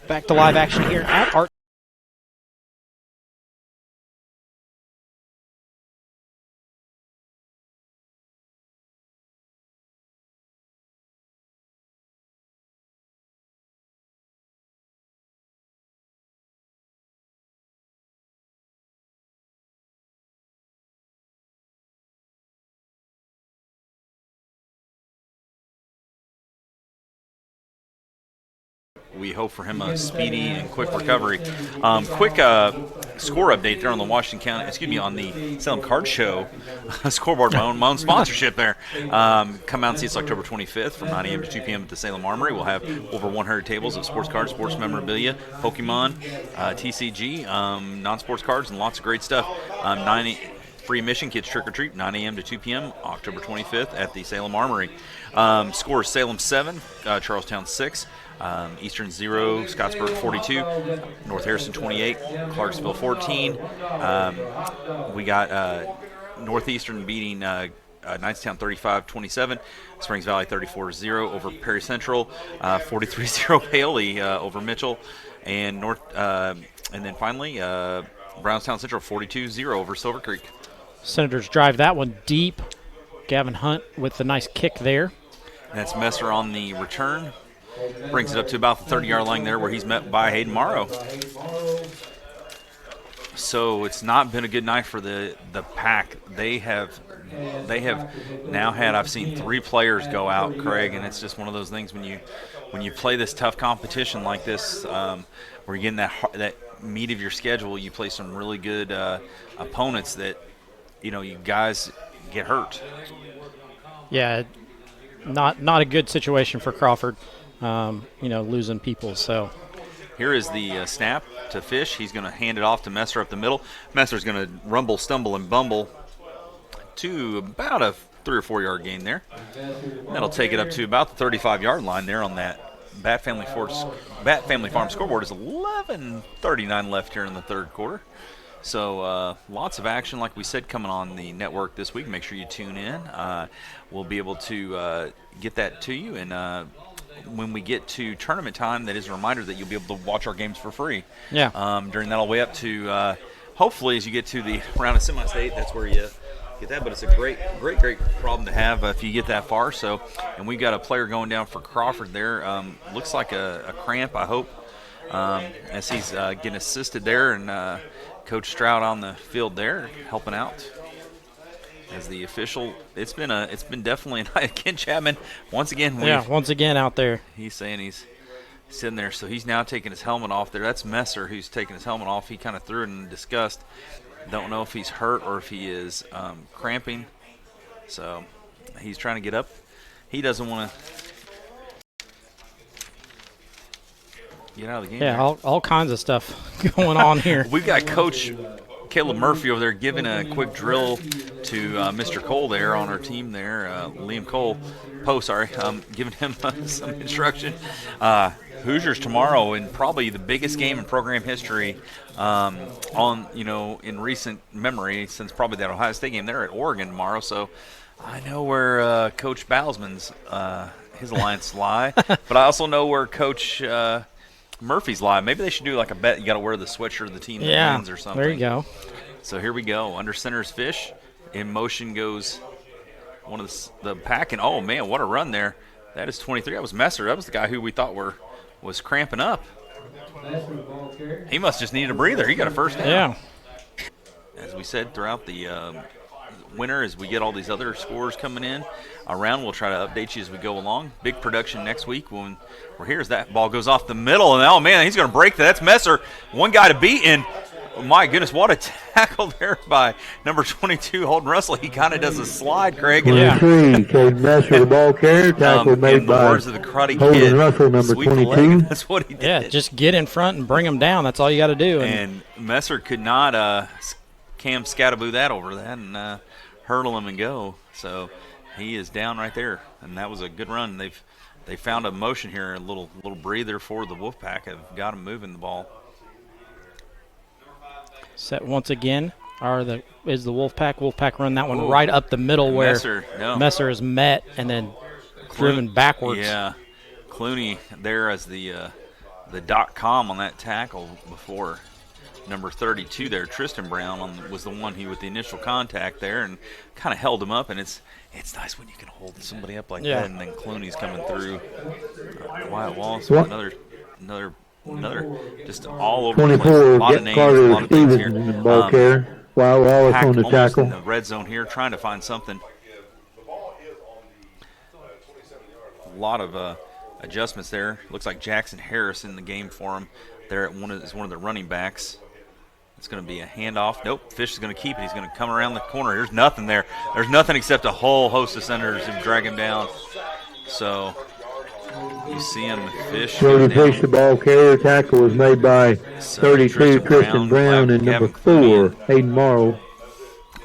Back to live action here at Art. We hope for him a speedy and quick recovery. Quick score update there on the on the Salem Card Show scoreboard, my own sponsorship there. Come out and see us October 25th from 9 a.m. to 2 p.m. at the Salem Armory. We'll have over 100 tables of sports cards, sports memorabilia, Pokemon, TCG, non-sports cards, and lots of great stuff. Free admission, kids trick or treat, 9 a.m. to 2 p.m. October 25th at the Salem Armory. Scores: Salem 7, Charlestown 6. Eastern 0, Scottsburg 42, North Harrison 28, Clarksville 14. We got Northeastern beating Knightstown 35-27, Springs Valley 34-0 over Perry Central, 43-0 Paoli over Mitchell, and then finally Brownstown Central 42-0 over Silver Creek. Senators drive that one deep. Gavin Hunt with the nice kick there. And that's Messer on the return. Brings it up to about the 30-yard line there where he's met by Hayden Morrow. So it's not been a good night for the PAC. They have now had, I've seen 3 players go out, Craig, and it's just one of those things when you play this tough competition like this, where you're getting that meat of your schedule, you play some really good opponents that, you guys get hurt. Yeah, not a good situation for Crawford. Losing people. So here is the snap to Fish. He's going to hand it off to Messer up the middle. Messer's going to rumble, stumble, and bumble to about a 3 or 4 yard gain there. That'll take it up to about the 35-yard line there on that Bat Family Farm scoreboard. Is 11:39 left here in the third quarter. So lots of action, like we said, coming on the network this week. Make sure you tune in. We'll be able to get that to you, and when we get to tournament time, that is a reminder that you'll be able to watch our games for free. Yeah. During that all the way up to hopefully as you get to the round of semi-state, that's where you get that. But it's a great problem to have if you get that far. So, and we've got a player going down for Crawford there. Looks like a cramp, I hope, as he's getting assisted there, and Coach Stroud on the field there helping out. As the official, it's been definitely a night. Ken Chapman once again out there. He's saying he's sitting there, so he's now taking his helmet off there. That's Messer who's taking his helmet off. He kind of threw it in disgust. Don't know if he's hurt or if he is cramping. So he's trying to get up. He doesn't want to get out of the game. Yeah, all kinds of stuff going on here. We've got Coach Caleb Murphy over there giving a quick drill to Mr. Cole there on our team there, Liam Poe, giving him some instruction. Hoosiers tomorrow in probably the biggest game in program history in recent memory since probably that Ohio State game. They're at Oregon tomorrow, so I know where Coach Bowsman's his alliance lie, but I also know where Coach Murphy's live. Maybe they should do like a bet. You got to wear the sweatshirt of the team that wins or something. There you go. So here we go. Under center's Fish. In motion goes one of the PAC. And, oh, man, what a run there. That is 23. That was Messer. That was the guy who we thought was cramping up. He must just needed a breather. He got a first down. Yeah. As we said throughout the winter, as we get all these other scores coming in around, we'll try to update you as we go along. Big production next week when we're here as that ball goes off the middle. And, oh, man, he's going to break that. That's Messer. One guy to beat. And, oh, my goodness, what a tackle there by number 22, Holden Russell. He kind of does a slide, Craig. 23, Cade Messer, the ball carrier. Tackle made by words of the Karate Holden Kid, Russell, number 22. That's what he did. Yeah, just get in front and bring him down. That's all you got to do. And Messer could not Cam Scataboo that over that and hurdle him and go. So he is down right there, and that was a good run. They found a motion here, a little breather for the Wolfpack. Have got him moving the ball. Set once again is the Wolfpack. Wolfpack run that one right up the middle where Messer is met and then driven backwards. Yeah, Clooney there as the the .com on that tackle before. Number 32 there, Tristan Brown, was the one with the initial contact there and kind of held him up. And it's nice when you can hold somebody up like that. And then Clooney's coming through. Wyatt Wallace with another, just all over the place. A lot of names, a lot of things here. In the ball carrier. Wyatt Wallace on the tackle. In the red zone here, trying to find something. A lot of adjustments there. Looks like Jackson Harris in the game for him. There at one of the running backs. It's going to be a handoff. Nope, Fish is going to keep it. He's going to come around the corner. There's nothing there. There's nothing except a whole host of senators who drag him down. So you see him, Fish. Brody Fish, the ball carrier. Tackle was made by 32 Tristan Brown and number 4 Hayden Morrow.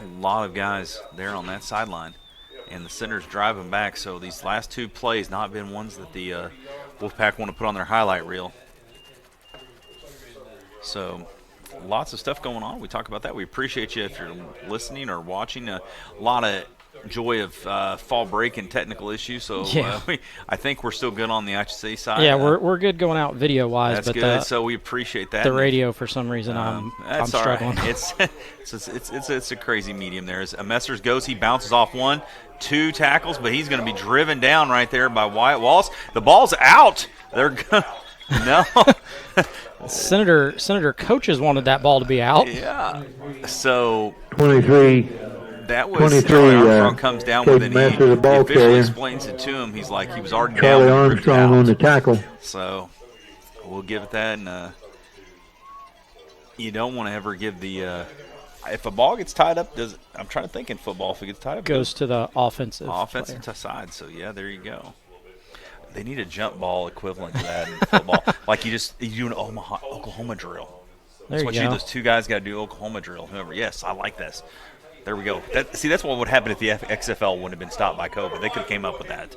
A lot of guys there on that sideline. And the Senators drive him back. So these last 2 plays not been ones that the Wolfpack want to put on their highlight reel. So lots of stuff going on. We talk about that. We appreciate you if you're listening or watching. A lot of joy of fall break and technical issues. So I think we're still good on the IHSA side. Yeah, we're good going out video-wise. That's but good. So we appreciate that. The radio, for some reason, I'm struggling. Right. It's a crazy medium there. As Messers goes, he bounces off 1, 2 tackles, but he's going to be driven down right there by Wyatt Wallace. The ball's out. They're going no. Senator coaches wanted that ball to be out. Yeah. So 23. That was Charlie Armstrong comes down with it. He officially explains it to him. He's like he was already Charlie down. Armstrong on the tackle. So we'll give it that. And you don't want to ever give the if a ball gets tied up. I'm trying to think in football if it gets tied up, goes to the offensive side. So yeah, there you go. They need a jump ball equivalent to that in football. Like you do an Oklahoma drill. That's what those 2 guys got to do, Oklahoma drill. Whoever. Yes, I like this. There we go. That's what would happen if the XFL wouldn't have been stopped by COVID. They could have came up with that.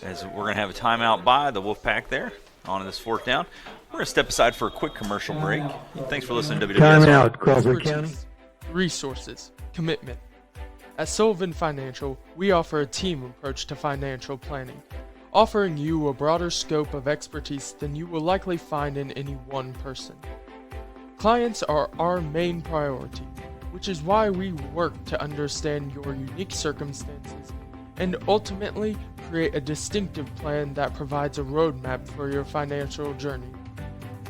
As we're going to have a timeout by the Wolfpack there on this 4th down. We're going to step aside for a quick commercial break. Thanks for listening to WWS. Timeout, Crawford County. Resources, commitment. At Sullivan Financial, we offer a team approach to financial planning, offering you a broader scope of expertise than you will likely find in any one person. Clients are our main priority, which is why we work to understand your unique circumstances and ultimately create a distinctive plan that provides a roadmap for your financial journey.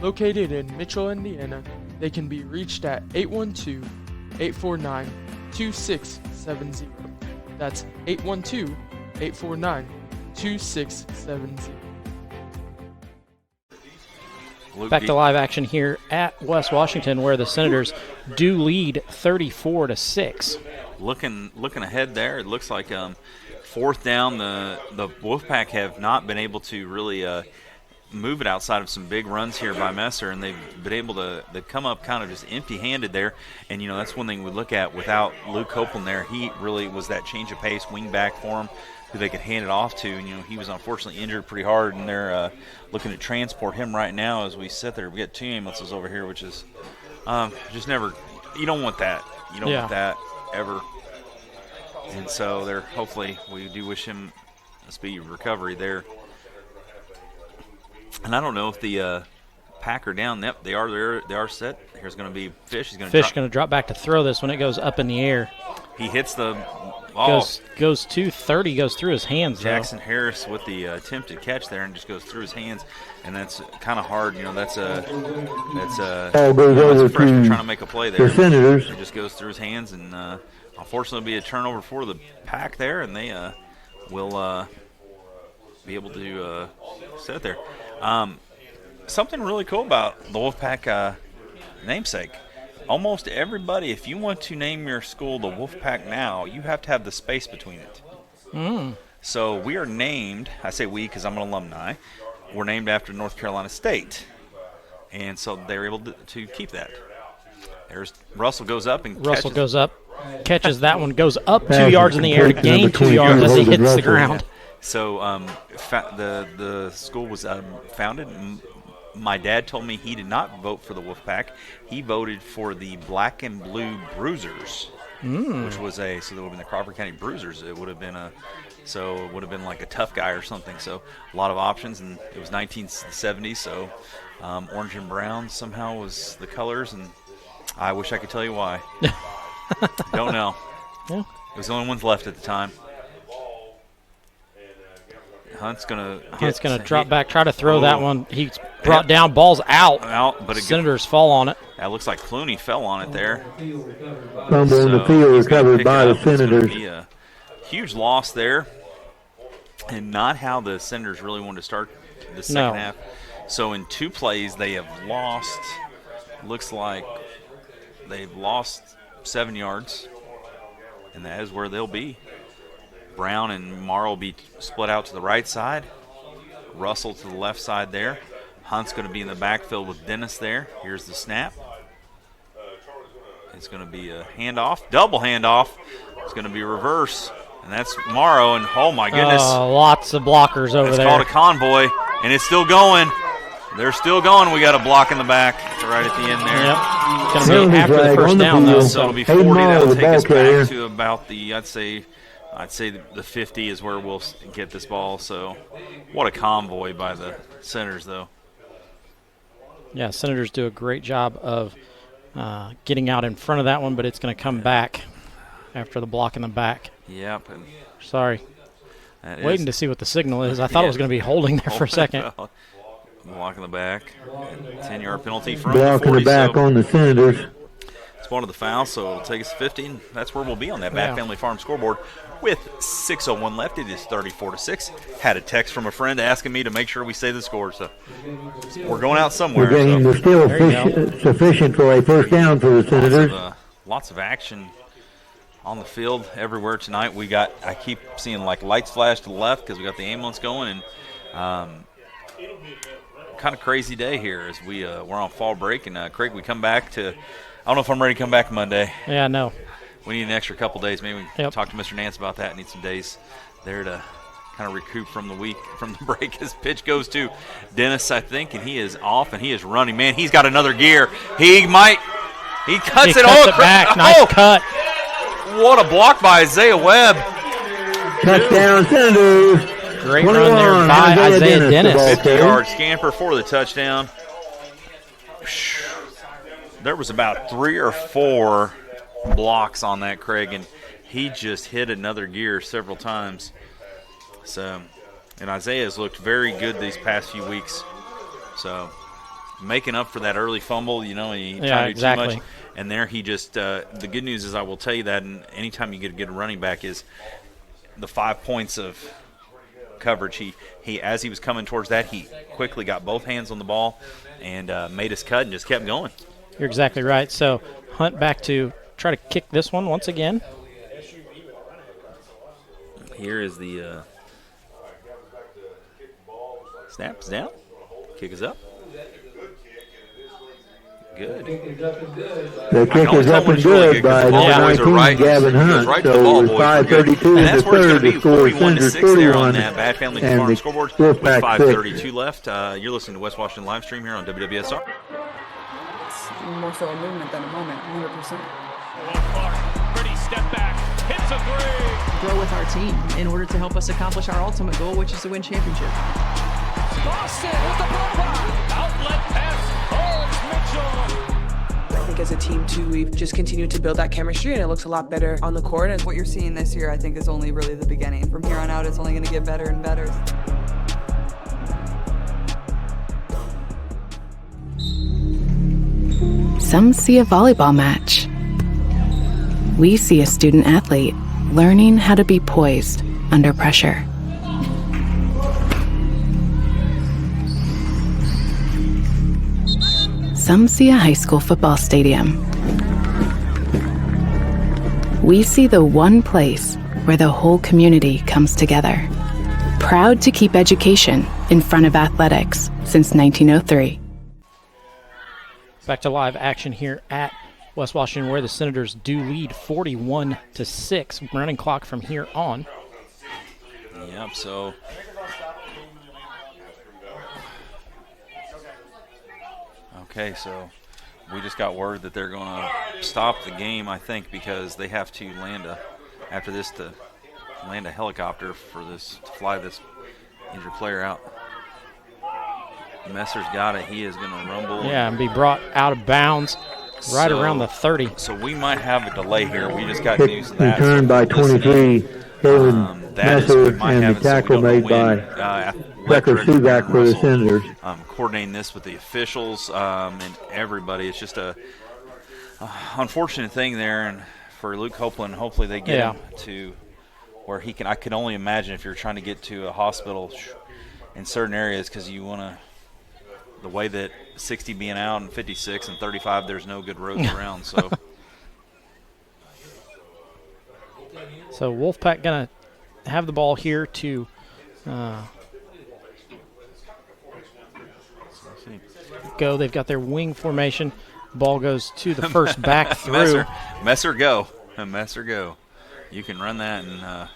Located in Mitchell, Indiana, they can be reached at 812-849-2670. That's 812-849-2670. Back to live action here at West Washington, where the Senators do lead 34-6. Looking ahead there, it looks like 4th down. The Wolfpack have not been able to really move it outside of some big runs here by Messer, and they've been able to come up kind of just empty-handed there. And that's one thing we look at without Luke Copeland there. He really was that change of pace wing back for him, who they could hand it off to. And he was unfortunately injured pretty hard, and they're looking to transport him right now as we sit there. We got 2 ambulances over here, which is just never. You don't want that. You don't want that ever. And so they're hopefully we do wish him a speedy recovery there. And I don't know if the Pack are down. Yep, they are there. They are set. Here's going to be Fish. He's going to drop back to throw this when it goes up in the air. He hits the. Goes 230, goes through his hands. Jackson Harris with the attempted catch there, and just goes through his hands, and that's kind of hard. That's a freshman trying to make a play there. The Senators. It just goes through his hands, and unfortunately, it'll be a turnover for the Pack there, and they will be able to sit there. Something really cool about the Wolfpack namesake. Almost everybody, if you want to name your school the Wolfpack now, you have to have the space between it. So we are named, I say we because I'm an alumni, we're named after North Carolina State. And so they were able to keep that. There's Russell goes up and catches that one, goes up 2 yards in the air to gain 2 yards as he hits the ground. So the school was founded. My dad told me he did not vote for the Wolfpack. He voted for the Black and Blue Bruisers, which was so there would have been the Crawford County Bruisers. It would have been like a tough guy or something. So a lot of options, and it was 1970s. So Orange and brown somehow was the colors, and I wish I could tell you why. Don't know. Yeah. It was the only ones left at the time. Hunt's gonna drop back, try to throw that one. He's brought down, ball's out. But Senators fall on it. That looks like Clooney fell on it there. Fumble in the field recovered by the Senators. Be a huge loss there, and not how the Senators really wanted to start the second half. So in 2 plays, they have lost. Looks like they've lost 7 yards, and that is where they'll be. Brown and Morrow will be split out to the right side. Russell to the left side there. Hunt's going to be in the backfield with Dennis there. Here's the snap. It's going to be a handoff, double handoff. It's going to be reverse, and that's Morrow. And oh my goodness, lots of blockers over there. It's called a convoy, and it's still going. They're still going. We got a block in the back right at the end there. Yep. It's going to be after the first down, though. So it'll be 40. That'll take us back to about the, I'd say the 50 is where we'll get this ball. So what a convoy by the Senators, though. Yeah, Senators do a great job of getting out in front of that one, but it's going to come back after the block in the back. Yep. Sorry. Waiting to see what the signal is. I thought it was going to be holding there for a second. Block in the back. 10-yard penalty from block 40. In the back on the Senators. It's one of the fouls, so it'll take us 50, and that's where we'll be on that Bat Family Farm scoreboard. With 6:01 left, it is 34-6. Had a text from a friend asking me to make sure we say the score, so we're going out somewhere. The game is still sufficient for a first down for the Senators. Lots of action on the field everywhere tonight. I keep seeing like lights flash to the left because we got the ambulance going, and kind of crazy day here as we're on fall break. And Craig, we come back to. I don't know if I'm ready to come back Monday. Yeah, no. We need an extra couple days. Maybe we can talk to Mr. Nance about that. Need some days there to kind of recoup from the week, from the break. His pitch goes to Dennis, I think, and he is off and he is running. Man, he's got another gear. He cuts it back. Nice cut. What a block by Isaiah Webb. Touchdown, Senators. Great run there by Isaiah Dennis. 50-yard scamper for the touchdown. There was about 3 or 4 blocks on that, Craig, and he just hit another gear several times. So, and Isaiah's looked very good these past few weeks. So, making up for that early fumble, and he tried to do too much. And there he just the good news is, I will tell you that, and anytime you get a good running back, is the 5 points of coverage. He as he was coming towards that, he quickly got both hands on the ball and made his cut and just kept going. You're exactly right. So Hunt back to try to kick this one once again. Here is the snap is down. Kick is up. Good. The kick is up and good by number 19, Gavin Hunt. So with 5:32 in the third, the score is Senators 31 and the Wolfpack 5:32 left. You're listening to West Washington Livestream here on WWSR. More so a movement than a moment, 100%. Pretty step back, hits a three. Grow with our team in order to help us accomplish our ultimate goal, which is to win championship. Boston with the block. Outlet pass, Mitchell. I think as a team too, we've just continued to build that chemistry, and it looks a lot better on the court. And what you're seeing this year, I think, is only really the beginning. From here on out, it's only going to get better and better. Some see a volleyball match. We see a student athlete learning how to be poised under pressure. Some see a high school football stadium. We see the one place where the whole community comes together. Proud to keep education in front of athletics since 1903. Back to live action here at West Washington, where the Senators do lead 41-6. Running clock from here on. Yep, so okay, so we just got word that they're going to stop the game, I think, because they have to land a helicopter for this, to fly this injured player out. Messer's got it. He is going to rumble. Yeah, and be brought out of bounds right around the 30. So we might have a delay here. We just got news of that. Returned by 23, Kevin Messer, and the tackle made by Becker Suvak for the Senators. Coordinating this with the officials and everybody. It's just a unfortunate thing there, and for Luke Copeland, hopefully they get him to where he can. I can only imagine if you're trying to get to a hospital in certain areas, because you want to. The way that 60 being out and 56 and 35, there's no good roads around. So, Wolfpack gonna have the ball here to go. They've got their wing formation. Ball goes to the first back through. Messer go. You can run that, and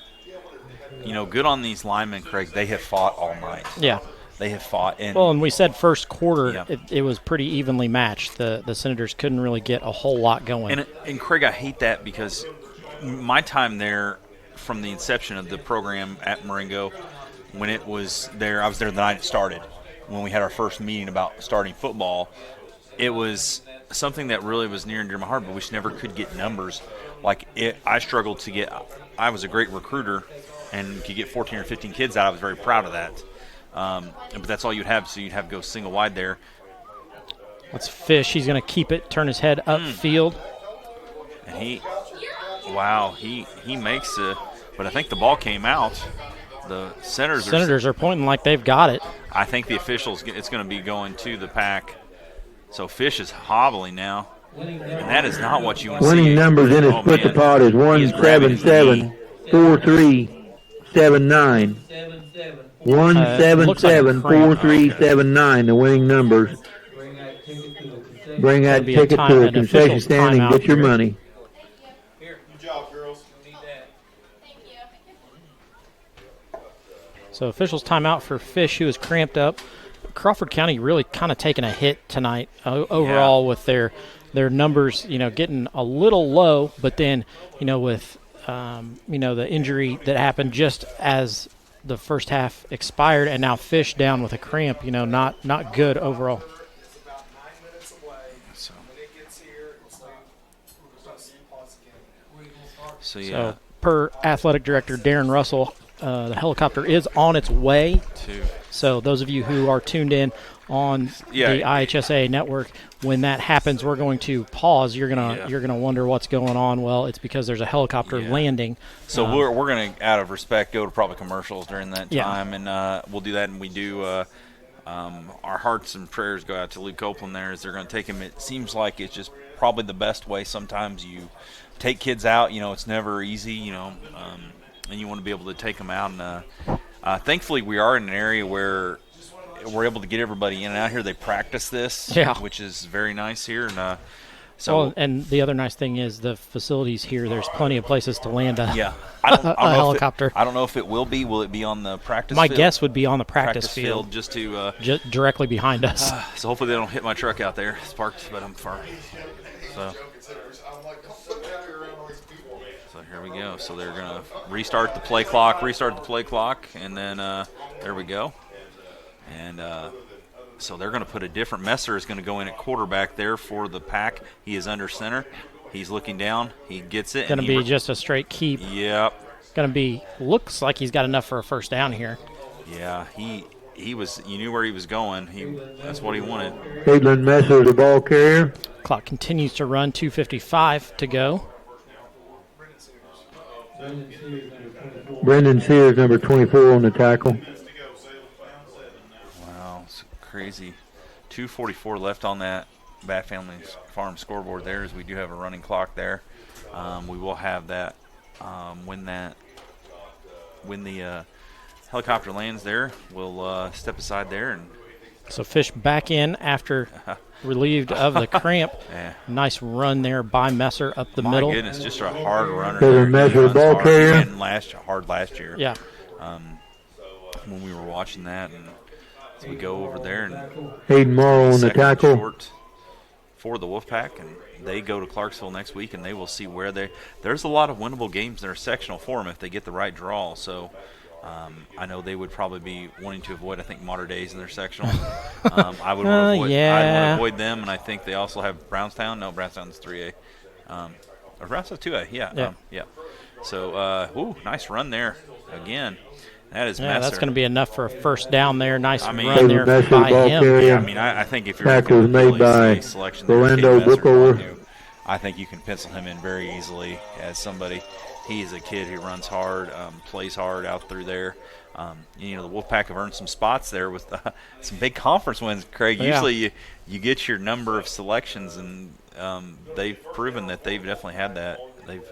good on these linemen, Craig. They have fought all night. Yeah. They have fought. And we said first quarter, it was pretty evenly matched. The Senators couldn't really get a whole lot going. And Craig, I hate that, because my time there from the inception of the program at Marengo, when it was there, I was there the night it started, when we had our first meeting about starting football. It was something that really was near and dear to my heart, but we just never could get numbers. I struggled to get – I was a great recruiter and could get 14 or 15 kids out. I was very proud of that. But that's all you'd have, so you'd have to go single wide there. That's Fish. He's going to keep it, turn his head upfield. And he makes it, but I think the ball came out. The Senators are pointing like they've got it. I think the officials, it's going to be going to the pack. So Fish is hobbling now, and that is not what you want to see. Winning numbers in his split the pot is 177, 4379. 177-4379, the winning numbers. Bring that ticket to a concession stand and get your money. Good job, girls. So officials timeout for Fish, who is cramped up. Crawford County really kind of taking a hit tonight overall with their numbers, getting a little low, but then, with, the injury that happened just as the first half expired, and now Fish down with a cramp, not good overall. So per athletic director Darren Russell, the helicopter is on its way. So those of you who are tuned in on the IHSA network, when that happens, we're going to pause. You're gonna wonder what's going on. Well, it's because there's a helicopter landing. So we're going to, out of respect, go to probably commercials during that time, and we'll do that. And we do. Our hearts and prayers go out to Luke Copeland there, as they're going to take him. It seems like it's just probably the best way. Sometimes you take kids out. It's never easy. And you want to be able to take them out. And thankfully, we are in an area where we're able to get everybody in and out here. They practice this, which is very nice here. And and the other nice thing is the facilities here. There's plenty of places to land a helicopter. I don't know if it will be. Will it be on the practice field? My guess would be on the practice field. Just to directly behind us. So hopefully they don't hit my truck out there. It's parked, but I'm far. So here we go. So they're going to restart the play clock, and then there we go. And so they're going to put a different. Messer is going to go in at quarterback there for the pack. He is under center. He's looking down. He gets it. Going to be just a straight keep. Yep. Going to be, looks like he's got enough for a first down here. Yeah, he was, you knew where he was going. That's what he wanted. Caitlin Messer, the ball carrier. Clock continues to run, 2:55 to go. Brendan Sears, number 24 on the tackle. Wow, it's crazy. 2:44 left on that Bat Family Farm scoreboard there, as we do have a running clock there. We will have that when the helicopter lands there. We'll step aside there. And so Fish back in after relieved of the cramp. Yeah. Nice run there by Messer up the middle. My goodness, just a hard runner. There. Messer, ball carrier. Hard last year. Yeah. When we were watching that, and so we go over there, and Hayden Morrow on the tackle for the Wolfpack, and they go to Clarksville next week, and they will see where there's a lot of winnable games that are sectional for them if they get the right draw. So I know they would probably be wanting to avoid, I think, Mater Days in their sectional. I would want to avoid them, and I think they also have Brownstown. No, Brownstown's 3A. Or Brownstown's 2A, yeah. So, nice run there again. That is Messer. That's going to be enough for a first down there. Nice run there Messer by him. Carrier. I think if you're tackle looking was made by selection Orlando Brookover. I think you can pencil him in very easily as somebody. He is a kid who runs hard, plays hard out through there. The Wolfpack have earned some spots there with some big conference wins, Craig. Usually you get your number of selections, and they've proven that they've definitely had that. They've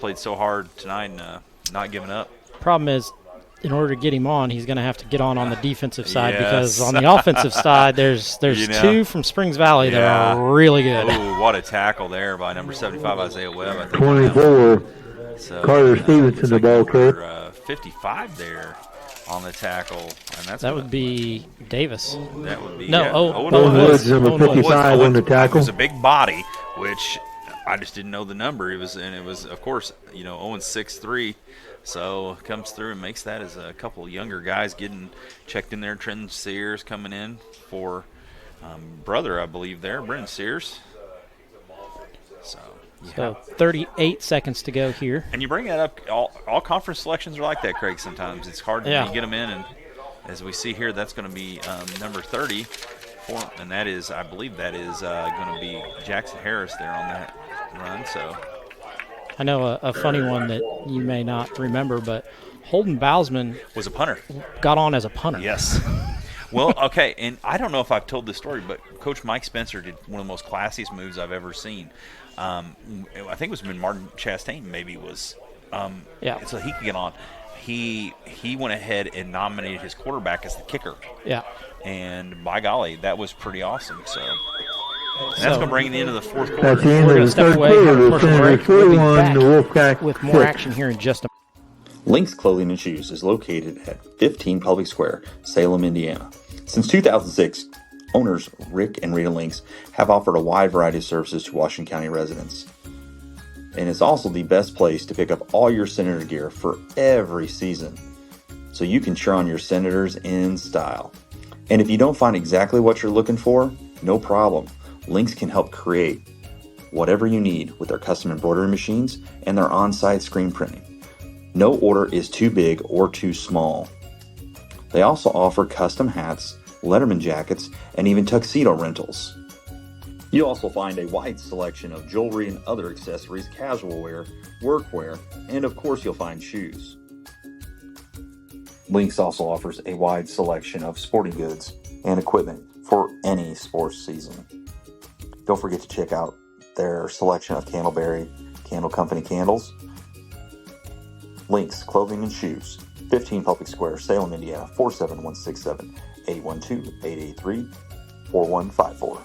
played so hard tonight and not giving up. Problem is, in order to get him on, he's going to have to get on the defensive side because on the offensive side, there's two from Springs Valley that are really good. Ooh, what a tackle there by number 75, Isaiah Webb. I think 24, Carter Stevenson, the ball carrier. 55 there on the tackle. And that would be Davis. That would be Owen Woods, number 55 on the tackle. It was a big body, which I just didn't know the number. It was, of course, Owen's 6'3". So comes through and makes that as a couple of younger guys getting checked in there. Trenton Sears coming in for brother, I believe, there, Brendan Sears. So 38 seconds to go here. And you bring that up, all conference selections are like that, Craig, sometimes. It's hard to get them in, and as we see here, that's going to be number 30, and that is, I believe that is going to be Jackson Harris there on that run. So I know a funny one that you may not remember, but Holden Bousman was a punter. Got on as a punter. Yes. Well, okay, and I don't know if I've told this story, but Coach Mike Spencer did one of the most classiest moves I've ever seen. I think it was when Martin Chastain maybe was so he could get on. He went ahead and nominated his quarterback as the kicker. Yeah. And by golly, that was pretty awesome. So that's going to bring the end of the fourth quarter. That's the end of the third quarter. Senator 41, the Wolfpack with more action here in just a moment. Lynx Clothing and Shoes is located at 15 Public Square, Salem, Indiana. Since 2006, owners Rick and Rita Lynx have offered a wide variety of services to Washington County residents. And it's also the best place to pick up all your Senator gear for every season, so you can cheer on your Senators in style. And if you don't find exactly what you're looking for, no problem. Lynx can help create whatever you need with their custom embroidery machines and their on-site screen printing. No order is too big or too small. They also offer custom hats, Letterman jackets, and even tuxedo rentals. You'll also find a wide selection of jewelry and other accessories, casual wear, workwear, and of course you'll find shoes. Lynx also offers a wide selection of sporting goods and equipment for any sports season. Don't forget to check out their selection of Candleberry Candle Company candles. Lynx Clothing and Shoes, 15 Public Square, Salem, Indiana, 47167, 812-883-4154.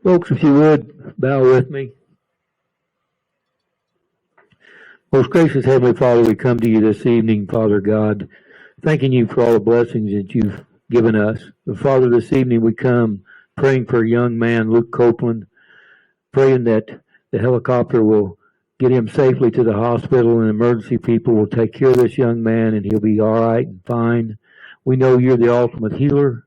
Folks, if you would, bow with me. Most gracious Heavenly Father, we come to you this evening, Father God, thanking you for all the blessings that you've given us. But Father, this evening we come praying for a young man, Luke Copeland, praying that the helicopter will get him safely to the hospital and emergency people will take care of this young man and he'll be all right and fine. We know you're the ultimate healer.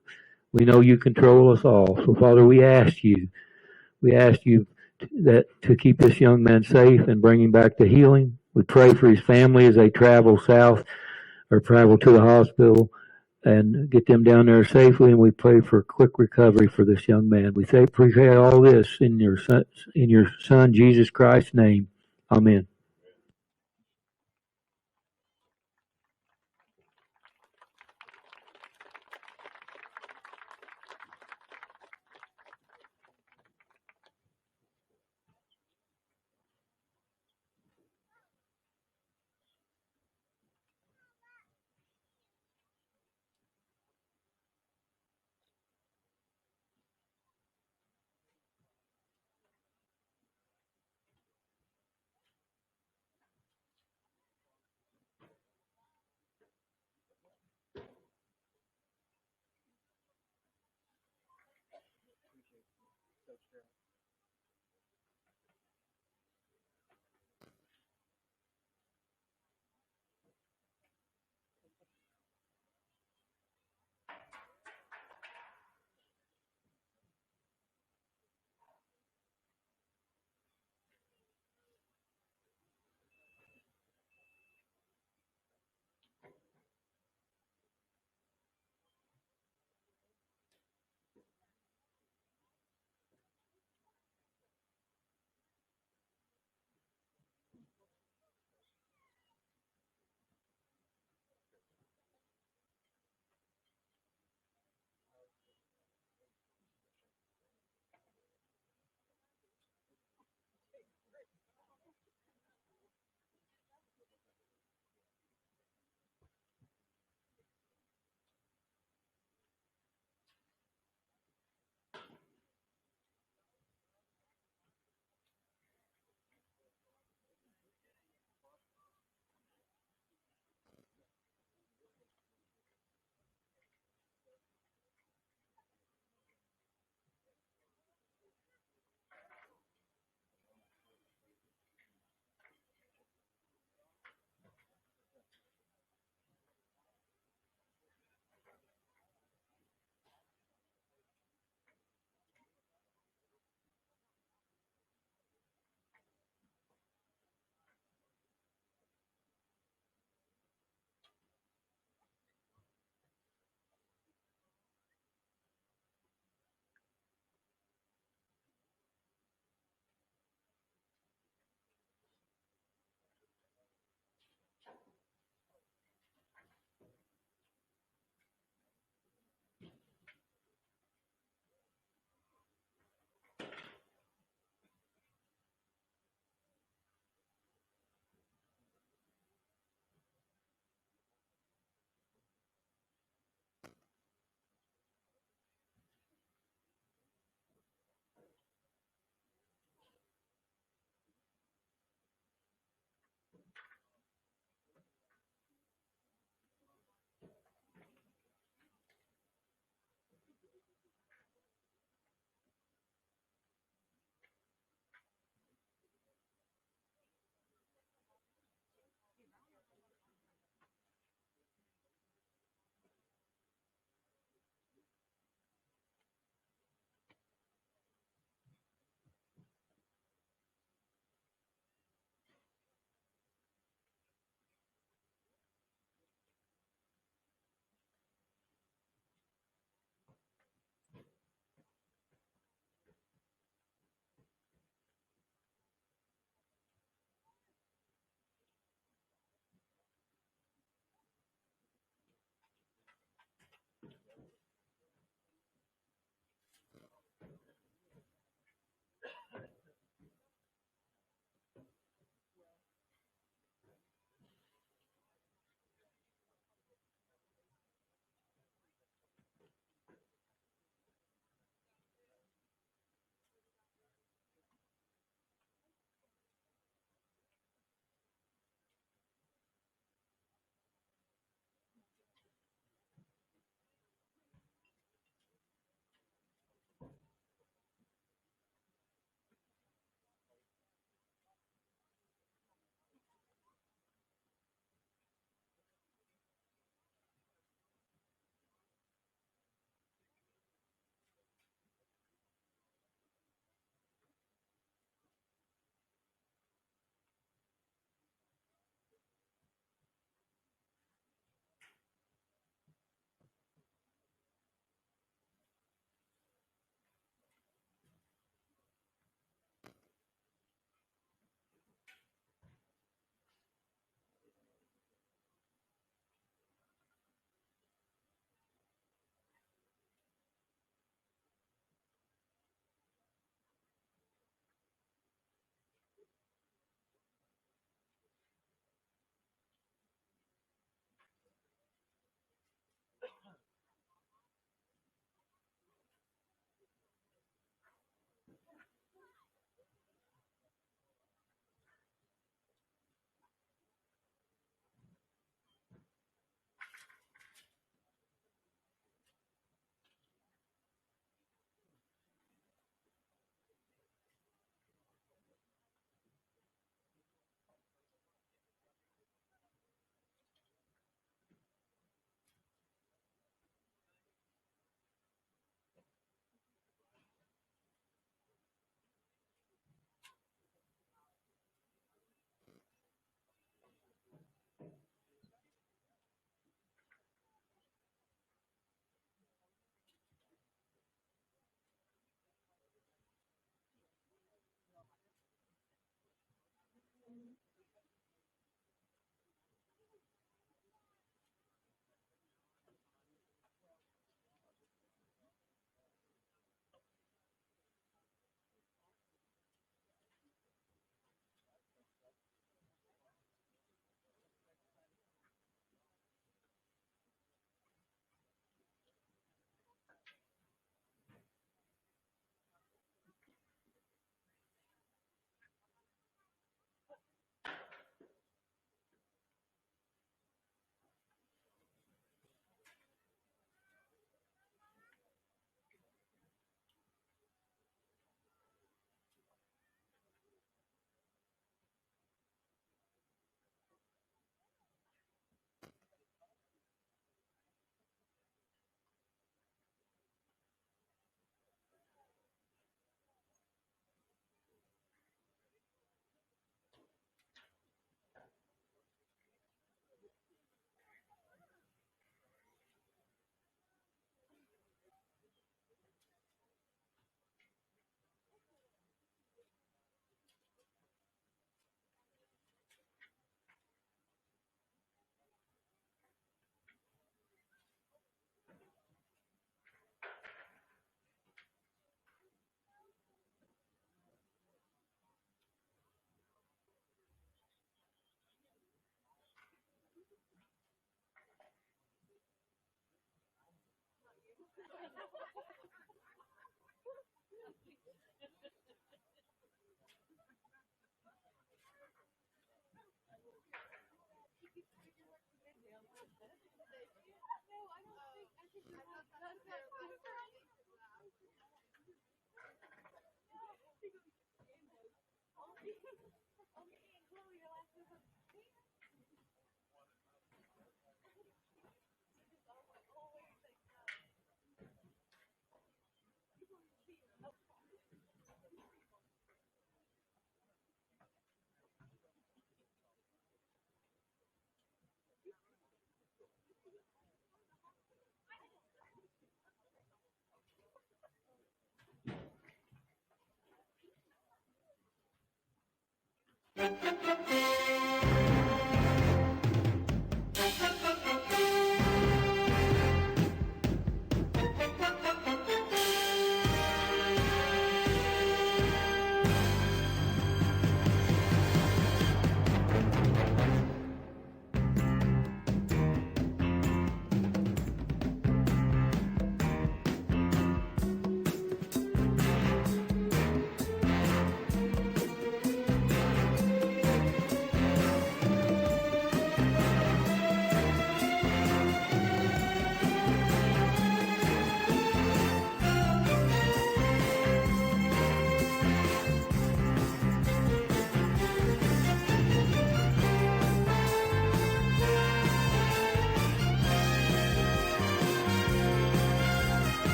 We know you control us all. So Father, we ask you to keep this young man safe and bring him back to healing. We pray for his family as they travel south or travel to the hospital and get them down there safely. And we pray for quick recovery for this young man. We appreciate all this in your son Jesus Christ's name. Amen.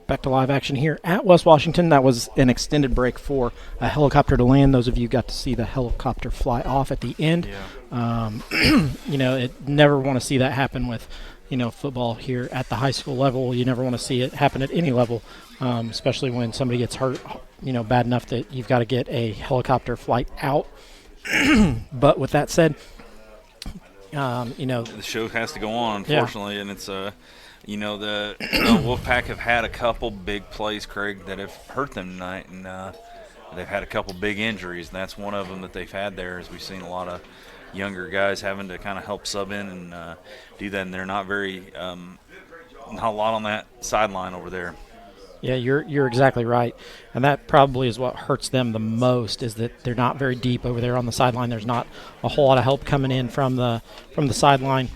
Back to live action here at West Washington. That was an extended break for a helicopter to land. Those of you got to see the helicopter fly off at the end. Never want to see that happen with, football here at the high school level. You never want to see it happen at any level, especially when somebody gets hurt, bad enough that you've got to get a helicopter flight out. But with that said, the show has to go on, unfortunately, and it's the Wolfpack have had a couple big plays, Craig, that have hurt them tonight, and they've had a couple big injuries, and that's one of them that they've had there. As we've seen a lot of younger guys having to kind of help sub in and do that, and they're not not a lot on that sideline over there. Yeah, you're exactly right, and that probably is what hurts them the most, is that they're not very deep over there on the sideline. There's not a whole lot of help coming in from the sideline.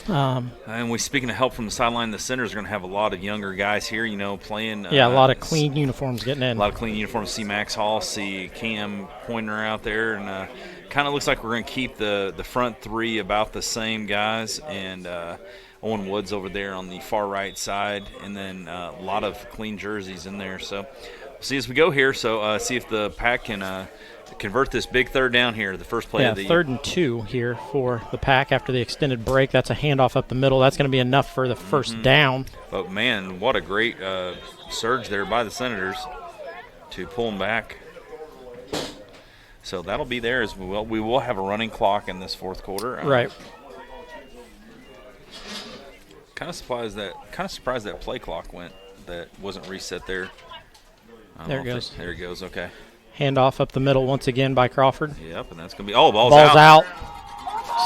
And speaking of help from the sideline, the centers are going to have a lot of younger guys here, playing. A lot of clean uniforms getting in. A lot of clean uniforms. See Max Hall, see Cam Pointer out there, and kind of looks like we're going to keep the front three about the same guys, and Owen Woods over there on the far right side, and then a lot of clean jerseys in there. So we'll see as we go here. So see if the Pack can convert this big third down here, the first play of the 3rd and 2 here for the Pack after the extended break. That's a handoff up the middle. That's going to be enough for the first down. But, man, what a great surge there by the Senators to pull them back. So that'll be there as well. We will have a running clock in this fourth quarter. Right. Kind of surprised that play clock wasn't reset there. There it goes. There it goes, okay. Handoff up the middle once again by Crawford. Yep, and that's going to be – ball's out.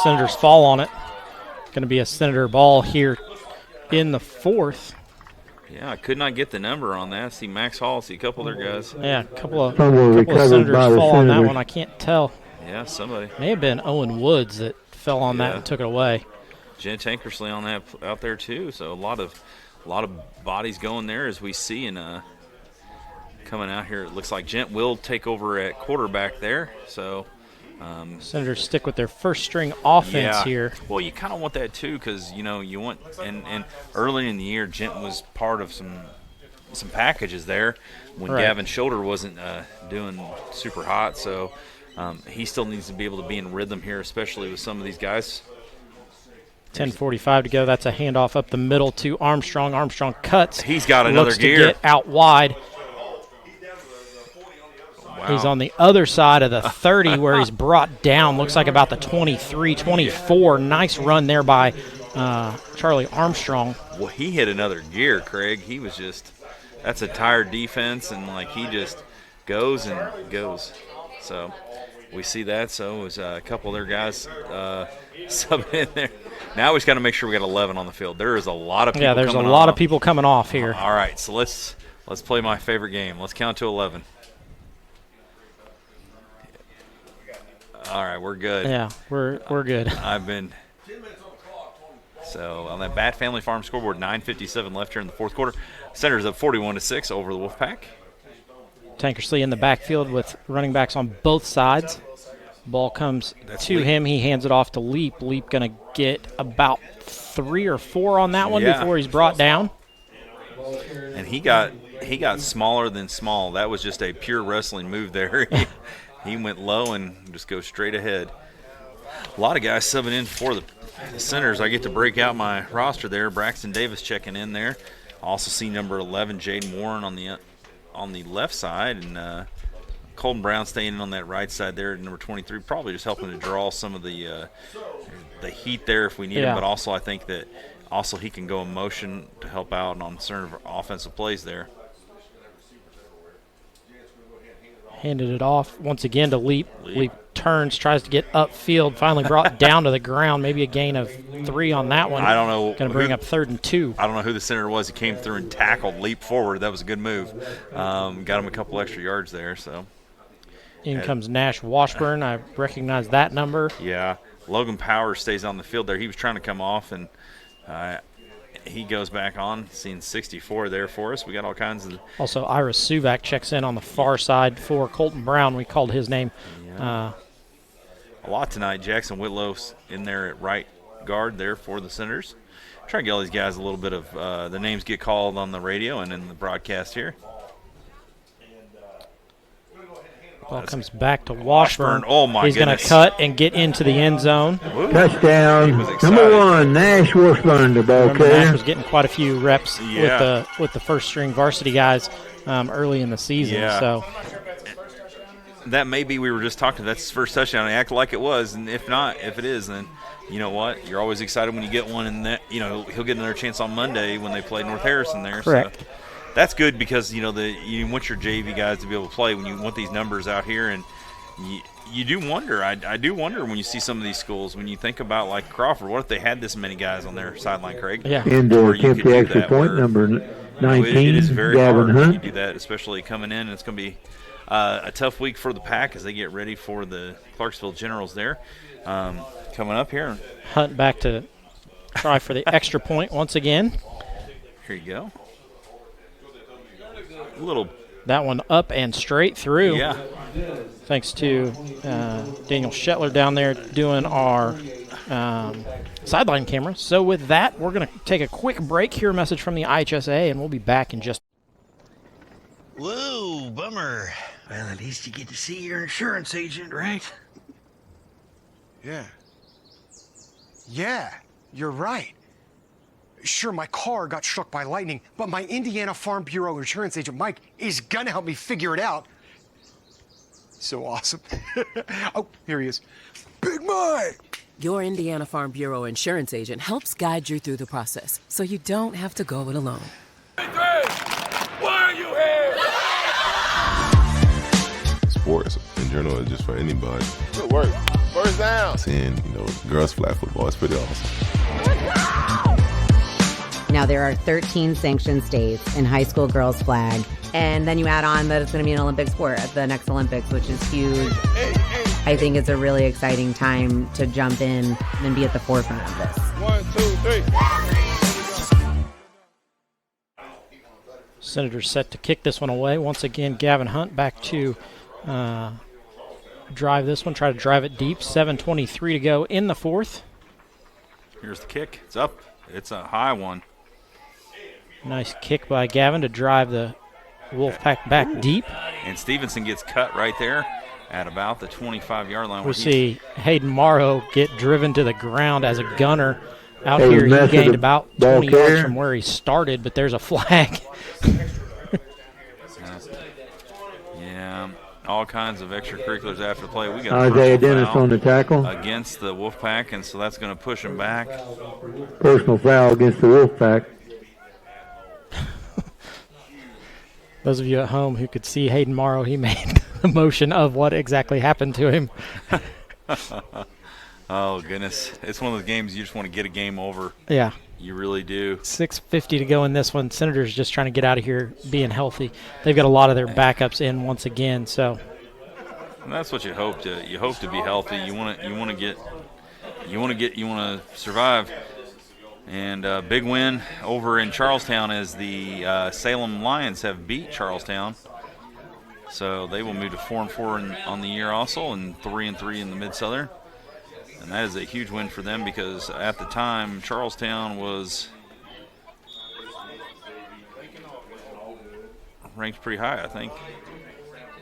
Senators fall on it. Going to be a Senator ball here in the fourth. Yeah, I could not get the number on that. See Max Hall, see a couple of their guys. Yeah, a couple of Senators fall on that one. I can't tell. Yeah, somebody. May have been Owen Woods that fell on that and took it away. Jen Tankersley on that out there too. So a lot of bodies going there as we see, and coming out here, it looks like Gent will take over at quarterback there. So Senators stick with their first string offense here. Well, you kind of want that too, because you want and early in the year, Gent was part of some packages there when Gavin Shoulder wasn't doing super hot. So he still needs to be able to be in rhythm here, especially with some of these guys. 10:45 to go. That's a handoff up the middle to Armstrong. Armstrong cuts. He's got another gear. To get out wide. Wow. He's on the other side of the 30 where he's brought down. Looks like about the 23, 24. Nice run there by Charlie Armstrong. Well, he hit another gear, Craig. He was just – that's a tired defense, and, he just goes and goes. So we see that. So it was a couple of their guys subbing in there. Now we just got to make sure we got 11 on the field. There is a lot of people coming off. Yeah, there's a lot of people coming off here. All right, so let's play my favorite game. Let's count to 11. All right, we're good. Yeah, we're good. I've been – so on that Bat Family Farm scoreboard, 9:57 left here in the fourth quarter. Senators up 41-6 over the Wolfpack. Tankersley in the backfield with running backs on both sides. Ball comes to him. He hands it off to Leap. Leap going to get about 3 or 4 on that one before he's brought down. And he got smaller than small. That was just a pure wrestling move there. He went low and just goes straight ahead. A lot of guys subbing in for the Senators. I get to break out my roster there. Braxton Davis checking in there. Also see number 11, Jaden Warren on the left side, and Colton Brown staying in on that right side there at number 23, probably just helping to draw some of the heat there if we need him. But also I think that also he can go in motion to help out on certain offensive plays there. Handed it off once again to Leap. Leap turns, tries to get upfield, finally brought down to the ground. Maybe a gain of 3 on that one. I don't know. Going to bring up 3rd and 2. I don't know who the center was. He came through and tackled Leap forward. That was a good move. Got him a couple extra yards there. So in comes Nash Washburn. I recognize that number. Yeah. Logan Powers stays on the field there. He was trying to come off, and he goes back on, seeing 64 there for us. We got all kinds of. Also, Ira Suvak checks in on the far side for Colton Brown. We called his name. Yeah. A lot tonight. Jackson Whitlow's in there at right guard there for the Senators. Try to get all these guys a little bit of the names get called on the radio and in the broadcast here. Ball comes back to Washburn. Oh, my He's going to goodness. cut and get into the end zone. Touchdown. Number 1, Nash Washburn, the ball Remember, Nash carrier. was getting quite a few reps with the first string varsity guys early in the season. Yeah. So that may be, we were just talking, that's his first touchdown. He acted like it was, and if not, if it is, then you know what? You're always excited when you get one, and that, he'll get another chance on Monday when they play North Harrison there. Correct. So that's good because you want your JV guys to be able to play when you want these numbers out here, and you do wonder. I do wonder when you see some of these schools, when you think about like Crawford, what if they had this many guys on their sideline, Craig? Yeah. And attempt the extra point, number 19, it is very Gavin hard when you Hunt. do that, especially coming in. And it's going to be a tough week for the PAC as they get ready for the Clarksville Generals there coming up here. Hunt back to try for the extra point once again. Here you go. That one up and straight through. Yeah. Thanks to Daniel Shetler down there doing our sideline camera. So with that, we're going to take a quick break, hear a message from the IHSA, and we'll be back in just. Whoa, bummer. Well, at least you get to see your insurance agent, right? Yeah. Yeah, you're right. Sure, my car got struck by lightning, but my Indiana Farm Bureau insurance agent, Mike, is gonna help me figure it out. So awesome. Oh, here he is. Big Mike! Your Indiana Farm Bureau insurance agent helps guide you through the process, so you don't have to go it alone. Why are you here? Sports in general is just for anybody. Good work. First down. Seeing, girls flag football is pretty awesome. Now, there are 13 sanctioned states in high school girls flag, and then you add on that it's going to be an Olympic sport at the next Olympics, which is huge. I think it's a really exciting time to jump in and be at the forefront of this. 1, 2, 3. Senators set to kick this one away. Once again, Gavin Hunt back to drive this one, try to drive it deep. 7:23 to go in the fourth. Here's the kick. It's up. It's a high one. Nice kick by Gavin to drive the Wolfpack back deep. And Stevenson gets cut right there at about the 25-yard line. We see Hayden Morrow get driven to the ground as a gunner out Hey, here. He mess with gained the about ball 20 yards carrier. from where he started, but there's a flag. Yeah, all kinds of extracurriculars after the play. We got Isaiah a personal Dennis foul on the tackle. against the Wolfpack, and so that's going to push him back. Personal foul against the Wolfpack. Those of you at home who could see Hayden Morrow, he made the motion of what exactly happened to him. Oh, goodness. It's one of those games you just want to get a game over. Yeah. You really do. 6:50 to go in this one. Senators just trying to get out of here being healthy. They've got a lot of their backups in once again, so. And that's what you hope to. You hope to be healthy. You want to survive. And big win over in Charlestown as the Salem Lions have beat Charlestown. So they will move to 4-4 on the year also, and 3-3 in the Mid-Southern. And that is a huge win for them because at the time Charlestown was ranked pretty high, I think.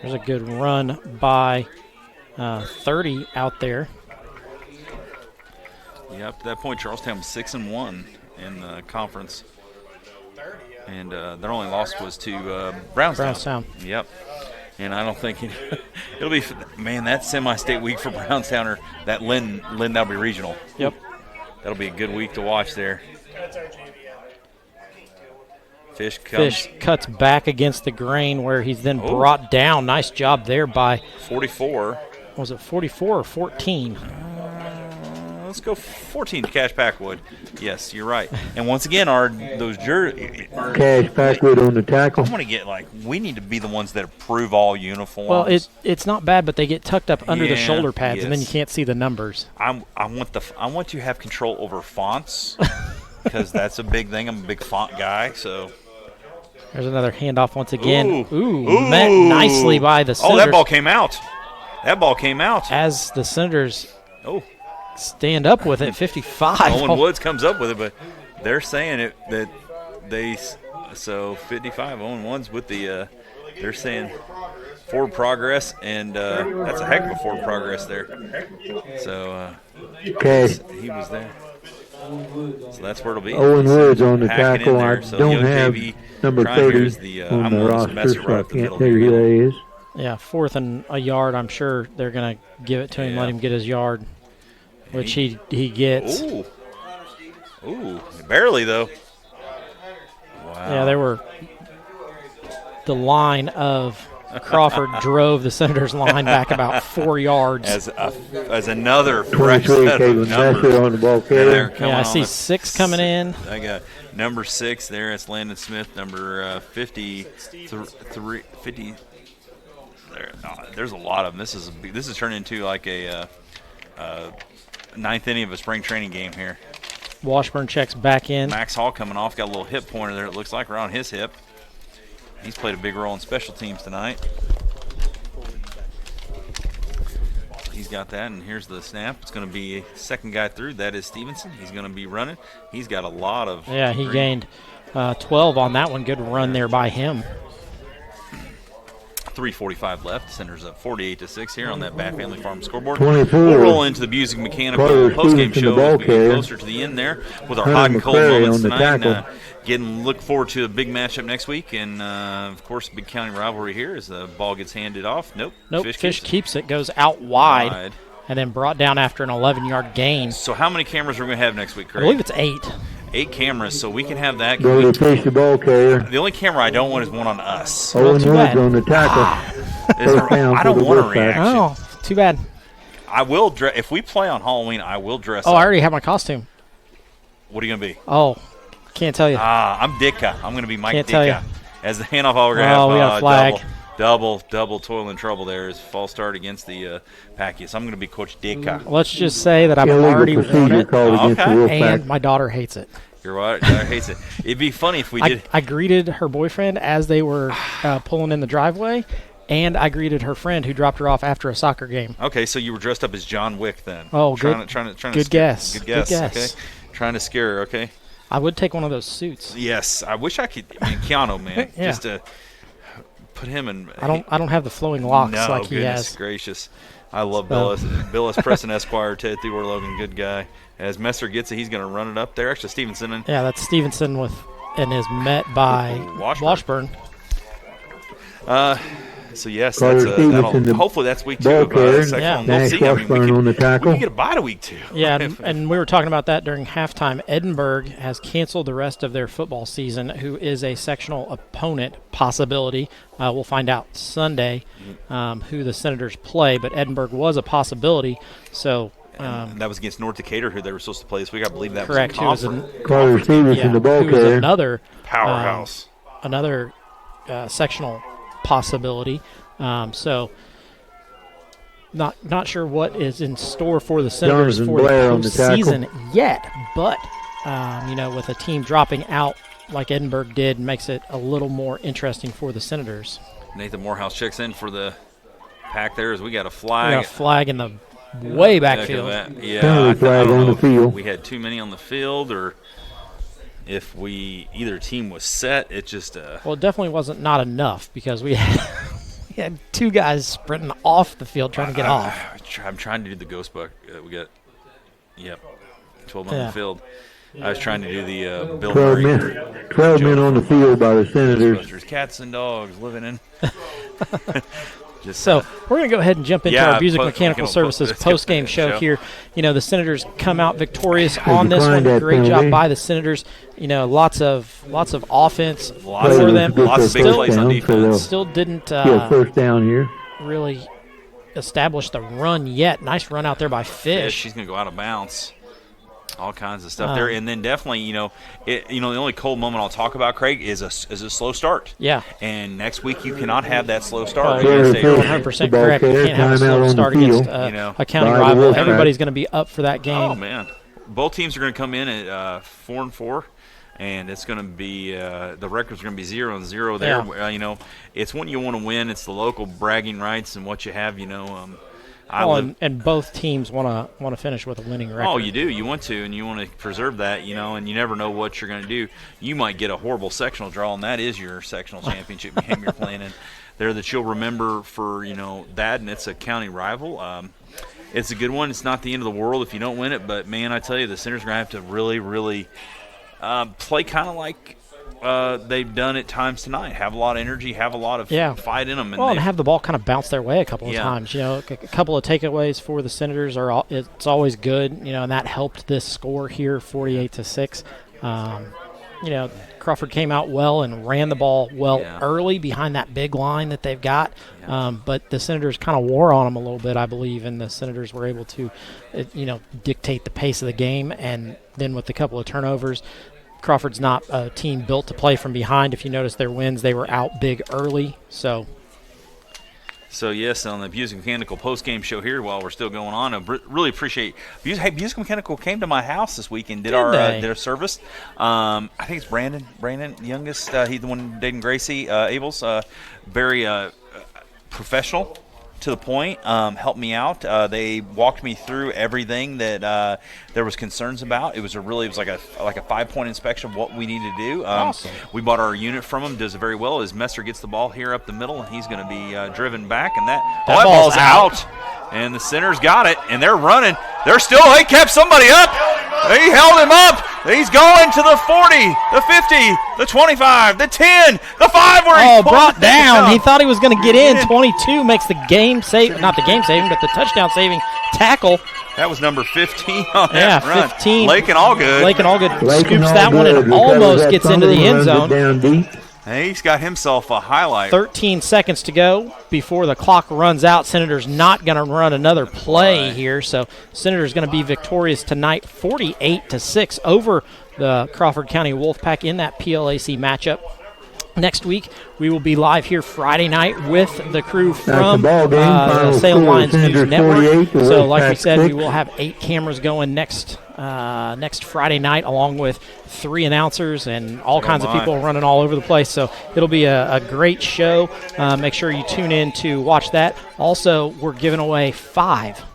There's a good run by 30 out there. Yeah, up to that point, Charlestown was 6-1 in the conference, and their only loss was to Brownstown. Yep. And I don't think it'll be, man, that semi-state week for Brownstown or that Lynn, that'll be regional. Yep. That'll be a good week to watch there. Fish cuts back against the grain where he's then brought down. Nice job there by 44. Was it 44 or 14? Let's go 14 to Cash Packwood. Yes, you're right. And once again, those jerseys. Cash Packwood on the tackle. I want to get we need to be the ones that approve all uniforms. Well, it's not bad, but they get tucked up under the shoulder pads, and then you can't see the numbers. I want to have control over fonts because that's a big thing. I'm a big font guy, so. There's another handoff once again. Ooh. Met nicely by the Senators. Oh, that ball came out. As the Senators stand up with it, 55. Owen Woods comes up with it, but They're saying that they 55 0-1s with the. They're saying forward progress, and that's a heck of a forward progress there. So he was there. So that's where it'll be. Owen Woods on the Hacking tackle. in there. I So don't young have JV number Tryon here 30 is the, on I'm the on the roster, semester so right I up the can't middle tell you who that is. Yeah, 4th and a yard. I'm sure they're going to give it to him, let him get his yard, which he gets. Ooh, barely though. Wow. Yeah, they were. The line of Crawford drove the Senators' line back about 4 yards. As another fresh set of numbers on the ball carrier. Yeah, I see 6 coming in. I got number 6 there. It's Landon Smith. Number 50. There's a lot of them. This is turning into like a 9th inning of a spring training game here. Washburn checks back in. Max Hall coming off, got a little hip pointer there. It looks like around his hip. He's played a big role in special teams tonight. He's got that, and here's the snap. It's going to be second guy through. That is Stevenson. He's going to be running. He's got a lot of. Yeah, he gained 12 on that one. Good run there by him. 3:45 left. Center's up 48-6 here on that Bat Family Farm scoreboard. 24. We'll roll into the Busick Mechanical postgame show as we get closer to the end there with our hot and cold moments tonight. Look forward to a big matchup next week, and of course, big county rivalry here as the ball gets handed off. Nope. Fish keeps it, goes out wide, and then brought down after an 11-yard gain. So how many cameras are we going to have next week, Craig? I believe it's 8. 8 cameras, so we can have that. Go to fish the ball carrier. The only camera I don't want is one on us. Owen Woods on the tackle. I don't want a reaction. Oh, too bad. I will dress. If we play on Halloween, I will dress up. I already have my costume. What are you going to be? Oh, can't tell you. I'm Ditka. I'm going to be Mike Can't tell Ditka. you. As the handoff, we're going to have we got a flag. double toil and trouble there as false start against the Packy. So I'm going to be Coach Ditka. Let's just say that I've already won it, and my daughter hates it. Your daughter hates it. It'd be funny if we did. I greeted her boyfriend as they were pulling in the driveway, and I greeted her friend who dropped her off after a soccer game. Okay, so you were dressed up as John Wick then. Oh, trying good guess. Good guess. Good guess. Okay, trying to scare her. Okay. I would take one of those suits. Yes, I wish I could. Keanu, man, yeah. just to put him in. I don't have the flowing locks like he has. Goodness gracious. I love Bill S. Preston Esquire, Ted Theodore Logan, good guy. As Messer gets it, he's going to run it up there. Actually, Stevenson. Yeah, that's Stevenson and is met by Washburn. So yes, hopefully that's week 2 of We'll see. on the tackle. We get a bye to week 2. Yeah, and we were talking about that during halftime. Edinburgh has canceled the rest of their football season, who is a sectional opponent possibility. We'll find out Sunday who the Senators play, but Edinburgh was a possibility. So that was against North Decatur, who they were supposed to play this week. I believe that correct. was Carter Stevenson, the ball carrier. Another powerhouse. Another sectional possibility. So not sure what is in store for the Senators for the postseason yet, but with a team dropping out like Edinburgh did, makes it a little more interesting for the Senators. Nathan Morehouse checks in for the Pack there as we got a flag. We got a flag in the way backfield. Yeah, flag on the field. We had too many on the field, or if either team was set, it just well, it definitely wasn't not enough because we had 2 guys sprinting off the field trying to get off. I'm trying to do the ghost buck. We got 12 on the field. I was trying to do the Bill 12 Murray. 12 men on the field by the Senators. Cats and dogs living in. So we're going to go ahead and jump into our Busick Mechanical Services post-game show here. The Senators come out victorious on this one. Great job by the Senators. Lots of offense for them. Lots of big plays on defense. Still didn't first down here. Really establish the run yet. Nice run out there by Fish. She's going to go out of bounds. All kinds of stuff there, and then definitely, the only cold moment I'll talk about, Craig, is a slow start. Yeah. And next week you cannot have that slow start. You're 100% correct. You can't have a slow start against a county rival. Everybody's going to be up for that game. Oh man, both teams are going to come in at 4-4, and it's going to be the record's going to be 0-0 there. Yeah. It's when you want to win. It's the local bragging rights and what you have. And both teams want to finish with a winning record. Oh, you do. You want to, and you want to preserve that, and you never know what you're going to do. You might get a horrible sectional draw, and that is your sectional championship game you're playing in there that you'll remember for, that, and it's a county rival. It's a good one. It's not the end of the world if you don't win it, but, man, I tell you, the Center's going to have to really, really play kind of like they've done at times tonight. Have a lot of energy, have a lot of fight in them. And have the ball kind of bounce their way a couple of times. A couple of takeaways for the Senators it's always good, and that helped this score here, 48-6. Crawford came out well and ran the ball early behind that big line that they've got. But the Senators kind of wore on them a little bit, I believe, and the Senators were able to, dictate the pace of the game. And then with a couple of turnovers, Crawford's not a team built to play from behind. If you notice their wins, they were out big early. So yes, on the Busick Mechanical post-game show here while we're still going on, I really appreciate Busick Mechanical came to my house this week and did our service. I think it's Brandon youngest. He's the one dating Gracie Abels. Very professional to the point. Helped me out. They walked me through everything that there was concerns about. It was like a 5-point inspection of what we need to do. Awesome. We bought our unit from him. Does it very well. As Messer gets the ball here up the middle, and he's going to be driven back, and that ball's out. And the Center's got it, and they're running. They kept somebody up. They held him up. He's going to the 40, the 50, the 25, the 10, the 5 where he's brought down. He thought he was going to get in. 22 makes the game save, not the game saving, but the touchdown saving tackle. That was number 15 on that run. 15. Lakin Allgood. Lakin Allgood scoops that one and almost gets into the end zone. He's got himself a highlight. 13 seconds to go before the clock runs out. Senator's not going to run another play here, so Senator's going to be victorious tonight, 48-6 over the Crawford County Wolfpack in that PLAC matchup. Next week, we will be live here Friday night with the crew from Salem Lions News Network. So, like we said, we will have 8 cameras going next Friday night, along with 3 announcers and all kinds of people running all over the place. So it'll be a great show. Make sure you tune in to watch that. Also, we're giving away 5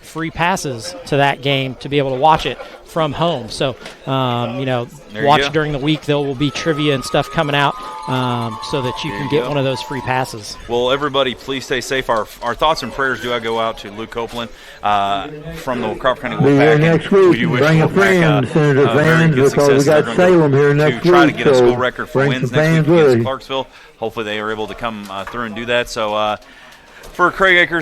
free passes to that game to be able to watch it from home. So, watch during the week. There will be trivia and stuff coming out so that you can get one of those free passes. Well, everybody, please stay safe. Our thoughts and prayers do go out to Luke Copeland from the Crawford County Wolfpack. Next week, bring a friend, Senator Vans, because we got Salem here next week. To try to get a school record for wins next week against Clarksville. Hopefully they are able to come through and do that. So, for Craig Akers,